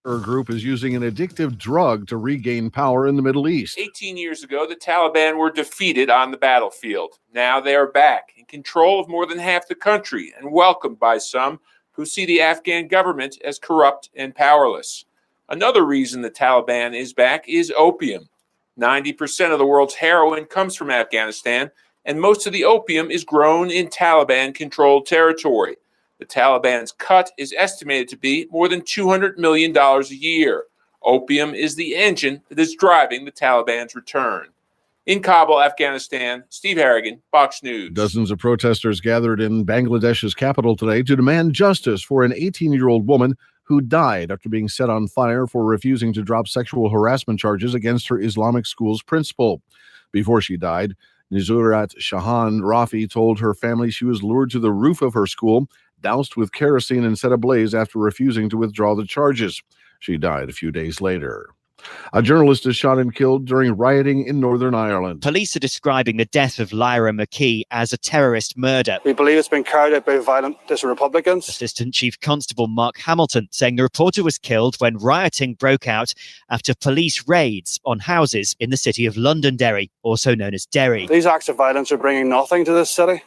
Our group is using an addictive drug to regain power in the Middle East. 18 years ago, the Taliban were defeated on the battlefield. Now they are back in control of more than half the country and welcomed by some who see the Afghan government as corrupt and powerless. Another reason the Taliban is back is opium. 90% of the world's heroin comes from Afghanistan, and most of the opium is grown in Taliban-controlled territory. The Taliban's cut is estimated to be more than $200 million a year. Opium is the engine that is driving the Taliban's return. In Kabul, Afghanistan, Steve Harrigan, Fox News. Dozens of protesters gathered in Bangladesh's capital today to demand justice for an 18-year-old woman who died after being set on fire for refusing to drop sexual harassment charges against her Islamic school's principal. Before she died, Nizurat Shahan Rafi told her family she was lured to the roof of her school, doused with kerosene and set ablaze after refusing to withdraw the charges. She died a few days later. A journalist is shot and killed during rioting in Northern Ireland. Police are describing the death of Lyra McKee as a terrorist murder. We believe it's been carried out by violent Republicans. Assistant Chief Constable Mark Hamilton saying the reporter was killed when rioting broke out after police raids on houses in the city of Londonderry, also known as Derry. These acts of violence are bringing nothing to this city.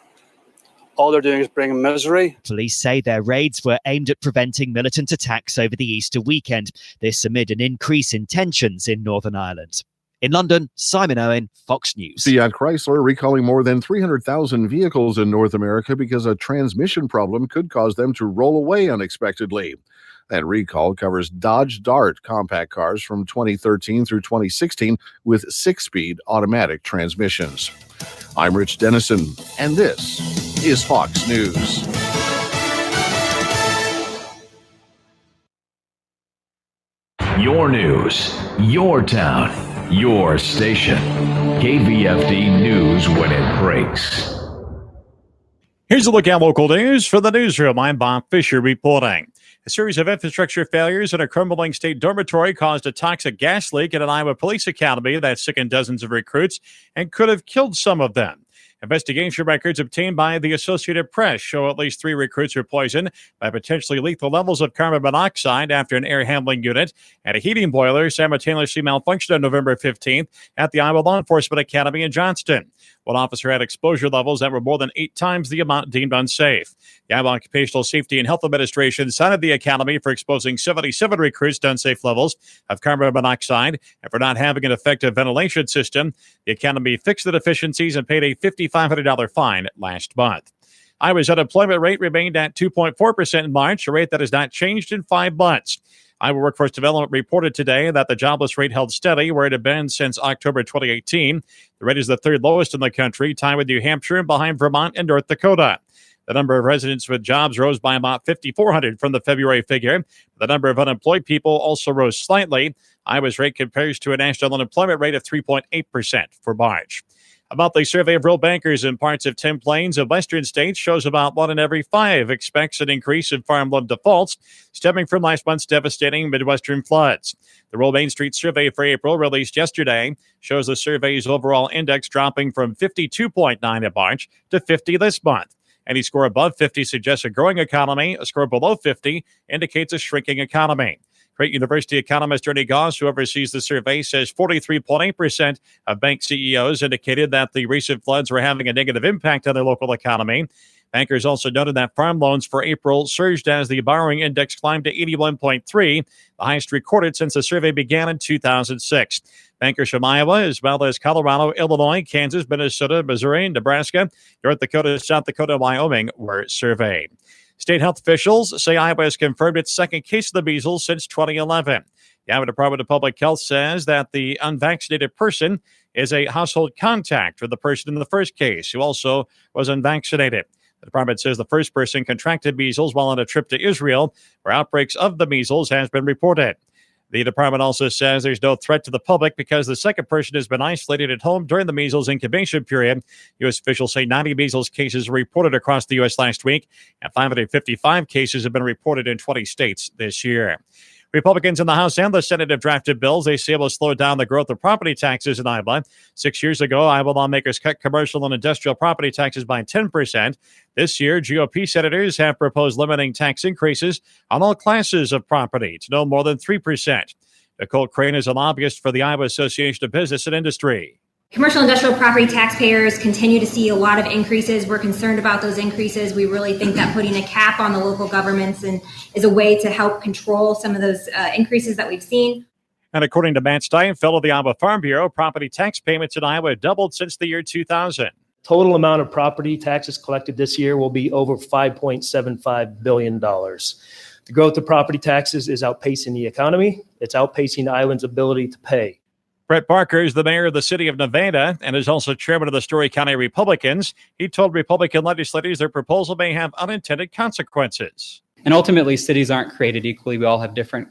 All they're doing is bringing misery. Police say their raids were aimed at preventing militant attacks over the Easter weekend. This amid an increase in tensions in Northern Ireland. In London, Simon Owen, Fox News. Fiat Chrysler recalling more than 300,000 vehicles in North America because a transmission problem could cause them to roll away unexpectedly. That recall covers Dodge Dart compact cars from 2013 through 2016 with 6-speed automatic transmissions. I'm Rich Dennison, and this is Fox News. Your news, your town, your station. KVFD News when it breaks. Here's a look at local news for the newsroom. I'm Bob Fisher reporting. A series of infrastructure failures in a crumbling state dormitory caused a toxic gas leak at an Iowa police academy that sickened dozens of recruits and could have killed some of them. Investigation records obtained by the Associated Press show at least 3 recruits were poisoned by potentially lethal levels of carbon monoxide after an air handling unit and a heating boiler simultaneously malfunctioned on November 15th at the Iowa Law Enforcement Academy in Johnston. One officer had exposure levels that were more than 8 times the amount deemed unsafe. The Iowa Occupational Safety and Health Administration cited the academy for exposing 77 recruits to unsafe levels of carbon monoxide and for not having an effective ventilation system. The academy fixed the deficiencies and paid a $5,500 fine last month. Iowa's unemployment rate remained at 2.4% in March, a rate that has not changed in 5 months. Iowa Workforce Development reported today that the jobless rate held steady where it had been since October 2018. The rate is the 3rd lowest in the country, tied with New Hampshire and behind Vermont and North Dakota. The number of residents with jobs rose by about 5,400 from the February figure. The number of unemployed people also rose slightly. Iowa's rate compares to a national unemployment rate of 3.8% for March. A monthly survey of rural bankers in parts of 10 plains of western states shows about 1 in every 5 expects an increase in farm loan defaults stemming from last month's devastating Midwestern floods. The Rural Main Street survey for April, released yesterday, shows the survey's overall index dropping from 52.9 in March to 50 this month. Any score above 50 suggests a growing economy. A score below 50 indicates a shrinking economy. Creighton University economist Ernie Goss, who oversees the survey, says 43.8% of bank CEOs indicated that the recent floods were having a negative impact on their local economy. Bankers also noted that farm loans for April surged as the borrowing index climbed to 81.3, the highest recorded since the survey began in 2006. Bankers from Iowa, as well as Colorado, Illinois, Kansas, Minnesota, Missouri, Nebraska, North Dakota, South Dakota, and Wyoming were surveyed. State health officials say Iowa has confirmed its second case of the measles since 2011. The Iowa Department of Public Health says that the unvaccinated person is a household contact with the person in the first case, who also was unvaccinated. The department says the first person contracted measles while on a trip to Israel, where outbreaks of the measles has been reported. The department also says there's no threat to the public because the second person has been isolated at home during the measles incubation period. U.S. officials say 90 measles cases were reported across the U.S. last week, and 555 cases have been reported in 20 states this year. Republicans in the House and the Senate have drafted bills they say will slow down the growth of property taxes in Iowa. 6 years ago, Iowa lawmakers cut commercial and industrial property taxes by 10%. This year, GOP senators have proposed limiting tax increases on all classes of property to no more than 3%. Nicole Crane is a lobbyist for the Iowa Association of Business and Industry. Commercial industrial property taxpayers continue to see a lot of increases. We're concerned about those increases. We really think that putting a cap on the local governments is a way to help control some of those increases that we've seen. And according to Matt Steinfeld of the Iowa Farm Bureau, property tax payments in Iowa have doubled since the year 2000. Total amount of property taxes collected this year will be over $5.75 billion. The growth of property taxes is outpacing the economy. It's outpacing Iowans' ability to pay. Brett Parker is the mayor of the city of Nevada and is also chairman of the Story County Republicans. He told Republican legislators their proposal may have unintended consequences. And ultimately, cities aren't created equally. We all have different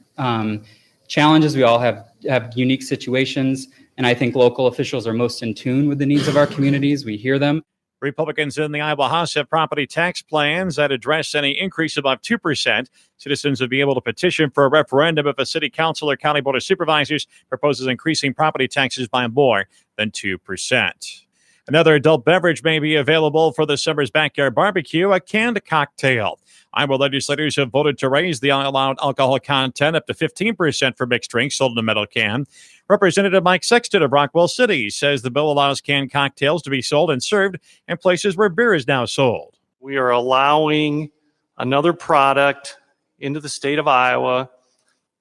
challenges. We all have unique situations. And I think local officials are most in tune with the needs of our communities. We hear them. Republicans in the Iowa House have property tax plans that address any increase above 2%. Citizens would be able to petition for a referendum if a city council or county board of supervisors proposes increasing property taxes by more than 2%. Another adult beverage may be available for this summer's backyard barbecue, a canned cocktail. Iowa legislators have voted to raise the allowed alcohol content up to 15% for mixed drinks sold in a metal can. Representative Mike Sexton of Rockwell City says the bill allows canned cocktails to be sold and served in places where beer is now sold. We are allowing another product into the state of Iowa.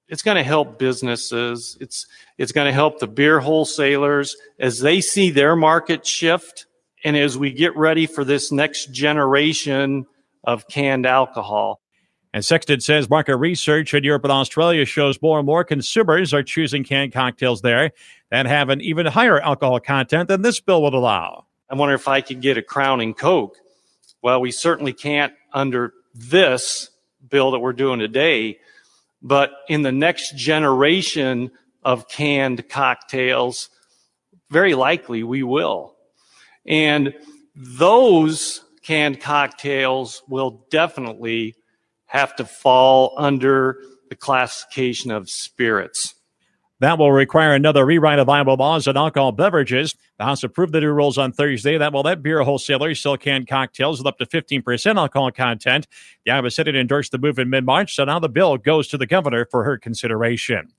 It's going to help businesses. It's going to help the beer wholesalers as they see their market shift and as we get ready for this next generation of canned alcohol. And Sexton says market research in Europe and Australia shows more and more consumers are choosing canned cocktails there that have an even higher alcohol content than this bill would allow. I wonder if I could get a Crown and Coke. Well, we certainly can't under this bill that we're doing today, but in the next generation of canned cocktails, very likely we will. And those canned cocktails will definitely have to fall under the classification of spirits. That will require another rewrite of Iowa laws on alcohol beverages. The House approved the new rules on Thursday that will let beer wholesalers sell canned cocktails with up to 15% alcohol content. The Iowa Senate endorsed the move in mid-March, so now the bill goes to the governor for her consideration.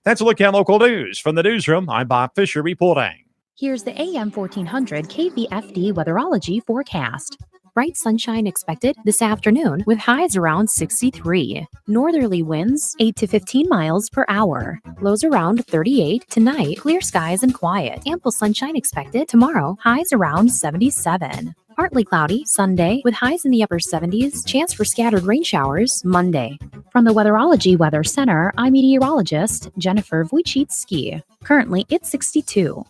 That's a look at local news. From the newsroom, I'm Bob Fisher reporting. Here's the AM 1400 KVFD weatherology forecast. Bright sunshine expected this afternoon with highs around 63. Northerly winds 8 to 15 miles per hour. Lows around 38. Tonight, clear skies and quiet. Ample sunshine expected tomorrow. Highs around 77. Partly cloudy Sunday with highs in the upper 70s. Chance for scattered rain showers Monday. From the Weatherology Weather Center, I'm meteorologist Jennifer Wojcicki. Currently, it's 62.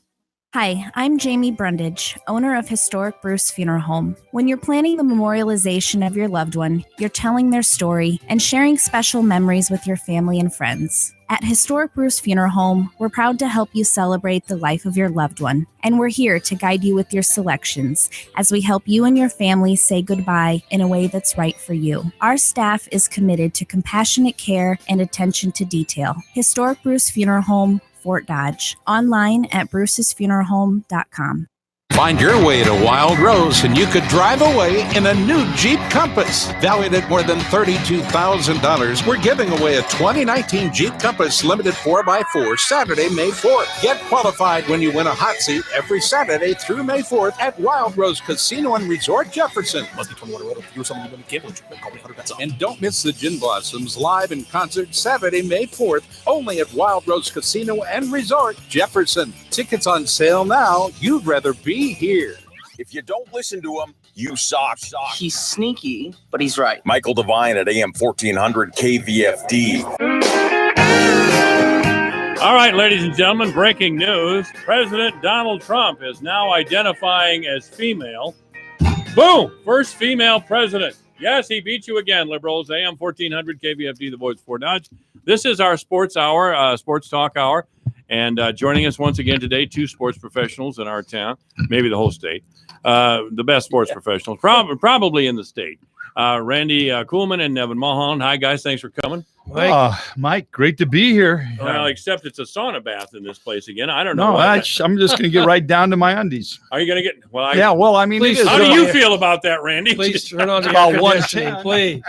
Hi, I'm Jamie Brundage, owner of Historic Bruce Funeral Home. When you're planning the memorialization of your loved one, you're telling their story and sharing special memories with your family and friends. At Historic Bruce Funeral Home, we're proud to help you celebrate the life of your loved one, and we're here to guide you with your selections as we help you and your family say goodbye in a way that's right for you. Our staff is committed to compassionate care and attention to detail. Historic Bruce Funeral Home, Fort Dodge. Online at brucesfuneralhome.com. Find your way to Wild Rose and you could drive away in a new Jeep Compass. Valued at more than $32,000, we're giving away a 2019 Jeep Compass Limited 4x4 Saturday, May 4th. Get qualified when you win a hot seat every Saturday through May 4th at Wild Rose Casino and Resort Jefferson. Must be 21 or older. If you're someone you cable, call me 100 that's all. And don't miss the Gin Blossoms live in concert Saturday, May 4th, only at Wild Rose Casino and Resort Jefferson. Tickets on sale now. You'd rather be here. If you don't listen to him, you suck. He's sneaky, but he's right. Michael Devine at AM 1400 KVFD. All right, ladies and gentlemen, breaking news. President Donald Trump is now identifying as female. Boom! First female president. Yes, he beat you again, liberals. AM 1400 KVFD, the voice for Dodge. This is our sports hour, sports talk hour. And joining us once again today, two sports professionals in our town, maybe the whole state, the best sports professionals, probably in the state. Randy Kuhlman and Nevin Mulholland. Hi, guys. Thanks for coming. Mike, great to be here. Well, except it's a sauna bath in this place again. I don't know. No, I'm just going to get right down to my undies. Are you going to get? Well, I mean, please, how do you feel about that, Randy? Please turn on the about air conditioning, please.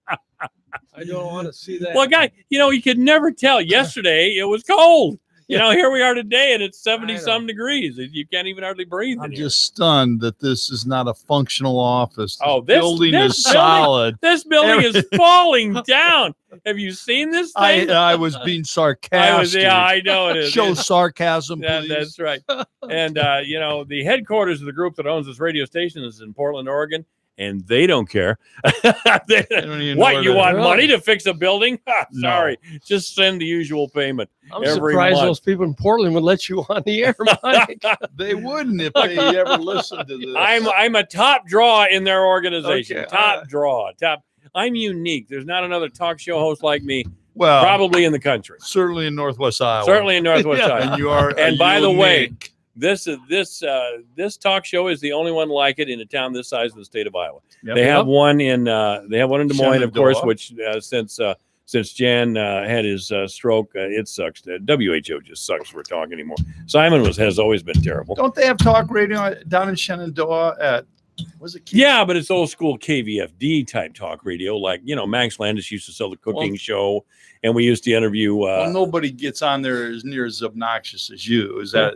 I don't want to see that. Well, guy, you could never tell. Yesterday it was cold. Here we are today, and it's 70-some degrees. You can't even hardly breathe. I'm just stunned that this is not a functional office. This building is solid. This building is falling down. Have you seen this thing? I was being sarcastic. I know it is. Show sarcasm, please. That's right. And, the headquarters of the group that owns this radio station is in Portland, Oregon. And they don't care. What, you want money to fix a building? Sorry. No. Just send the usual payment. I'm surprised those people in Portland would let you on the air, Mike. They wouldn't if they ever listened to this. I'm a top draw in their organization. Okay. Top draw. I'm unique. There's not another talk show host like me. Well, probably in the country. Certainly in Northwest Iowa. Iowa. And you are. And by the way, this talk show is the only one like it in a town this size in the state of Iowa. Yep. They have one in Des Moines, of course, which since Jan had his stroke, it sucks. WHO just sucks for talk anymore. Simon has always been terrible. Don't they have talk radio down in Shenandoah at? Was it? Yeah, but it's old school KVFD type talk radio. Like Max Landis used to sell the cooking show, and we used to interview. Nobody gets on there as near as obnoxious as you. Is that?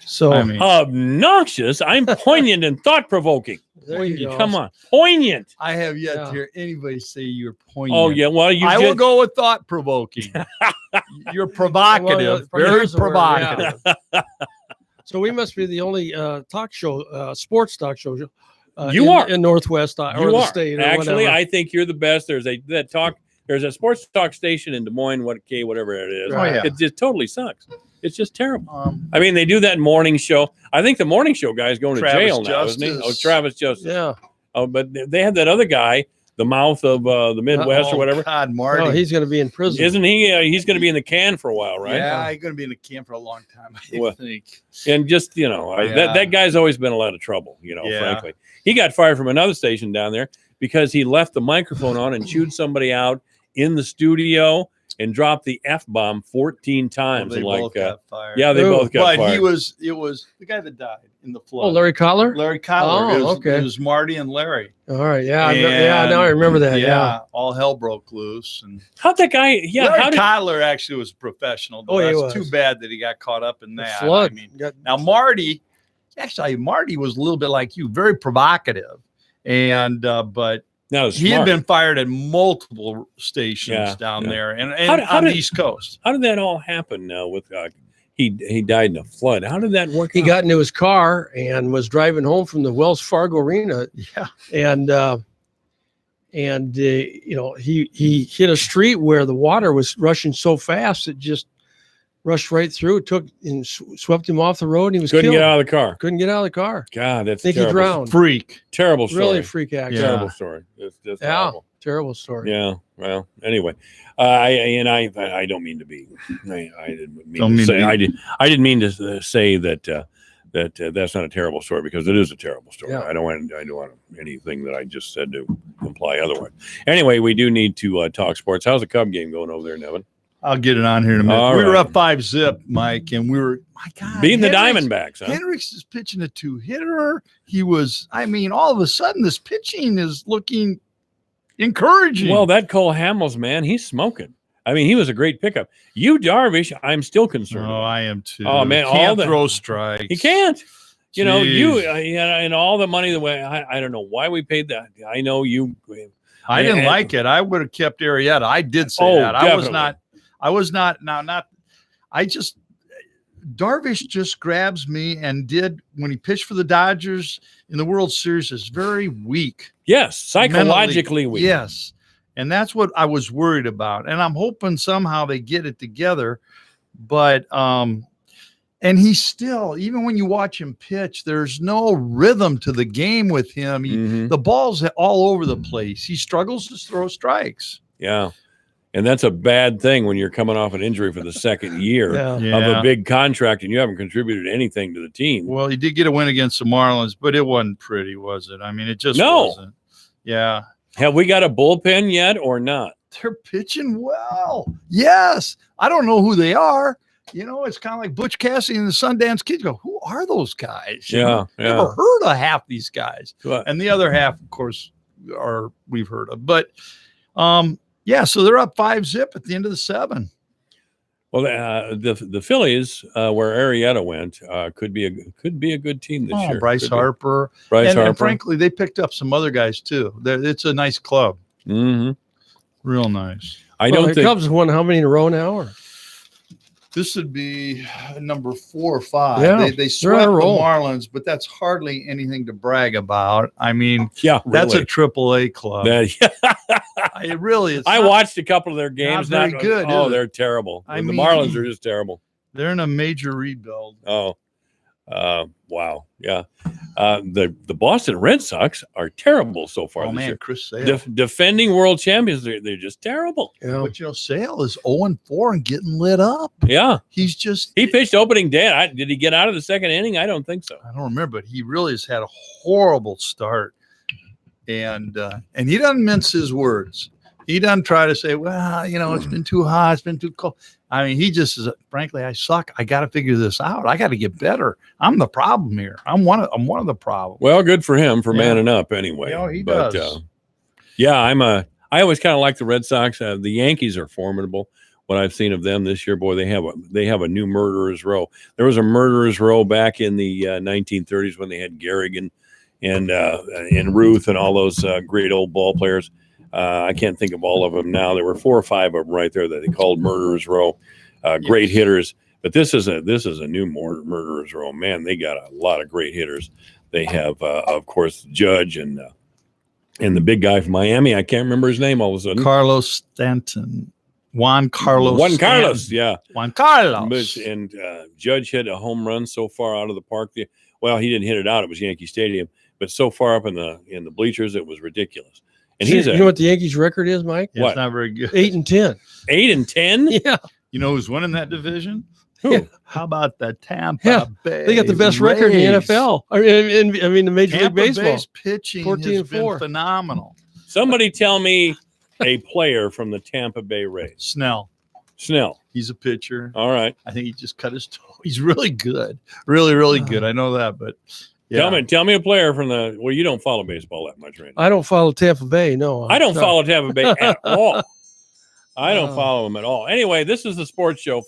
So obnoxious. I'm poignant and thought-provoking. Come on, poignant. I have yet to hear anybody say you're poignant. Oh yeah, well I will go with thought-provoking. You're provocative, very provocative. So we must be the only talk show, sports talk show You are in Northwest or You the are. state. Or Actually, whatever. I think you're the best. There's a sports talk station in Des Moines, whatever it is. Oh, yeah. It just totally sucks. It's just terrible. I mean, they do that morning show. I think the morning show guy is going to Travis jail now, isn't he? Oh, Justice. Travis Justice. Yeah. Oh, but they had that other guy, the mouth of the Midwest or whatever. God, Marty. Oh, he's going to be in prison. Isn't he? He's going to be in the can for a while, right? Yeah, he's going to be in the camp for a long time, I Well, think. And just, Yeah. that guy's always been a lot of trouble, Yeah. frankly. He got fired from another station down there because he left the microphone on and chewed somebody out in the studio and dropped the F-bomb 14 times. They and both got fired. Yeah, they both got But fired. it was the guy that died in the flood. Oh, Larry Cotler? Larry Cotler. Oh, okay. It was Marty and Larry. All right. Yeah. And, Now I remember that. Yeah. all hell broke loose. And how'd that guy? Yeah, Larry Cotler actually was a professional. Though. Oh, he That's was. too bad that he got caught up in that. Flood. I mean, now Marty was a little bit like you, very provocative, and but no, he had been fired at multiple stations down there and How on did- the East Coast. How did that all happen now with he died in a flood? How did that work? He out? got into his car and was driving home from the Wells Fargo Arena. Yeah. And he hit a street where the water was rushing so fast it just rushed right through. It took and swept him off the road. And he was Couldn't killed. get out of the car. Couldn't get out of the car. God, that's Think he terrible. drowned. Freak. Terrible story. Really a freak accident. Terrible story. It's just Yeah. awful. Terrible story. Yeah. Well, anyway, I don't mean to be. I didn't mean Don't to mean say. to be- I didn't mean to say that that's not a terrible story, because it is a terrible story. Yeah. I don't want anything that I just said to imply otherwise. Anyway, we do need to talk sports. How's the Cub game going over there, Nevin? I'll get it on here in a minute. All We were right. up 5-0, Mike, and we were, my God. Beating the Hendricks- Diamondbacks, huh? Hendricks is pitching a 2-hitter. All of a sudden, this pitching is looking encouraging. Well, that Cole Hamels, man, he's smoking. I mean, he was a great pickup. You, Darvish, I'm still concerned. Oh, I am too. Oh, man, Can't all the throw strikes. He can't. You know, Jeez. and all the money the way I don't know why we paid that. I know you. I didn't like it. I would have kept Arrieta. I did say Oh, that. definitely. Darvish just grabs me and did when he pitched for the Dodgers in the World Series is very weak. Yes, psychologically Mentally, weak. Yes. And that's what I was worried about. And I'm hoping somehow they get it together. But and he's still, even when you watch him pitch, there's no rhythm to the game with him. The ball's all over the place. He struggles to throw strikes. Yeah. And that's a bad thing when you're coming off an injury for the second year of Yeah. a big contract and you haven't contributed anything to the team. Well, he did get a win against the Marlins, but it wasn't pretty, was it? I mean, it just No. wasn't. Yeah. Have we got a bullpen yet or not? They're pitching well. Yes. I don't know who they are. You know, it's kind of like Butch Cassidy and the Sundance Kids go, who are those guys? You know, Yeah. Never heard of half these guys. Right. And the other half, of course, we've heard of. But yeah, so they're up 5-0 at the end of the 7. Well, the Phillies, where Arrieta went, could be a good team this year. Bryce Could be. Harper. Bryce Harper. And frankly, they picked up some other guys too. It's a nice club. Mm-hmm. Real nice. The Cubs won how many in a row now? Or? This would be number 4 or 5. Yeah, they they're swept on a the roll. Marlins, but that's hardly anything to brag about. I mean, yeah, that's a really. triple-A club. It really is. I not- watched a couple of their games. very good, Oh, is it? they're terrible. I The mean- Marlins are just terrible. They're in a major rebuild. Oh, wow. Yeah. The Boston Red Sox are terrible so far Oh, this man, year. Chris Sale. Defending world champions, they're just terrible. But, Sale is 0-4 and getting lit up. Yeah. He's just He pitched opening day. Did he get out of the second inning? I don't think so. I don't remember, but he really has had a horrible start. And he doesn't mince his words. He doesn't try to say, well, it's been too hot, it's been too cold. I mean, he just is, frankly, I suck. I got to figure this out. I got to get better. I'm the problem here. I'm one of the problems. Well, good for him for Yeah. manning up anyway. He But, does. I always kind of like the Red Sox. The Yankees are formidable. What I've seen of them this year, boy, they have a new murderer's row. There was a murderer's row back in the 1930s when they had Garrigan and Ruth and all those great old ball players. I can't think of all of them now. There were 4 or 5 of them right there that they called murderer's row. Great hitters, but this is a new murderer's row. Man, they got a lot of great hitters. They have, of course, Judge and the big guy from Miami. I can't remember his name all of a sudden. Carlos Stanton. Juan Carlos. Yeah. Juan Carlos. And Judge hit a home run so far out of the park. Well, he didn't hit it out. It was Yankee Stadium. But so far up in the bleachers, it was ridiculous. And you know what the Yankees' record is, Mike? Yeah, it's not very good. 8-10. 8-10? Yeah. You know who's winning that division? Who? Yeah. How about the Tampa Bay? They got the best record in the NFL. I mean, the Major Tampa League Baseball. Bay's pitching 14 has and been 4. phenomenal. Somebody tell me a player from the Tampa Bay Rays. Snell. He's a pitcher. All right. I think he just cut his toe. He's really good. Really, really good. I know that, but yeah. Tell me a player from the. Well, you don't follow baseball that much, right? I don't follow Tampa Bay. No, I don't follow Tampa Bay at all. I don't follow them at all. Anyway, this is the sports show.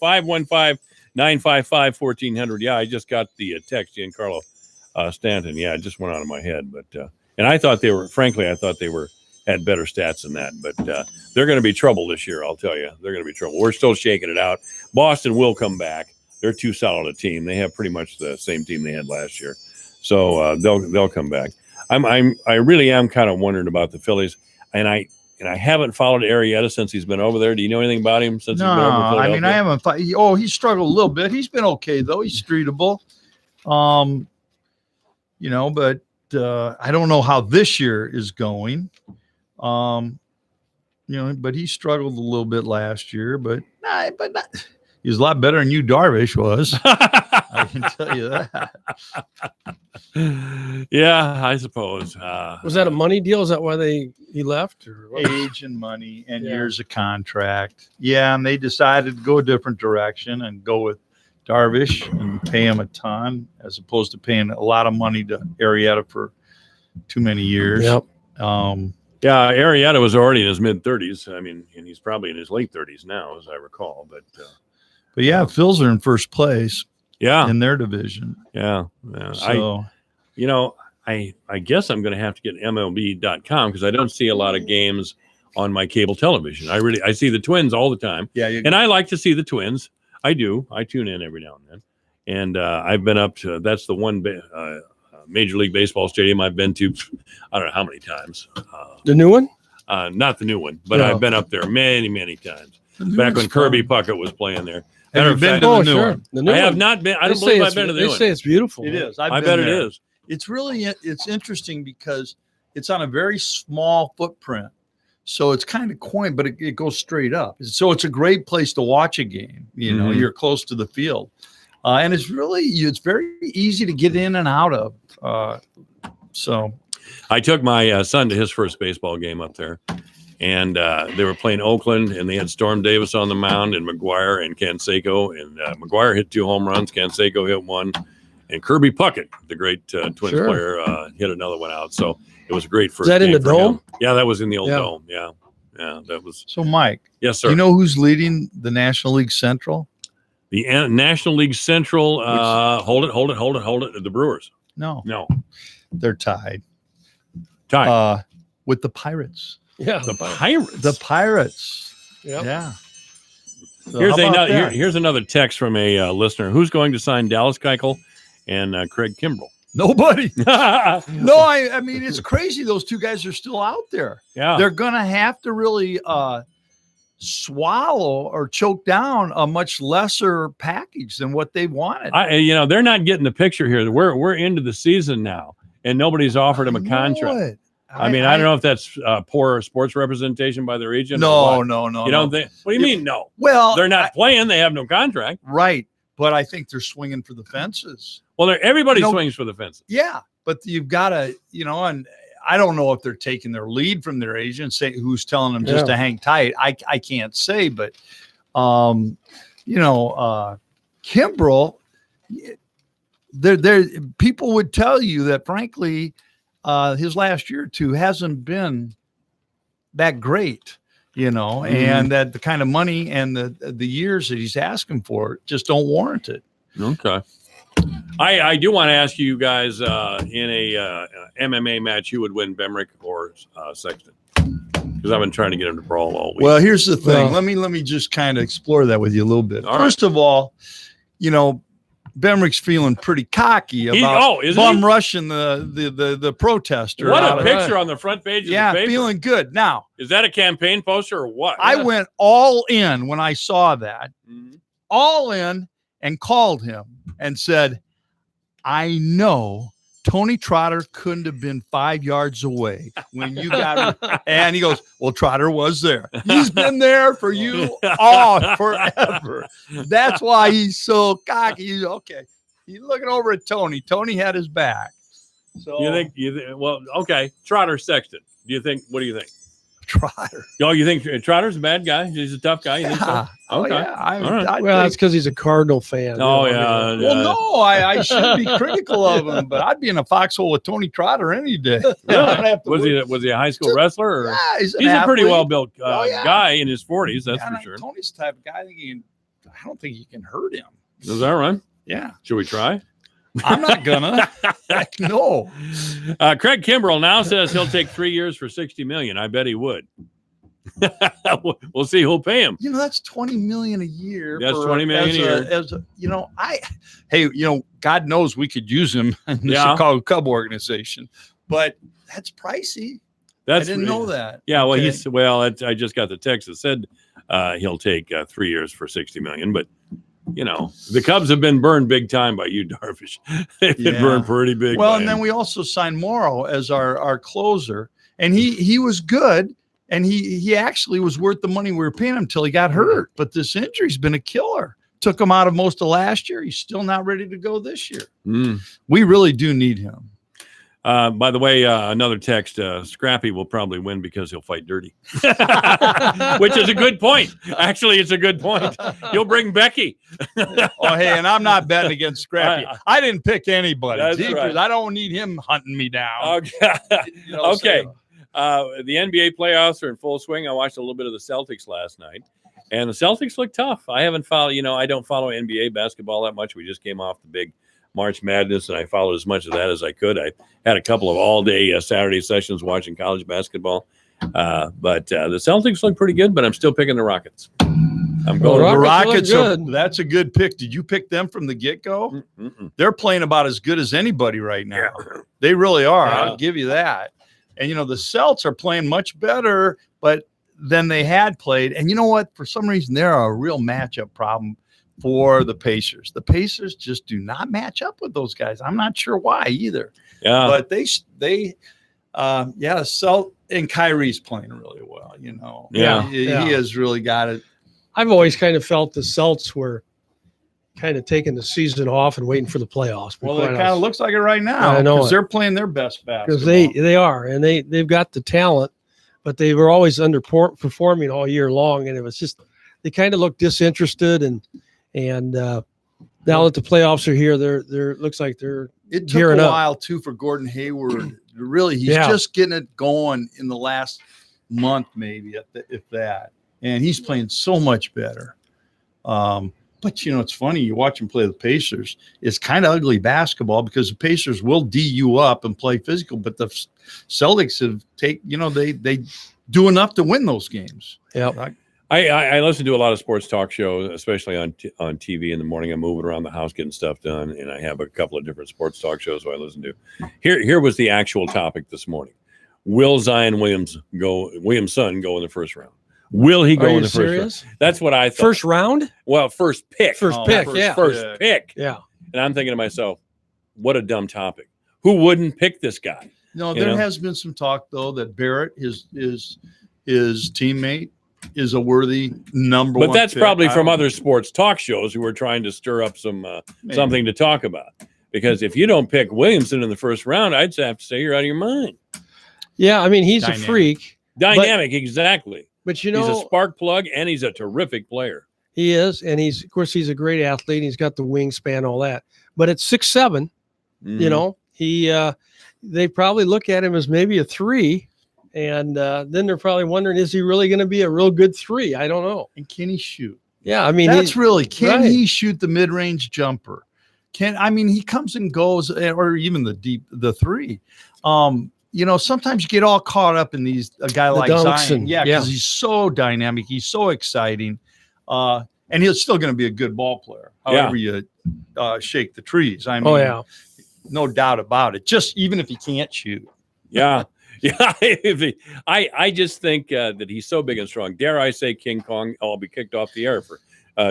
515-955-1400. Yeah, I just got the text, Giancarlo Stanton. Yeah, it just went out of my head. But and I thought they were. Frankly, I thought they had better stats than that. But they're going to be trouble this year. I'll tell you, they're going to be trouble. We're still shaking it out. Boston will come back. They're too solid a team. They have pretty much the same team they had last year. So they'll come back. I really am kind of wondering about the Phillies, and I haven't followed Arrieta since he's been over there. Do you know anything about him since he's been over in Philadelphia? I mean, I haven't. He struggled a little bit. He's been okay though. He's streetable. But I don't know how this year is going. But he struggled a little bit last year. But he was a lot better than you, Darvish was. I can tell you that. Yeah, I suppose. Was that a money deal? Is that why he left? Or what? Age and money and years of contract. Yeah, and they decided to go a different direction and go with Darvish and pay him a ton as opposed to paying a lot of money to Arrieta for too many years. Yep. Yeah, Arrieta was already in his mid-30s. I mean, and he's probably in his late 30s now, as I recall. But yeah, Phils are in first place. Yeah, in their division. Yeah. So, I guess I'm going to have to get MLB.com because I don't see a lot of games on my cable television. I see the Twins all the time. Yeah, and I like to see the Twins. I do. I tune in every now and then. And I've been up to that's the one Major League Baseball stadium I've been to. I don't know how many times. The new one? Not the new one, but I've been up there many, many times. Back when Kirby Puckett was playing there. Have you been to the new one? I have not been. I don't believe I've been to the new one. They say it's beautiful. It is. I bet it is. It's interesting because it's on a very small footprint. So it's kind of quaint, but it goes straight up. So it's a great place to watch a game. You're close to the field. And it's very easy to get in and out of. So I took my son to his first baseball game up there. And they were playing Oakland, and they had Storm Davis on the mound, and McGuire and Canseco. And McGuire hit 2 home runs. Canseco hit 1. And Kirby Puckett, the great Twins player, hit another one out. So it was a great first game. Is that in the dome? Yeah, that was in the old dome. Yeah, that was. So, Mike. Yes, sir. You know who's leading the National League Central? The National League Central. Hold it. The Brewers. No. They're tied. With the Pirates. Yeah, the Pirates. The Pirates. Yep. Yeah. So here's another text from a listener. Who's going to sign Dallas Keuchel and Craig Kimbrell? Nobody. No, I mean, it's crazy. Those two guys are still out there. Yeah. They're going to have to really swallow or choke down a much lesser package than what they wanted. They're not getting the picture here. We're into the season now, and nobody's offered them a contract. I don't know if that's poor sports representation by the region. No. You don't think? What do you mean? No. Well, they're not playing. They have no contract. Right. But I think they're swinging for the fences. Well, everybody swings for the fences. Yeah. But you've got to, and I don't know if they're taking their lead from their agent, who's telling them just to hang tight. I can't say, but, Kimbrell, people would tell you that, frankly, his last year or two hasn't been that great, and that the kind of money and the years that he's asking for just don't warrant it. Okay. I do want to ask you guys in a MMA match, who would win, Bemrick or Sexton? Because I've been trying to get him to brawl all week. Well, here's the thing. Let me just kind of explore that with you a little bit. First of all, Bemrick's feeling pretty cocky about rushing the protester. What a picture on the front page of the paper. Feeling good. Now, is that a campaign poster or what? I went all in when I saw that, all in, and called him and said, I know Tony Trotter couldn't have been 5 yards away when you got him. And he goes, well, Trotter was there. He's been there for you all forever. That's why he's so cocky. He's okay. He's looking over at Tony. Tony had his back. So well, okay. Trotter Sexton. What do you think? Trotter. Oh, you think Trotter's a bad guy? He's a tough guy. You think so? Okay. Well, that's because he's a Cardinal fan. Oh, yeah. Well, no, I shouldn't be critical of him, but I'd be in a foxhole with Tony Trotter any day. Was he a high school wrestler? Or? Yeah, he's a pretty well-built guy in his 40s, that's for sure. Tony's the type of guy, I don't think you can hurt him. Is that right? Yeah. Should we try? I'm not gonna. No. Craig Kimbrell now says he'll take 3 years for $60 million. I bet he would. We'll see who'll pay him. That's $20 million a year. That's $20 million a year. God knows we could use him in the Chicago Cub organization, but that's pricey. I didn't know that. Yeah, well, I just got the text that said he'll take 3 years for $60 million, but. The Cubs have been burned big time by you, Darvish. They've been burned pretty big. Well, and then we also signed Morrow as our closer, and he was good, and he actually was worth the money we were paying him until he got hurt. But this injury's been a killer. Took him out of most of last year. He's still not ready to go this year. We really do need him. By the way, another text, Scrappy will probably win because he'll fight dirty, which is a good point. Actually, it's a good point. He'll bring Becky. And I'm not betting against Scrappy. I didn't pick anybody. That's right. I don't need him hunting me down. Okay. Okay. The NBA playoffs are in full swing. I watched a little bit of the Celtics last night, and the Celtics look tough. I haven't followed, I don't follow NBA basketball that much. We just came off the big March Madness, and I followed as much of that as I could. I had a couple of all-day Saturday sessions watching college basketball. But the Celtics look pretty good, but I'm still picking the Rockets. I'm going the Rockets. That's a good pick. Did you pick them from the get-go? They're playing about as good as anybody right now. Yeah. They really are. I'll give you that. And, the Celts are playing much better than they had played. And you know what? For some reason, they're a real matchup problem for the Pacers. The Pacers just do not match up with those guys. I'm not sure why either. Yeah. But Celt and Kyrie's playing really well, Yeah. He has really got it. I've always kind of felt the Celts were kind of taking the season off and waiting for the playoffs. Well, it kind of looks like it right now because they're playing their best basketball. Because they are, and they've got the talent, but they were always underperforming all year long, and it was just they kind of look disinterested and now that the playoffs are here, they're looks like they're it took a while too for Gordon Hayward. Really, he's just getting it going in the last month, maybe if that. And he's playing so much better. But it's funny you watch him play the Pacers. It's kind of ugly basketball because the Pacers will D you up and play physical, but the Celtics have they do enough to win those games. Yeah. I listen to a lot of sports talk shows, especially on TV in the morning. I'm moving around the house getting stuff done, and I have a couple of different sports talk shows I listen to. Here was the actual topic this morning. Will Zion Williamson go in the first round? Will he go in the first round? That's what I thought. First round? Well, first pick. First pick. Yeah. And I'm thinking to myself, what a dumb topic. Who wouldn't pick this guy? No, there has been some talk, though, that Barrett, his teammate, is a worthy number one. But that's probably from other sports talk shows who are trying to stir up some something to talk about. Because if you don't pick Williamson in the first round, I'd have to say you're out of your mind. Yeah, I mean, he's a freak. Dynamic, exactly. But he's a spark plug, and he's a terrific player. He is, and he's a great athlete. He's got the wingspan, all that. But at 6'7", they probably look at him as maybe a 3. And then they're probably wondering, is he really going to be a real good 3? I don't know. And can he shoot? Yeah, I mean, can he shoot the mid-range jumper? He comes and goes, or even the 3. Sometimes you get all caught up in a guy like Zion. Because he's so dynamic. He's so exciting. and he's still going to be a good ball player. However you shake the trees. I mean, Oh, yeah. no doubt about it. Just even if he can't shoot. Yeah. Yeah. I just think that he's so big and strong. Dare I say King Kong, I'll be kicked off the air for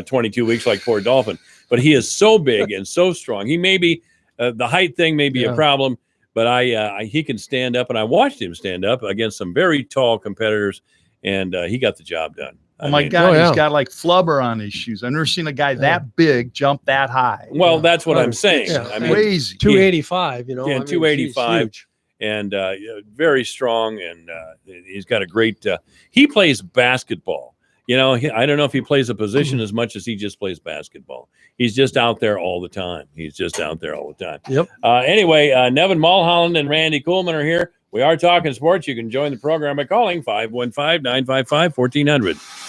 22 weeks like poor Dolphin. But he is so big and so strong. He may be, the height thing may be a problem, but he can stand up. And I watched him stand up against some very tall competitors, and he got the job done. Oh my God, he's got like flubber on his shoes. I've never seen a guy that big jump that high. Well, that's what I'm saying. Yeah. I mean, crazy. 285, you know. Yeah, I mean, 285. huge. And very strong, and he's got a great. He plays basketball. You know, I don't know if he plays a position as much as he just plays basketball. He's just out there all the time. Yep. Anyway, Nevin Mulholland and Randy Coolman are here. We are talking sports. You can join the program by calling 515-955-1400.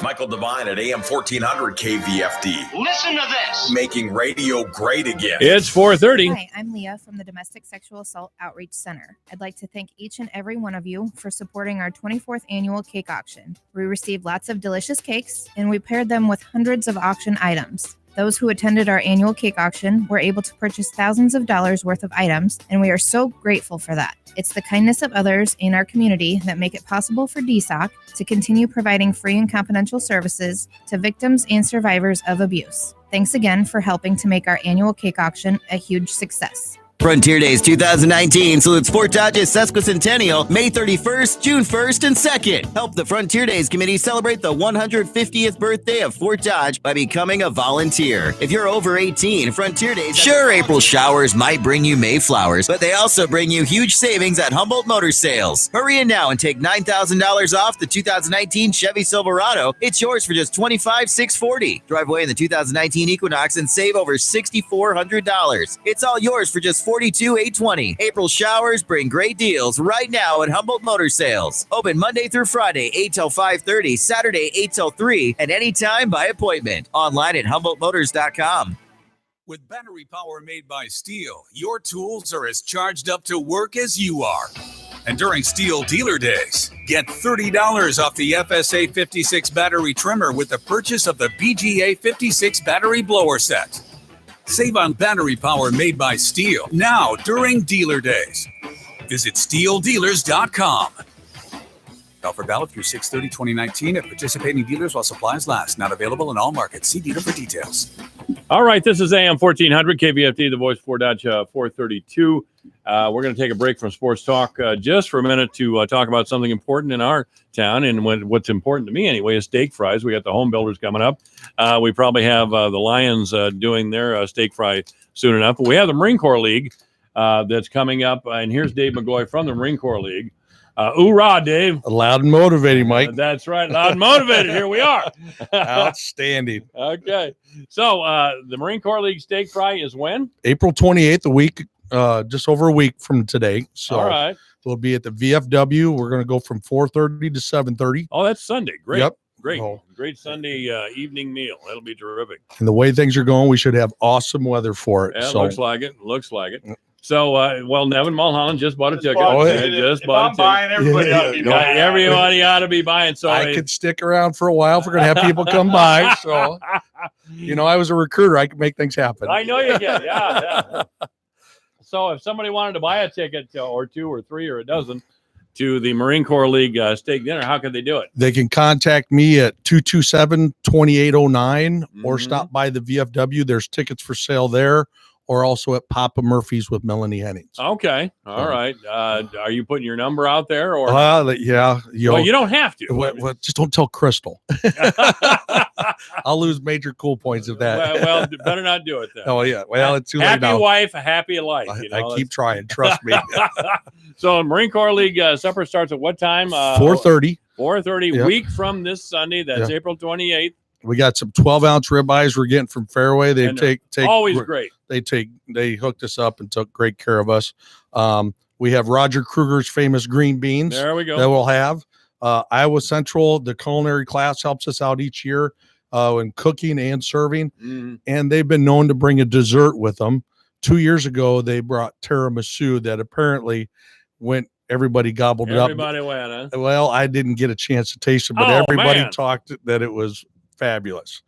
Michael Devine at AM 1400 KVFD. Listen to this. Making radio great again. It's 4:30. Hi, I'm Leah from the Domestic Sexual Assault Outreach Center. I'd like to thank each and every one of you for supporting our 24th annual cake auction. We received lots of delicious cakes, and we paired them with hundreds of auction items. Those who attended our annual cake auction were able to purchase thousands of dollars worth of items, and we are so grateful for that. It's the kindness of others in our community that make it possible for DSOC to continue providing free and confidential services to victims and survivors of abuse. Thanks again for helping to make our annual cake auction a huge success. Frontier Days 2019 salutes Fort Dodge's sesquicentennial May 31st, June 1st, and 2nd. Help the Frontier Days Committee celebrate the 150th birthday of Fort Dodge by becoming a volunteer. If you're over 18, Frontier Days... Sure, April showers might bring you Mayflowers, but they also bring you huge savings at Humboldt Motor Sales. Hurry in now and take $9,000 off the 2019 Chevy Silverado. It's yours for just $25,640. Drive away in the 2019 Equinox and save over $6,400. It's all yours for just $42,820. April showers bring great deals right now at Humboldt Motor Sales. Open Monday through Friday, 8 till 5:30, Saturday, 8 till 3, and anytime by appointment. Online at HumboldtMotors.com. With battery power made by Steel, your tools are as charged up to work as you are. And during Steel Dealer Days, get $30 off the FSA 56 battery trimmer with the purchase of the BGA 56 battery blower set. Save on battery power made by Steel now during Dealer Days. Visit SteelDealers.com. Offer valid through 6/30/2019 at participating dealers while supplies last. Not available in all markets. See dealer for details. All right, this is AM 1400 KVFD, the voice for Dodge 432. We're going to take a break from sports talk just for a minute to talk about something important in our town. And what's important to me anyway is steak fries. We got the home builders coming up. We probably have the Lions doing their steak fry soon enough. But we have the Marine Corps League that's coming up. And here's Dave McGoy from the Marine Corps League. Hoorah, Dave. Loud and motivating, Mike. That's right. Loud and motivated. Here we are. Outstanding. Okay. So the Marine Corps League steak fry is when? April 28th, a week, just over a week from today. So all right. We'll be at the VFW. We're going to go from 4:30 to 7:30. Oh, that's Sunday. Great. Yep. Great. Oh. Great Sunday evening meal. That'll be terrific. And the way things are going, we should have awesome weather for it. Yeah, so looks like it. Looks like it. So, well, Nevin Mulholland just bought a ticket. Just bought a ticket. buying, everybody ought to be buying. Everybody ought to be buying. So I could stick around for a while if we're going to have people come by. So, I was a recruiter. I could make things happen. I know you can. Yeah. So if somebody wanted to buy a ticket or two or three or a dozen to the Marine Corps League steak dinner, how could they do it? They can contact me at 227-2809 or stop by the VFW. There's tickets for sale there, or also at Papa Murphy's with Melanie Hennings. Okay. All right. Are you putting your number out there? Or yeah. Well, you don't have to. Well, just don't tell Crystal. I'll lose major cool points of that. Well, better not do it then. Oh, yeah. Well, it's too late happy now. Wife, a happy life. I keep trying. Trust me. So Marine Corps League supper starts at what time? 4:30. 4:30, Yep. week from this Sunday. That's April 28th. We got some 12-ounce ribeyes we're getting from Fairway. They take always great. They hooked us up and took great care of us. We have Roger Kruger's famous green beans. There we go. That we'll have. Iowa Central, the culinary class helps us out each year in cooking and serving. Mm-hmm. And they've been known to bring a dessert with them. 2 years ago, they brought tiramisu that apparently everybody gobbled it up. Everybody went, huh? Well, I didn't get a chance to taste it, but everybody talked that it was fabulous.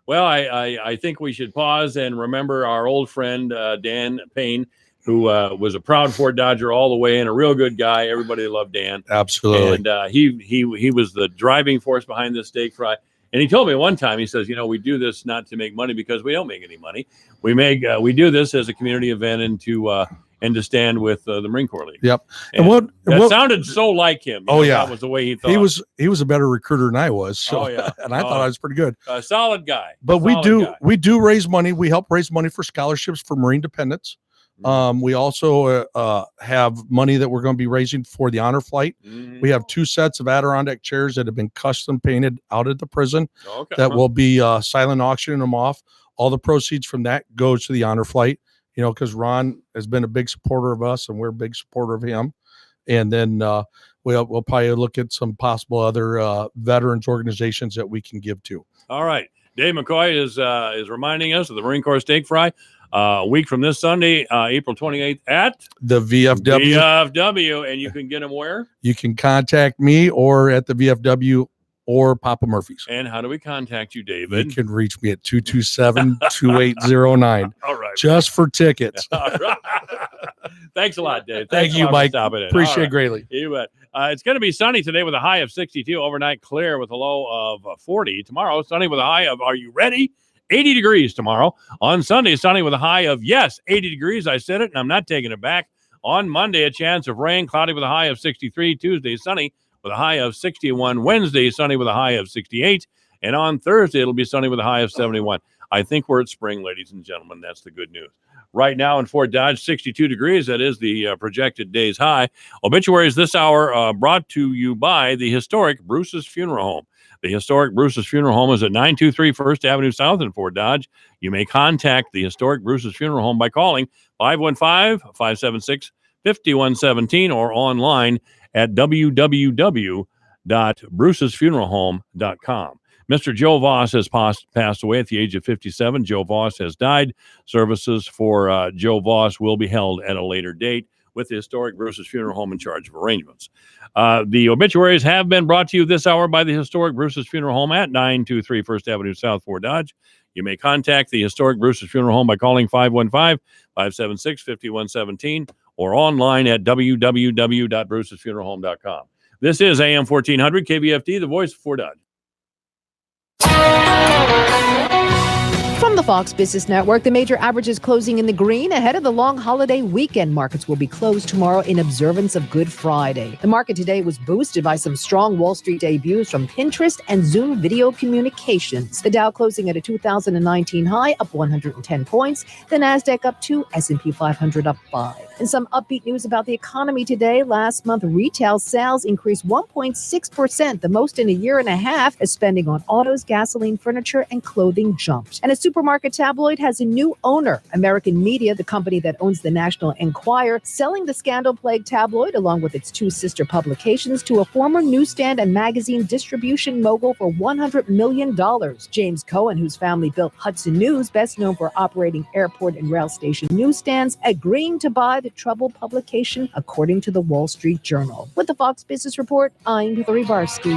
Well, I think we should pause and remember our old friend Dan Payne, who was a proud Ford Dodger all the way and a real good guy. Everybody loved Dan. Absolutely. And he was the driving force behind this steak fry. And he told me one time, he says, we do this not to make money because we don't make any money. We do this as a community event and to stand with the Marine Corps League. Yep. And that sounded so like him. Yeah. That was the way he thought. He was a better recruiter than I was. So, and I thought I was pretty good. A solid guy. But we do raise money. We help raise money for scholarships for Marine dependents. We also have money that we're going to be raising for the honor flight. We have 2 sets of Adirondack chairs that have been custom painted out at the prison that will be silent auctioning them off. All the proceeds from that goes to the honor flight, because Ron has been a big supporter of us and we're a big supporter of him. And then we'll probably look at some possible other veterans organizations that we can give to. All right. Dave McCoy is reminding us of the Marine Corps Steak Fry. A week from this Sunday, April 28th at the VFW. VFW, and you can get them where? You can contact me or at the VFW or Papa Murphy's. And how do we contact you, David? You can reach me at 227-2809. All right. Just for tickets. All right. Thanks a lot, Dave. Thank you, Mike. Appreciate it greatly. You bet. It's going to be sunny today with a high of 62. Overnight clear with a low of 40. Tomorrow, sunny with a high of, are you ready? 80 degrees tomorrow. On Sunday, sunny with a high of, 80 degrees. I said it, and I'm not taking it back. On Monday, a chance of rain, cloudy with a high of 63. Tuesday, sunny with a high of 61. Wednesday, sunny with a high of 68. And on Thursday, it'll be sunny with a high of 71. I think we're at spring, ladies and gentlemen. That's the good news. Right now in Fort Dodge, 62 degrees. That is the projected day's high. Obituaries this hour brought to you by the historic Bruce's Funeral Home. The historic Bruce's Funeral Home is at 923 First Avenue South in Fort Dodge. You may contact the historic Bruce's Funeral Home by calling 515-576-5117 or online at www.brucesfuneralhome.com. Mr. Joe Voss has passed away at the age of 57. Joe Voss has died. Services for Joe Voss will be held at a later date with the historic Bruce's Funeral Home in charge of arrangements. The obituaries have been brought to you this hour by the historic Bruce's Funeral Home at 923 First Avenue South, Fort Dodge. You may contact the historic Bruce's Funeral Home by calling 515-576-5117 or online at www.brucesfuneralhome.com. This is AM 1400 KVFD, the voice of Fort Dodge. From the Fox Business Network, the major averages closing in the green ahead of the long holiday weekend. Markets will be closed tomorrow in observance of Good Friday. The market today was boosted by some strong Wall Street debuts from Pinterest and Zoom Video Communications. The Dow closing at a 2019 high, up 110 points. The Nasdaq up 2, S&P 500 up 5. And some upbeat news about the economy today. Last month, retail sales increased 1.6%, the most in a year and a half, as spending on autos, gasoline, furniture, and clothing jumped. And a supermarket tabloid has a new owner. American Media, the company that owns the National Enquirer, selling the scandal-plagued tabloid along with its 2 sister publications to a former newsstand and magazine distribution mogul for $100 million. James Cohen, whose family built Hudson News, best known for operating airport and rail station newsstands, agreeing to buy the troubled publication, according to the Wall Street Journal. With the Fox Business Report, I'm Hillary Barsky.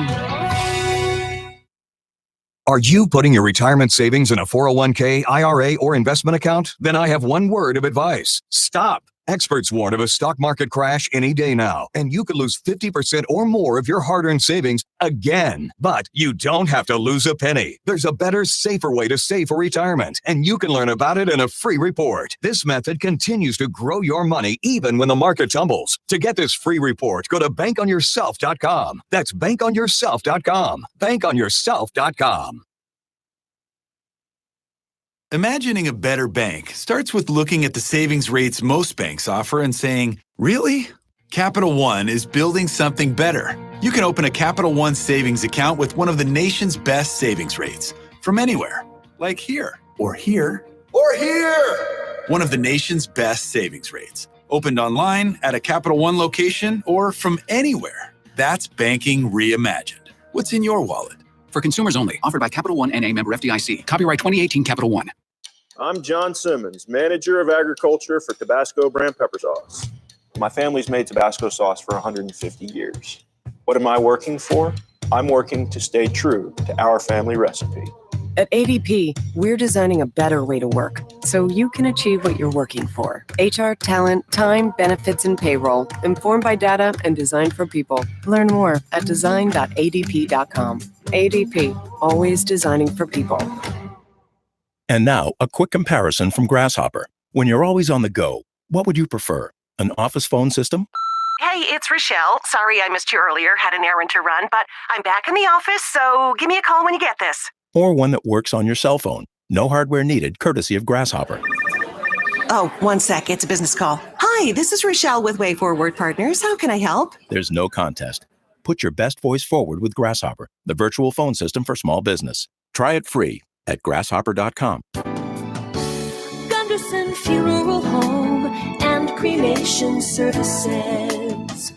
Are you putting your retirement savings in a 401k, IRA, or investment account? Then I have one word of advice. Stop. Experts warn of a stock market crash any day now, and you could lose 50% or more of your hard-earned savings again. But you don't have to lose a penny. There's a better, safer way to save for retirement, and you can learn about it in a free report. This method continues to grow your money even when the market tumbles. To get this free report, go to bankonyourself.com. That's bankonyourself.com. Bankonyourself.com. Imagining a better bank starts with looking at the savings rates most banks offer and saying, really? Capital One is building something better. You can open a Capital One savings account with one of the nation's best savings rates from anywhere, like here, or here, or here. One of the nation's best savings rates. Opened online, at a Capital One location, or from anywhere. That's banking reimagined. What's in your wallet? For consumers only. Offered by Capital One N.A. member FDIC. Copyright 2018 Capital One. I'm John Simmons, Manager of Agriculture for Tabasco Brand Pepper Sauce. My family's made Tabasco sauce for 150 years. What am I working for? I'm working to stay true to our family recipe. At ADP, we're designing a better way to work so you can achieve what you're working for. HR, talent, time, benefits, and payroll, informed by data and designed for people. Learn more at design.adp.com. ADP, always designing for people. And now, a quick comparison from Grasshopper. When you're always on the go, what would you prefer? An office phone system? Hey, it's Rochelle. Sorry I missed you earlier. Had an errand to run, but I'm back in the office, so give me a call when you get this. Or one that works on your cell phone? No hardware needed, courtesy of Grasshopper. Oh, one sec. It's a business call. Hi, this is Rochelle with Way Forward Partners. How can I help? There's no contest. Put your best voice forward with Grasshopper, the virtual phone system for small business. Try it free at grasshopper.com. Gunderson Funeral Home and Cremation Services.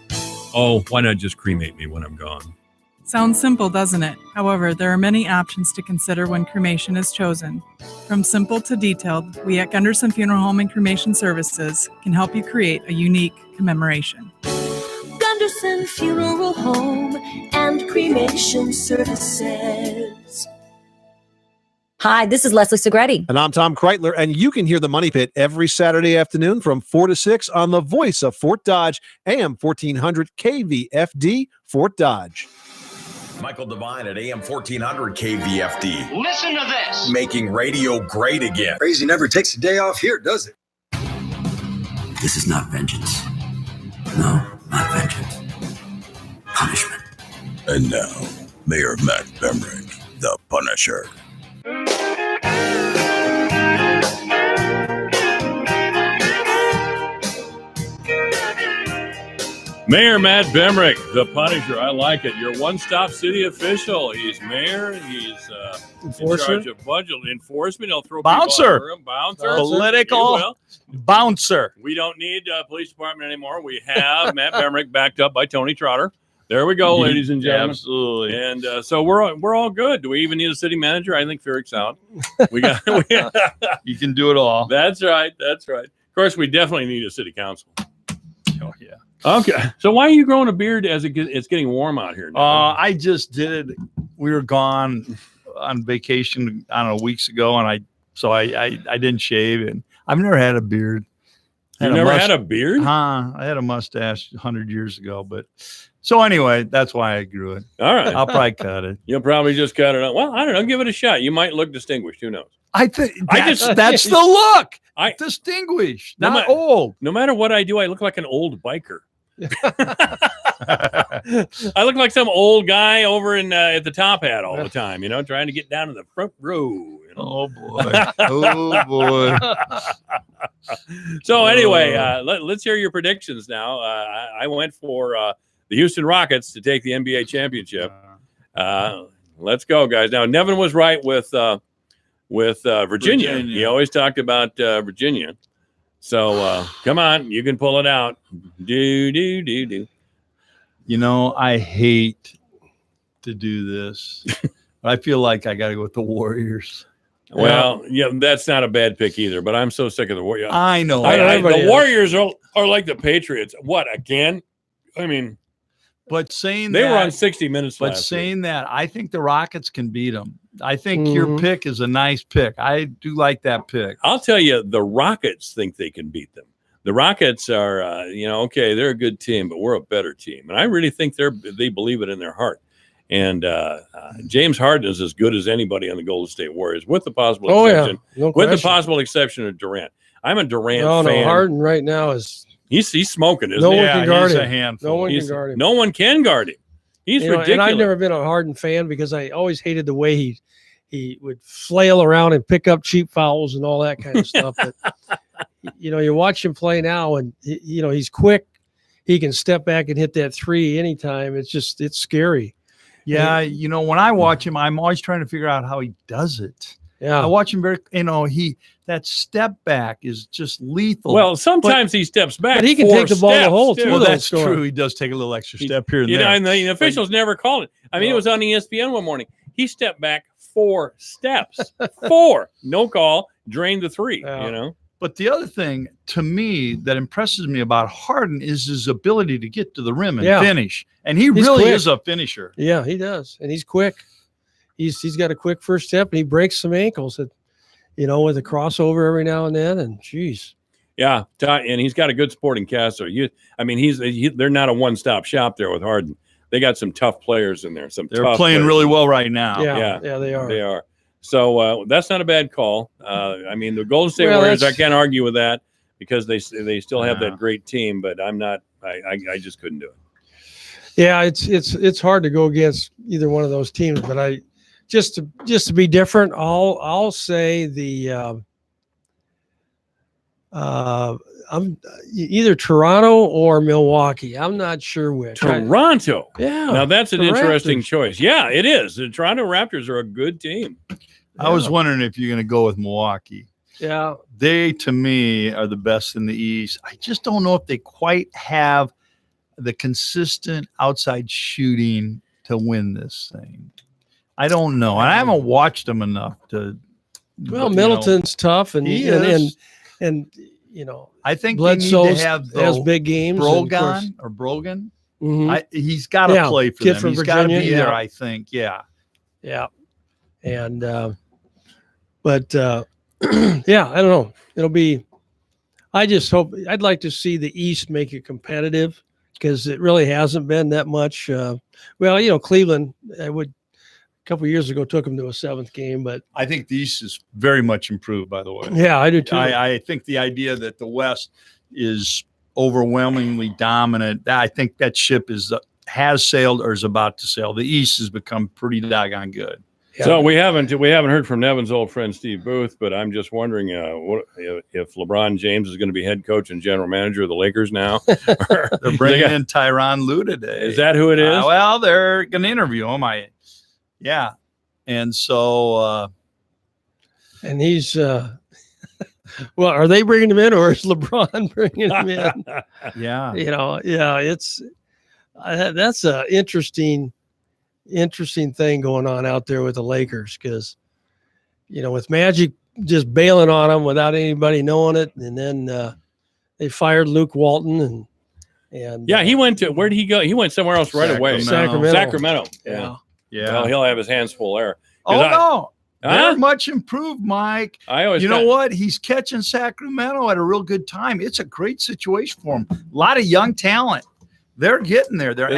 Oh, why not just cremate me when I'm gone? Sounds simple, doesn't it? However, there are many options to consider when cremation is chosen. From simple to detailed, we at Gunderson Funeral Home and Cremation Services can help you create a unique commemoration. Gunderson Funeral Home and Cremation Services. Hi, this is Leslie Segretti. And I'm Tom Kreitler, and you can hear the Money Pit every Saturday afternoon from 4 to 6 on the voice of Fort Dodge, AM 1400 KVFD, Fort Dodge. Michael Devine at AM 1400 KVFD. Listen to this. Making radio great again. Crazy never takes a day off here, does it? This is not vengeance. No, not vengeance. Punishment. And now, Mayor Matt Bemrick, the Punisher. Mayor Matt Bemrick, the Punisher. I like it. Your one-stop city official. He's mayor. He's in charge of budget enforcement. He'll throw Bouncer. people out of the room. Bouncer. Political bouncer. We don't need police department anymore. We have Matt Bemrick backed up by Tony Trotter. There we go, ladies and gentlemen. Absolutely. And so we're all good. Do we even need a city manager? I think Furyk's out. We got. You can do it all. That's right. That's right. Of course, we definitely need a city council. Oh yeah. Okay. So why are you growing a beard as it's getting warm out here now? I just did it. We were gone on vacation, I don't know, weeks ago, and I didn't shave, and I've never had a beard. You never had a beard? I had a mustache 100 years ago, but so anyway, that's why I grew it. All right. I'll probably cut it. You'll probably just cut it out. Well, I don't know. Give it a shot. You might look distinguished. Who knows? I think that's the look. Distinguished, not old. No matter what I do, I look like an old biker. I look like some old guy over in at the Top Hat all the time, trying to get down to the front row. Oh boy! Oh boy! So anyway, let's hear your predictions now. I went for the Houston Rockets to take the NBA championship. Let's go, guys. Now Nevin was right with Virginia. He always talked about Virginia. So come on, you can pull it out. Do. I hate to do this. But I feel like I got to go with the Warriors. Well, yeah, that's not a bad pick either. But I'm so sick of the Warriors. I know. The Warriors are like the Patriots. What again? I mean, but saying they that, were on 60 Minutes. But saying that, I think the Rockets can beat them. I think your pick is a nice pick. I do like that pick. I'll tell you, the Rockets think they can beat them. The Rockets are, okay, they're a good team, but we're a better team, and I really think they believe it in their heart. And James Harden is as good as anybody on the Golden State Warriors, with the possible exception, the possible exception of Durant. I'm a Durant fan. No, Harden right now is he's smoking, isn't no he? one can guard he's him. A handful. No one can guard him. No one can guard him. He's ridiculous. And I've never been a Harden fan because I always hated the way he would flail around and pick up cheap fouls and all that kind of stuff. But you watch him play now, and he's quick. He can step back and hit that three anytime. It's scary. Yeah, when I watch him, I'm always trying to figure out how he does it. Yeah, I watch him that step back is just lethal. Well, sometimes he steps back, but he can take the ball the whole too. Well, that's true. He does take a little extra step here and there. And the officials never called it. I mean, it was on ESPN one morning. He stepped back 4 steps. 4. No call. Drained the 3, But the other thing to me that impresses me about Harden is his ability to get to the rim and finish. And he's really quick. Is a finisher. Yeah, he does. And he's quick. he's got a quick first step, and he breaks some ankles with a crossover every now and then. And geez. Yeah, and he's got a good sporting cast. They're not a one-stop shop there with Hardin. They got some tough players in there. They're tough playing players. really well right now. Yeah, they are. They are. So that's not a bad call. The Golden State Warriors, I can't argue with that because they still have that great team, but I'm not. I just couldn't do it. Yeah, it's hard to go against either one of those teams, but just to be different, I'll say the. I'm either Toronto or Milwaukee. I'm not sure which. Toronto. Yeah. Now that's an the interesting Raptors. choice. Yeah, it is. The Toronto Raptors are a good team. I was wondering if you're going to go with Milwaukee. Yeah. They, to me, are the best in the East. I just don't know if they quite have the consistent outside shooting to win this thing. I don't know. And I haven't watched them enough to. Well, Middleton's tough, and he is. And I think Bledsoe they need to have has big games. Brogan. Mhm. He's got to play for kid them. from He's got to Virginia, be there. yeah. I think. Yeah. Yeah. And but yeah, I don't know. It'll be. I just hope. I'd like to see the East make it competitive because it really hasn't been that much. Cleveland. A couple of years ago took them to a 7th game, but I think the East is very much improved, by the way. Yeah, I do too. I think the idea that the West is overwhelmingly dominant, I think that ship has sailed or is about to sail. The East has become pretty doggone good. Yeah. So we haven't heard from Nevin's old friend Steve Booth, but I'm just wondering if LeBron James is going to be head coach and general manager of the Lakers now. They're bringing in Tyronn Lue today. Is that who it is? Well, they're going to interview him. Yeah. And so and he's well, are they bringing him in or is LeBron bringing him in? Yeah. It's that's a interesting thing going on out there with the Lakers because with Magic just bailing on them without anybody knowing it, and then they fired Luke Walton and yeah, he went to where did he go? He went somewhere else right away. Sacramento. Yeah. Yeah. Well, he'll have his hands full there. No. They're much improved, Mike. You know what? He's catching Sacramento at a real good time. It's a great situation for him. A lot of young talent. They're getting there. Isn't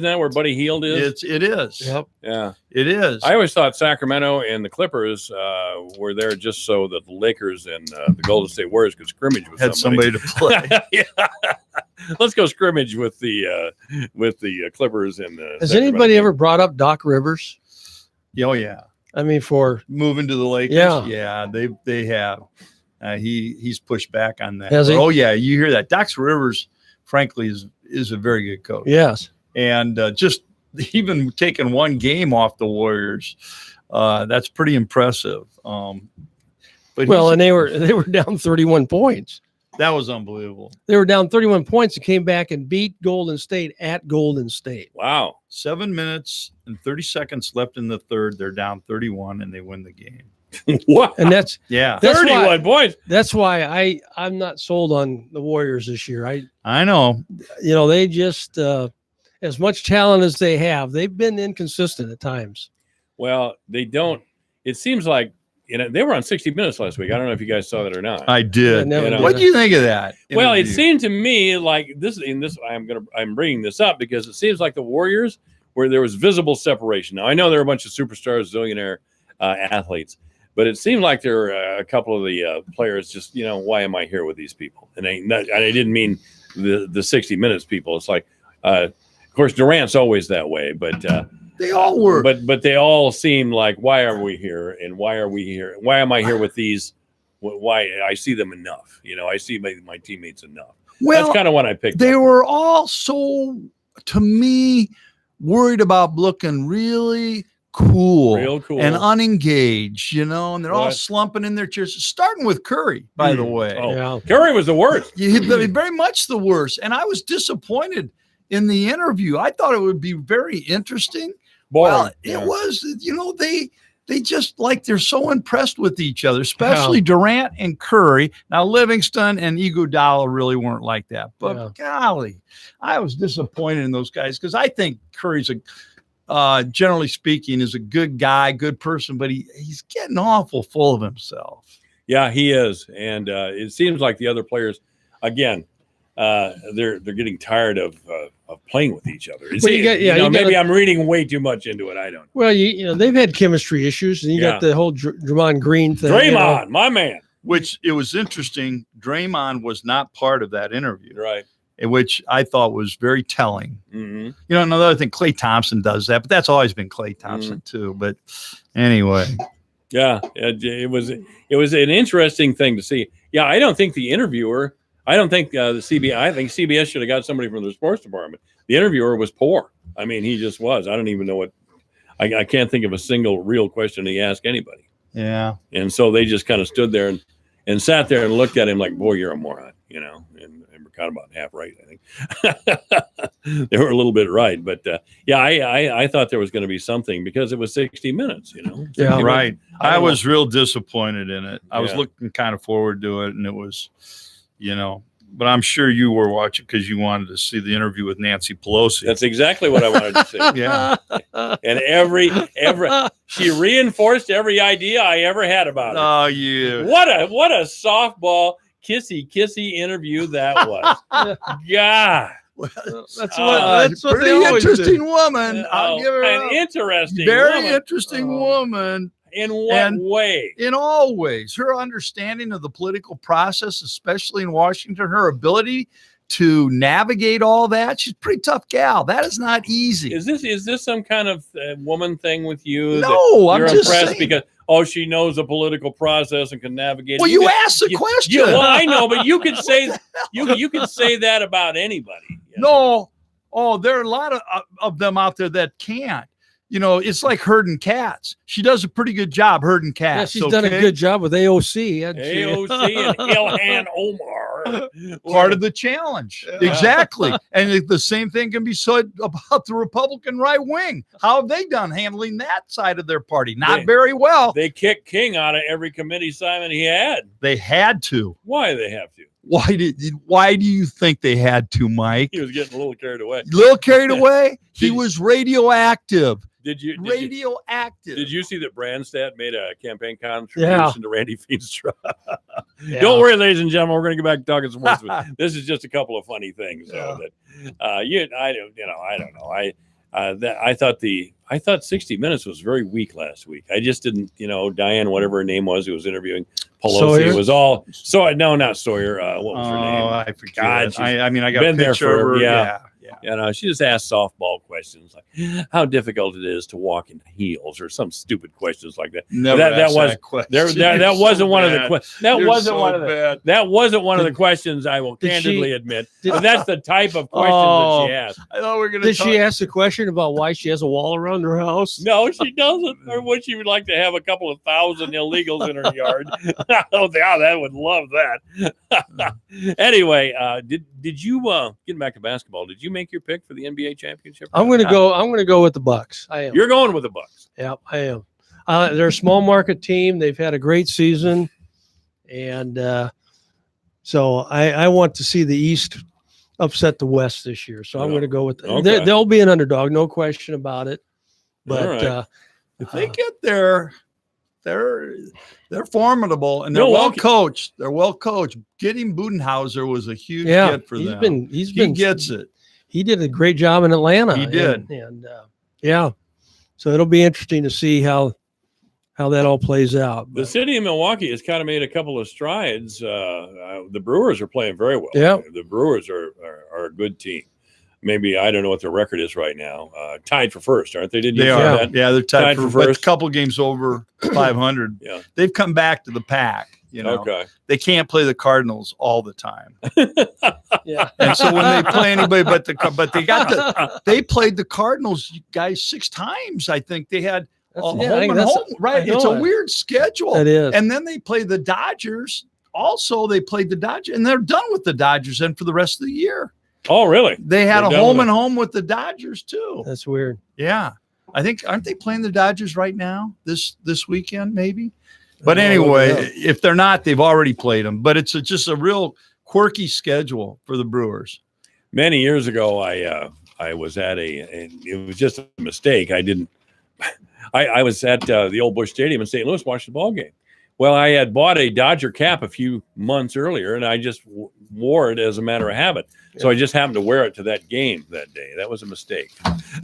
that where Buddy Hield is? It is. Yep. Yeah. It is. I always thought Sacramento and the Clippers were there just so that the Lakers and the Golden State Warriors could scrimmage with somebody to play. Yeah. Let's go scrimmage with the Clippers and the. Has anybody ever brought up Doc Rivers? Oh yeah. I mean, for moving to the Lakers. Yeah. They have. He's pushed back on that. Has he? Oh yeah, you hear that? Doc Rivers, frankly, is a very good coach. Yes. And just even taking one game off the Warriors, that's pretty impressive. And they were down 31 points. That was unbelievable. They were down 31 points and came back and beat Golden State at Golden State. Wow. 7 minutes and 30 seconds left in the third. They're down 31 and they win the game. What? And that's 31 points. That's why I'm not sold on the Warriors this year. I know. They just as much talent as they have, they've been inconsistent at times. Well, they don't. It seems like they were on 60 Minutes last week. I don't know if you guys saw that or not. I did. Yeah, what do you think of that? Well, it interview? seemed to me like this. I'm bringing this up because it seems like the Warriors, where there was visible separation. Now I know there are a bunch of superstars, zillionaire athletes, but it seemed like there were a couple of the players just, why am I here with these people? And I didn't mean the 60 Minutes people. It's like, of course, Durant's always that way, but. They all were. But they all seem like, why are we here? And why are we here? Why am I here with these? Why I see them enough? I see my teammates enough. Well, that's kind of what I picked They up. were all so, to me, worried about looking really cool, Real cool. and unengaged, and they're all What? slumping in their chairs, starting with Curry, by the way. Oh, Yeah. Curry was the worst. Very much the worst. And I was disappointed in the interview. I thought it would be very interesting. Boring. Well, Yeah. it was, they just like they're so impressed with each other, especially Durant and Curry. Now, Livingston and Iguodala really weren't like that. But golly, I was disappointed in those guys because I think Curry's generally speaking, is a good guy, good person, but he's getting awful full of himself. Yeah, he is, and it seems like the other players, again, they're getting tired of playing with each other. Maybe I'm reading way too much into it. I don't know. Well, you know they've had chemistry issues, and you got the whole Draymond Green thing. Draymond, my man. Which it was interesting. Draymond was not part of that interview, right? Which I thought was very telling. Mm-hmm. You know, another thing, Klay Thompson does that, but that's always been Klay Thompson too. But anyway, yeah, it was an interesting thing to see. Yeah, I don't think the interviewer. I don't think the CBS. I think CBS should have got somebody from the sports department. The interviewer was poor. I mean, he just was. I don't even know what. I can't think of a single real question he asked anybody. Yeah. And so they just kind of stood there and sat there and looked at him like, boy, you're a moron, you know, and we're kind of about half right, I think. They were a little bit right. But, I thought there was going to be something because it was 60 minutes, you know. Yeah, right. I was real disappointed in it. I was looking kind of forward to it, and it was, you know. But I'm sure you were watching because you wanted to see the interview with Nancy Pelosi. That's exactly what I wanted to see. Yeah. And every she reinforced every idea I ever had about it. Oh, yeah. What a softball kissy interview that was. God. That's what pretty interesting woman. I'll give her an interesting, very interesting woman. In what way? In all ways. Her understanding of the political process, especially in Washington, her ability to navigate all that. She's a pretty tough gal. That is not easy. Is this some kind of woman thing with you? No, I'm just impressed saying. because she knows the political process and can navigate. Well, you asked the question. Well, I know, but you could say you could say that about anybody. You know? No. Oh, there are a lot of them out there that can't. You know, it's like herding cats. She does a pretty good job herding cats. Yeah, she's done a good job with AOC. AOC and Ilhan Omar. Part of the challenge. Exactly. And the same thing can be said about the Republican right wing. How have they done handling that side of their party? Not very well. They kicked King out of every committee assignment he had. They had to. Why did they have to? Why do you think they had to, Mike? He was getting a little carried away. He was radioactive. Did you radioactive? Did you see that Branstad made a campaign contribution to Randy Feenstra? Don't worry, ladies and gentlemen, we're going to get back to talking sports. This is just a couple of funny things. I don't know. I thought 60 Minutes was very weak last week. I just didn't, Diane, whatever her name was, who was interviewing Pelosi. Sawyer? It was all no, not Sawyer. What was her name? I forget. God, I got been a there picture of her. Yeah. She just asked softball questions like how difficult it is to walk in heels or some stupid questions like that. That wasn't one of the that wasn't one of the questions I will candidly admit. But that's the type of question that she asked. I thought we were going Did she ask the question about why she has a wall around her house? No, she doesn't. Or would she like to have a couple of thousand illegals in her yard? That would love that. Anyway, did you getting back to basketball? Did you make your pick for the NBA championship? I'm going to go with the Bucks. I am. You're going with the Bucks. Yeah, I am. They're a small market team. They've had a great season, and so I want to see the East upset the West this year. So I'm going to go with them. Okay. They'll be an underdog, no question about it. But right. If they get there, they're formidable and they're well coached. They're well coached. Getting Budenhauser was a huge get for them. He gets it. He did a great job in Atlanta. He did. And so it'll be interesting to see how that all plays out. The city of Milwaukee has kind of made a couple of strides. The Brewers are playing very well. Yeah. The Brewers are a good team. Maybe, I don't know what their record is right now. Tied for first, aren't they? They are. That? Yeah, they're tied for first. But a couple games over 500. Yeah. They've come back to the pack. Okay. They can't play the Cardinals all the time. Yeah. And so when they play anybody but they played the Cardinals guys 6 times. I think they had home and home. Right. It's a weird schedule. It is. And then they play the Dodgers. Also, they played the Dodgers, and they're done with the Dodgers and for the rest of the year. Oh, really? They had a home and home with the Dodgers too. That's weird. Yeah. I think, aren't they playing the Dodgers right now this weekend maybe? But anyway, if they're not, they've already played them. But it's just a real quirky schedule for the Brewers. Many years ago, I was at and it was just a mistake. I was at the old Busch Stadium in St. Louis watching the ball game. Well, I had bought a Dodger cap a few months earlier, and I just wore it as a matter of habit. So I just happened to wear it to that game that day. That was a mistake.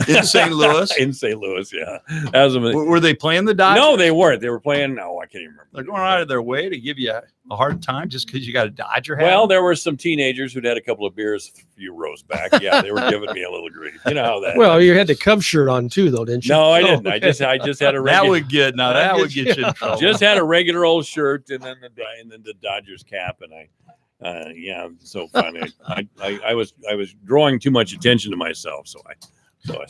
In St. Louis? In St. Louis, yeah. That was Were they playing the Dodgers? No, they weren't. They were playing. No, I can't even remember. They're going out of their way to give you a hard time just because you got a Dodger hat. Well, there were some teenagers who'd had a couple of beers a few rows back. Yeah, they were giving me a little grief. You know how that. Well, you had the Cubs shirt on too, though, didn't you? No, I didn't. Okay. I just had a regular. That would get you in trouble. Just had a regular old shirt and then the Dodgers cap, and yeah, so funny. I was drawing too much attention to myself, so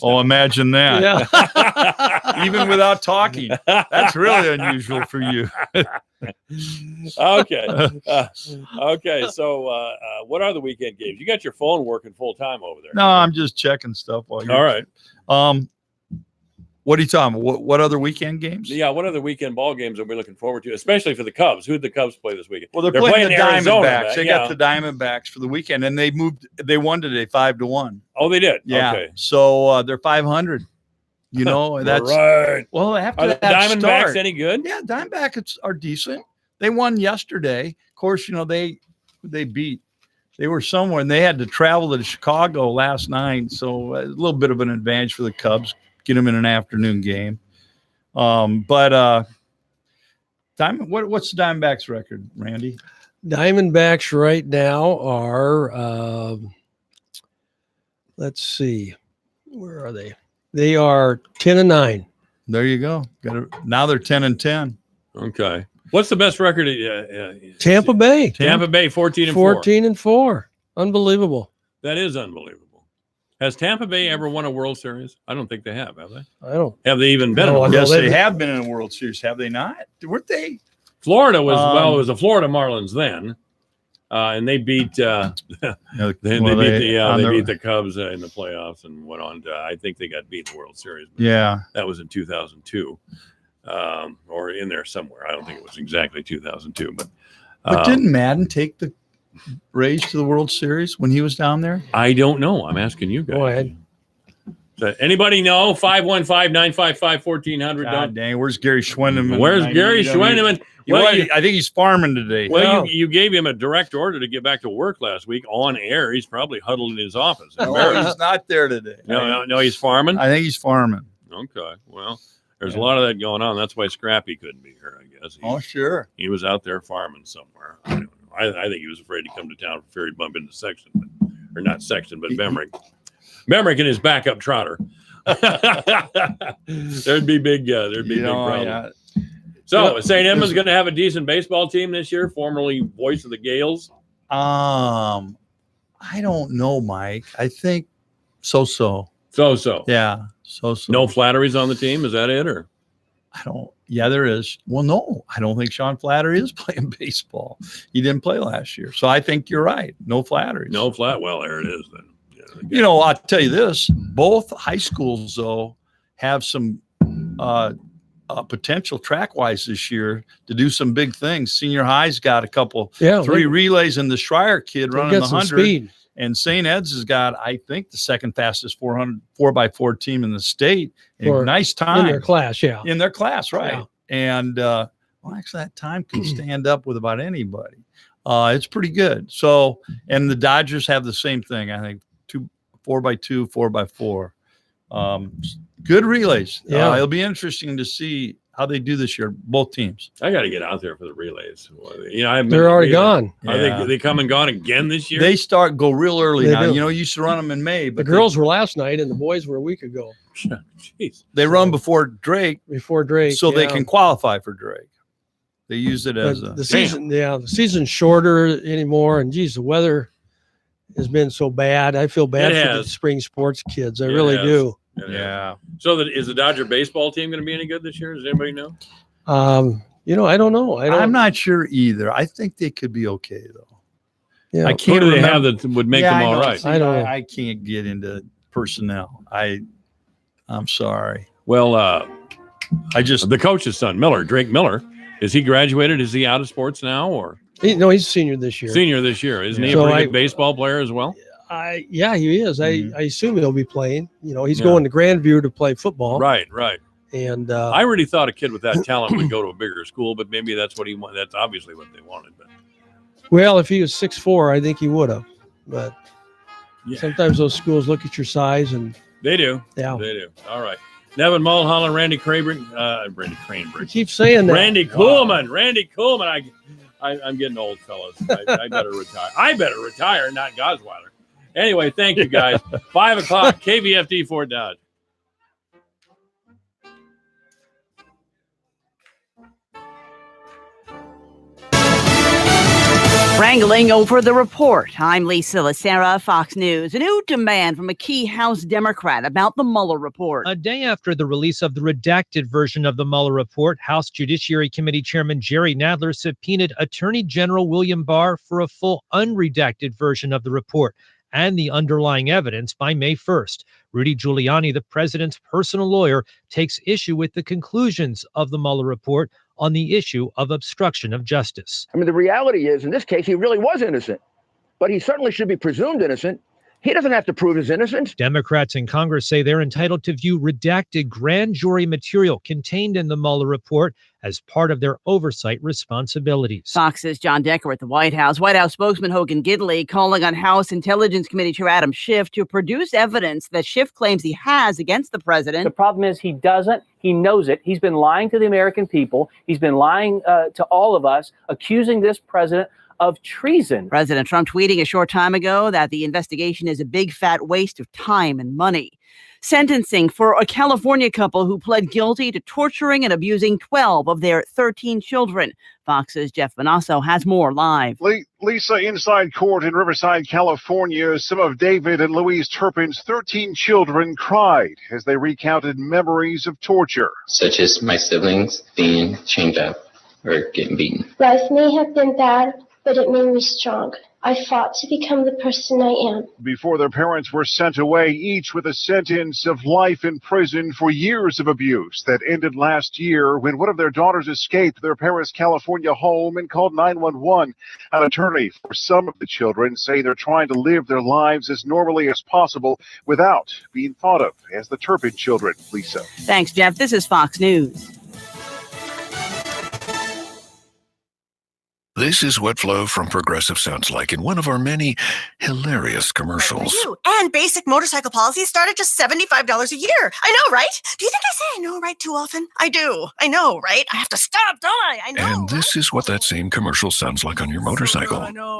I imagine that. Yeah. Even without talking. That's really unusual for you. Okay. Okay. So, what are the weekend games? You got your phone working full time over there. No, I'm just checking stuff while you're. All right. What are you talking about? What other weekend games? Yeah, what other weekend ball games are we looking forward to, especially for the Cubs? Who did the Cubs play this weekend? Well, they're playing the Arizona, Diamondbacks. They yeah. got the Diamondbacks for the weekend, and they won today 5-1. Oh, they did. Yeah. Okay. So they're 500. You know, that's right. Well, after Are that the Diamondbacks start, any good? Yeah, Diamondbacks are decent. They won yesterday. Of course, you know they beat. They were somewhere, and they had to travel to Chicago last night, so a little bit of an advantage for the Cubs. Get them in an afternoon game. What's the Diamondbacks record, Randy? Diamondbacks right now are, let's see, where are they? They are 10-9. There you go. Now they're 10-10. Okay. What's the best record? Tampa Bay. Tampa Bay 14-4. 14-4. Unbelievable. That is unbelievable. Has Tampa Bay ever won a World Series? I don't think they have they? I don't. Have they even been? No, yes, they have been in a World Series. Have they not? Weren't they? Florida was it was the Florida Marlins then, and they beat beat the Cubs in the playoffs and went on to. I think they got beat in the World Series. Yeah, that was in 2002, or in there somewhere. I don't think it was exactly 2002, but didn't Madden take the Rays to the World Series when he was down there? I don't know. I'm asking you guys. Go ahead. So anybody know? 515-955-1400. God dang, where's Gary Schwendeman? Where's Gary Schwendeman? Well, I think he's farming today. Well, you gave him a direct order to get back to work last week on air. He's probably huddled in his office. No, he's not there today. No, he's farming? I think he's farming. Okay. Well, there's a lot of that going on. That's why Scrappy couldn't be here, I guess. Sure. He was out there farming somewhere. I don't know. I think he was afraid to come to town for fear he'd bump into Sexton, or not Sexton, but Bemrick. Bemrick and his backup trotter. There'd be big problem. Yeah. So, St. Edmund's going to have a decent baseball team this year, formerly voice of the Gales. I don't know, Mike. I think so. Yeah, so. No flatteries on the team. Is that it, or? I don't. Yeah, there is. Well, no, I don't think Sean Flattery is playing baseball. He didn't play last year, so I think you're right. No flatteries. No flat. Well, there it is then. You know, I'll tell you this: both high schools though have some potential track-wise this year to do some big things. Senior High's got a couple, 3 relays, and the Schreier kid running the 100. Speed. And St. Ed's has got, I think, the second fastest 4x4 team in the state. And nice time. In their class, yeah. In their class, right. Yeah. And, actually, that time can stand up with about anybody. It's pretty good. So, and the Dodgers have the same thing, I think, 4x2, 4x4. Good relays. Yeah. It'll be interesting to see how they do this year, both teams. I got to get out there for the relays. They're already gone. Are they come and gone again this year? They go real early now. do. You know, you used to run them in May, but The girls were last night, and the boys were a week ago. Jeez. they run before Drake, so they can qualify for Drake. They use it as the season. Yeah, the season's shorter anymore, and geez, the weather has been so bad. I feel bad for the spring sports kids. I really do. Yeah. So is the Dodger baseball team going to be any good this year? Does anybody know? I don't know. I'm not sure either. I think they could be okay though. Yeah. I can't. Who do they have that would make them all right? I don't know. I can't get into personnel. I'm sorry. Well, the coach's son, Drake Miller, is he graduated? Is he out of sports now, or? He's a senior this year. Senior this year, isn't he a pretty good baseball player as well? Yeah, he is. Mm-hmm. I assume he'll be playing. He's going to Grandview to play football. Right. And I really thought a kid with that talent would go to a bigger school, but maybe that's what he wanted. That's obviously what they wanted. But well, if he was 6'4", I think he would have. But sometimes those schools look at your size and they do. Yeah, they do. All right. Nevin Mulholland, Randy Cranebrook. You keep saying that. Randy Coolman. Randy Coolman. I'm getting old, fellas. I better retire. I better retire, not Gosweiler. Anyway, thank you, guys. 5 o'clock, KVFD Fort Dodge. Wrangling over the report. I'm Lisa Lacera, Fox News. A new demand from a key House Democrat about the Mueller report. A day after the release of the redacted version of the Mueller report, House Judiciary Committee Chairman Jerry Nadler subpoenaed Attorney General William Barr for a full unredacted version of the report and the underlying evidence by May 1st. Rudy Giuliani, the president's personal lawyer, takes issue with the conclusions of the Mueller report on the issue of obstruction of justice. I mean, the reality is, in this case, he really was innocent, but he certainly should be presumed innocent. He doesn't have to prove his innocence. Democrats in Congress say they're entitled to view redacted grand jury material contained in the Mueller report as part of their oversight responsibilities. Fox's John Decker at the White House. White House spokesman Hogan Gidley calling on House Intelligence Committee Chair Adam Schiff to produce evidence that Schiff claims he has against the president. The problem is he doesn't. He knows it. He's been lying to the American people. He's been lying to all of us, accusing this president of treason. President Trump tweeting a short time ago that the investigation is a big fat waste of time and money. Sentencing for a California couple who pled guilty to torturing and abusing 12 of their 13 children. Fox's Jeff Bonasso has more live. Lisa, inside court in Riverside, California, some of David and Louise Turpin's 13 children cried as they recounted memories of torture. Such as my siblings being chained up or getting beaten. Life may have been bad, but it made me strong. I fought to become the person I am. Before their parents were sent away, each with a sentence of life in prison for years of abuse that ended last year when one of their daughters escaped their parents' California home and called 911. An attorney for some of the children say they're trying to live their lives as normally as possible without being thought of as the Turpin children. Lisa. Thanks, Jeff. This is Fox News. This is what Flo from Progressive sounds like in one of our many hilarious commercials. And basic motorcycle policies start at just $75 a year. I know, right? Do you think I say I know, right, too often? I do. I know, right? I have to stop, don't I? I know. And this is what that same commercial sounds like on your motorcycle. I know.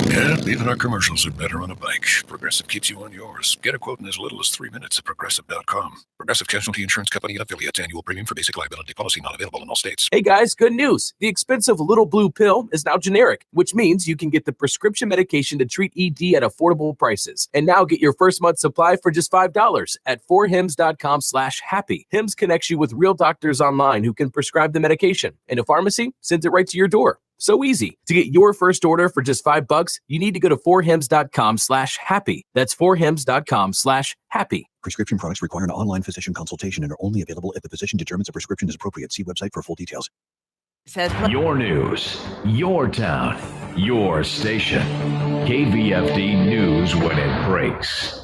Yeah, even our commercials are better on a bike. Progressive keeps you on yours. Get a quote in as little as 3 minutes at Progressive.com. Progressive Casualty Insurance Company and affiliates. Annual premium for basic liability policy not available in all states. Hey guys, good news. The expensive little blue pill is now generic, which means you can get the prescription medication to treat ED at affordable prices. And now get your first month's supply for just $5 at 4hims.com/happy. Hims connects you with real doctors online who can prescribe the medication, and a pharmacy sends it right to your door. So easy. To get your first order for just $5, you need to go to 4hims.com/happy. That's 4hims.com/happy. Prescription products require an online physician consultation and are only available if the physician determines a prescription is appropriate. See website for full details. Your news, your town, your station. KVFD News when it breaks.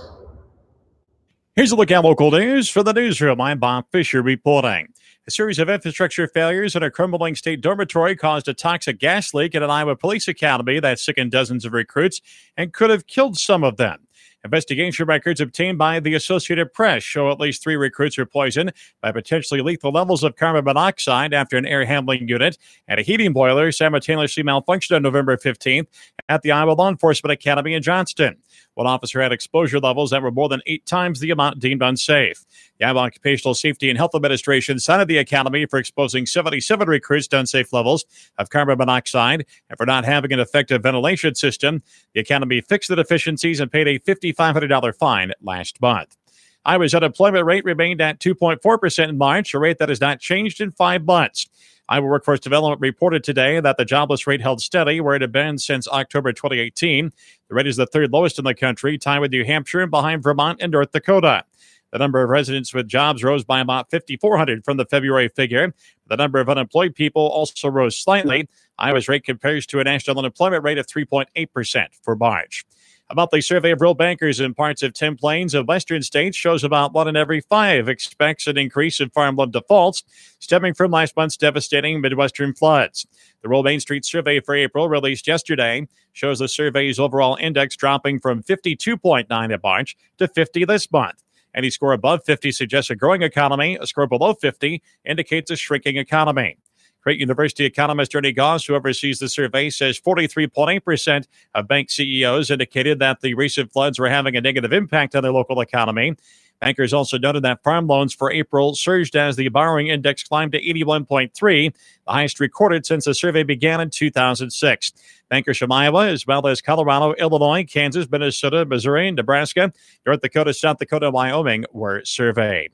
Here's a look at local news for the newsroom. I'm Bob Fisher reporting. A series of infrastructure failures in a crumbling state dormitory caused a toxic gas leak at an Iowa police academy that sickened dozens of recruits and could have killed some of them. Investigation records obtained by the Associated Press show at least 3 recruits were poisoned by potentially lethal levels of carbon monoxide after an air handling unit and a heating boiler simultaneously malfunctioned on November 15th at the Iowa Law Enforcement Academy in Johnston. One officer had exposure levels that were more than 8 times the amount deemed unsafe. The Iowa Occupational Safety and Health Administration cited the academy for exposing 77 recruits to unsafe levels of carbon monoxide and for not having an effective ventilation system. The academy fixed the deficiencies and paid a $5,500 fine last month. Iowa's unemployment rate remained at 2.4% in March, a rate that has not changed in 5 months. Iowa Workforce Development reported today that the jobless rate held steady where it had been since October 2018. The rate is the 3rd lowest in the country, tied with New Hampshire and behind Vermont and North Dakota. The number of residents with jobs rose by about 5,400 from the February figure. The number of unemployed people also rose slightly. Iowa's rate compares to a national unemployment rate of 3.8% for March. A monthly survey of rural bankers in parts of 10 plains of western states shows about 1 in every 5 expects an increase in farm loan defaults stemming from last month's devastating Midwestern floods. The Rural Main Street survey for April, released yesterday, shows the survey's overall index dropping from 52.9 in March to 50 this month. Any score above 50 suggests a growing economy. A score below 50 indicates a shrinking economy. Creighton University economist Ernie Goss, who oversees the survey, says 43.8% of bank CEOs indicated that the recent floods were having a negative impact on their local economy. Bankers also noted that farm loans for April surged as the borrowing index climbed to 81.3, the highest recorded since the survey began in 2006. Bankers from Iowa, as well as Colorado, Illinois, Kansas, Minnesota, Missouri, Nebraska, North Dakota, South Dakota, and Wyoming were surveyed.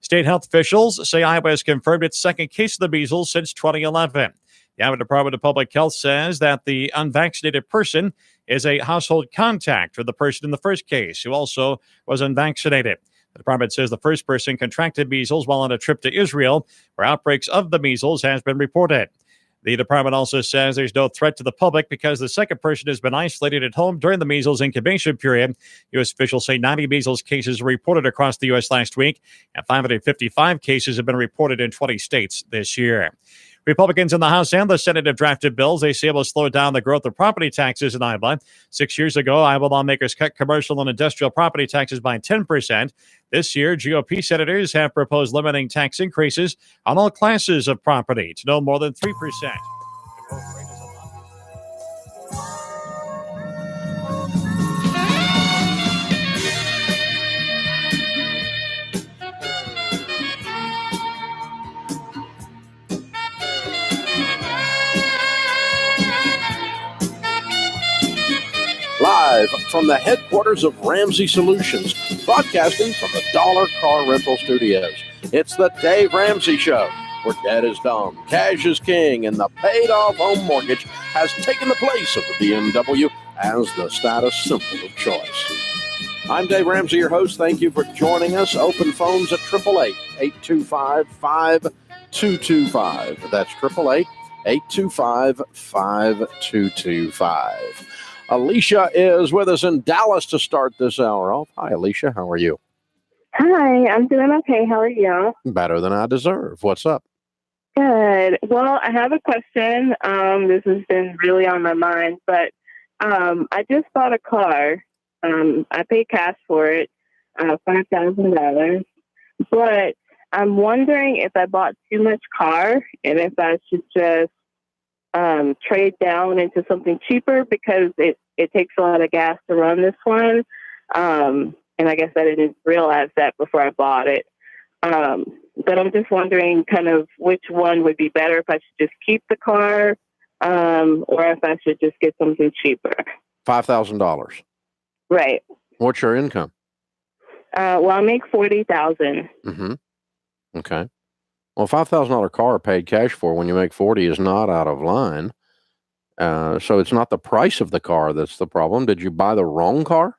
State health officials say Iowa has confirmed its second case of the measles since 2011. The Iowa Department of Public Health says that the unvaccinated person is a household contact for the person in the first case, who also was unvaccinated. The department says the first person contracted measles while on a trip to Israel, where outbreaks of the measles has been reported. The department also says there's no threat to the public because the second person has been isolated at home during the measles incubation period. U.S. officials say 90 measles cases were reported across the U.S. last week, and 555 cases have been reported in 20 states this year. Republicans in the House and the Senate have drafted bills they say will slow down the growth of property taxes in Iowa. 6 years ago, Iowa lawmakers cut commercial and industrial property taxes by 10%. This year, GOP senators have proposed limiting tax increases on all classes of property to no more than 3%. Live from the headquarters of Ramsey Solutions, broadcasting from the Dollar Car Rental Studios. It's the Dave Ramsey Show, where debt is dumb, cash is king, and the paid-off home mortgage has taken the place of the BMW as the status symbol of choice. I'm Dave Ramsey, your host. Thank you for joining us. Open phones at 888-825-5225. That's 888-825-5225. Alicia is with us in Dallas to start this hour off. Hi, Alicia. How are you? Hi, I'm doing okay. How are you? Better than I deserve. What's up? Good. Well, I have a question. This has been really on my mind, but I just bought a car. I paid cash for it, $5,000. But I'm wondering if I bought too much car and if I should just trade down into something cheaper, because it takes a lot of gas to run this one. And I guess I didn't realize that before I bought it. But I'm just wondering kind of which one would be better, if I should just keep the car or if I should just get something cheaper. $5,000. Right. What's your income? Well, I make $40,000. Mm-hmm. Okay. Well, $5,000 car paid cash for when you make 40 is not out of line. So it's not the price of the car that's the problem. Did you buy the wrong car?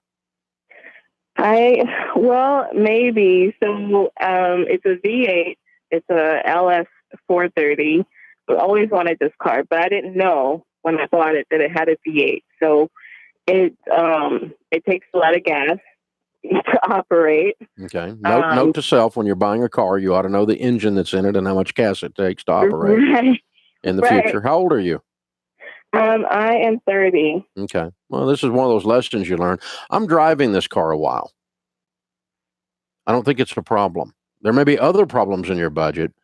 Well, maybe. So it's a V8. It's a LS 430. I always wanted this car, but I didn't know when I bought it that it had a V8. So it takes a lot of gas to operate. Okay. Note to self, when you're buying a car, you ought to know the engine that's in it and how much gas it takes to operate in the future. How old are you? I am 30. Okay. Well, this is one of those lessons you learn. I'm driving this car a while. I don't think it's a problem. There may be other problems in your budget,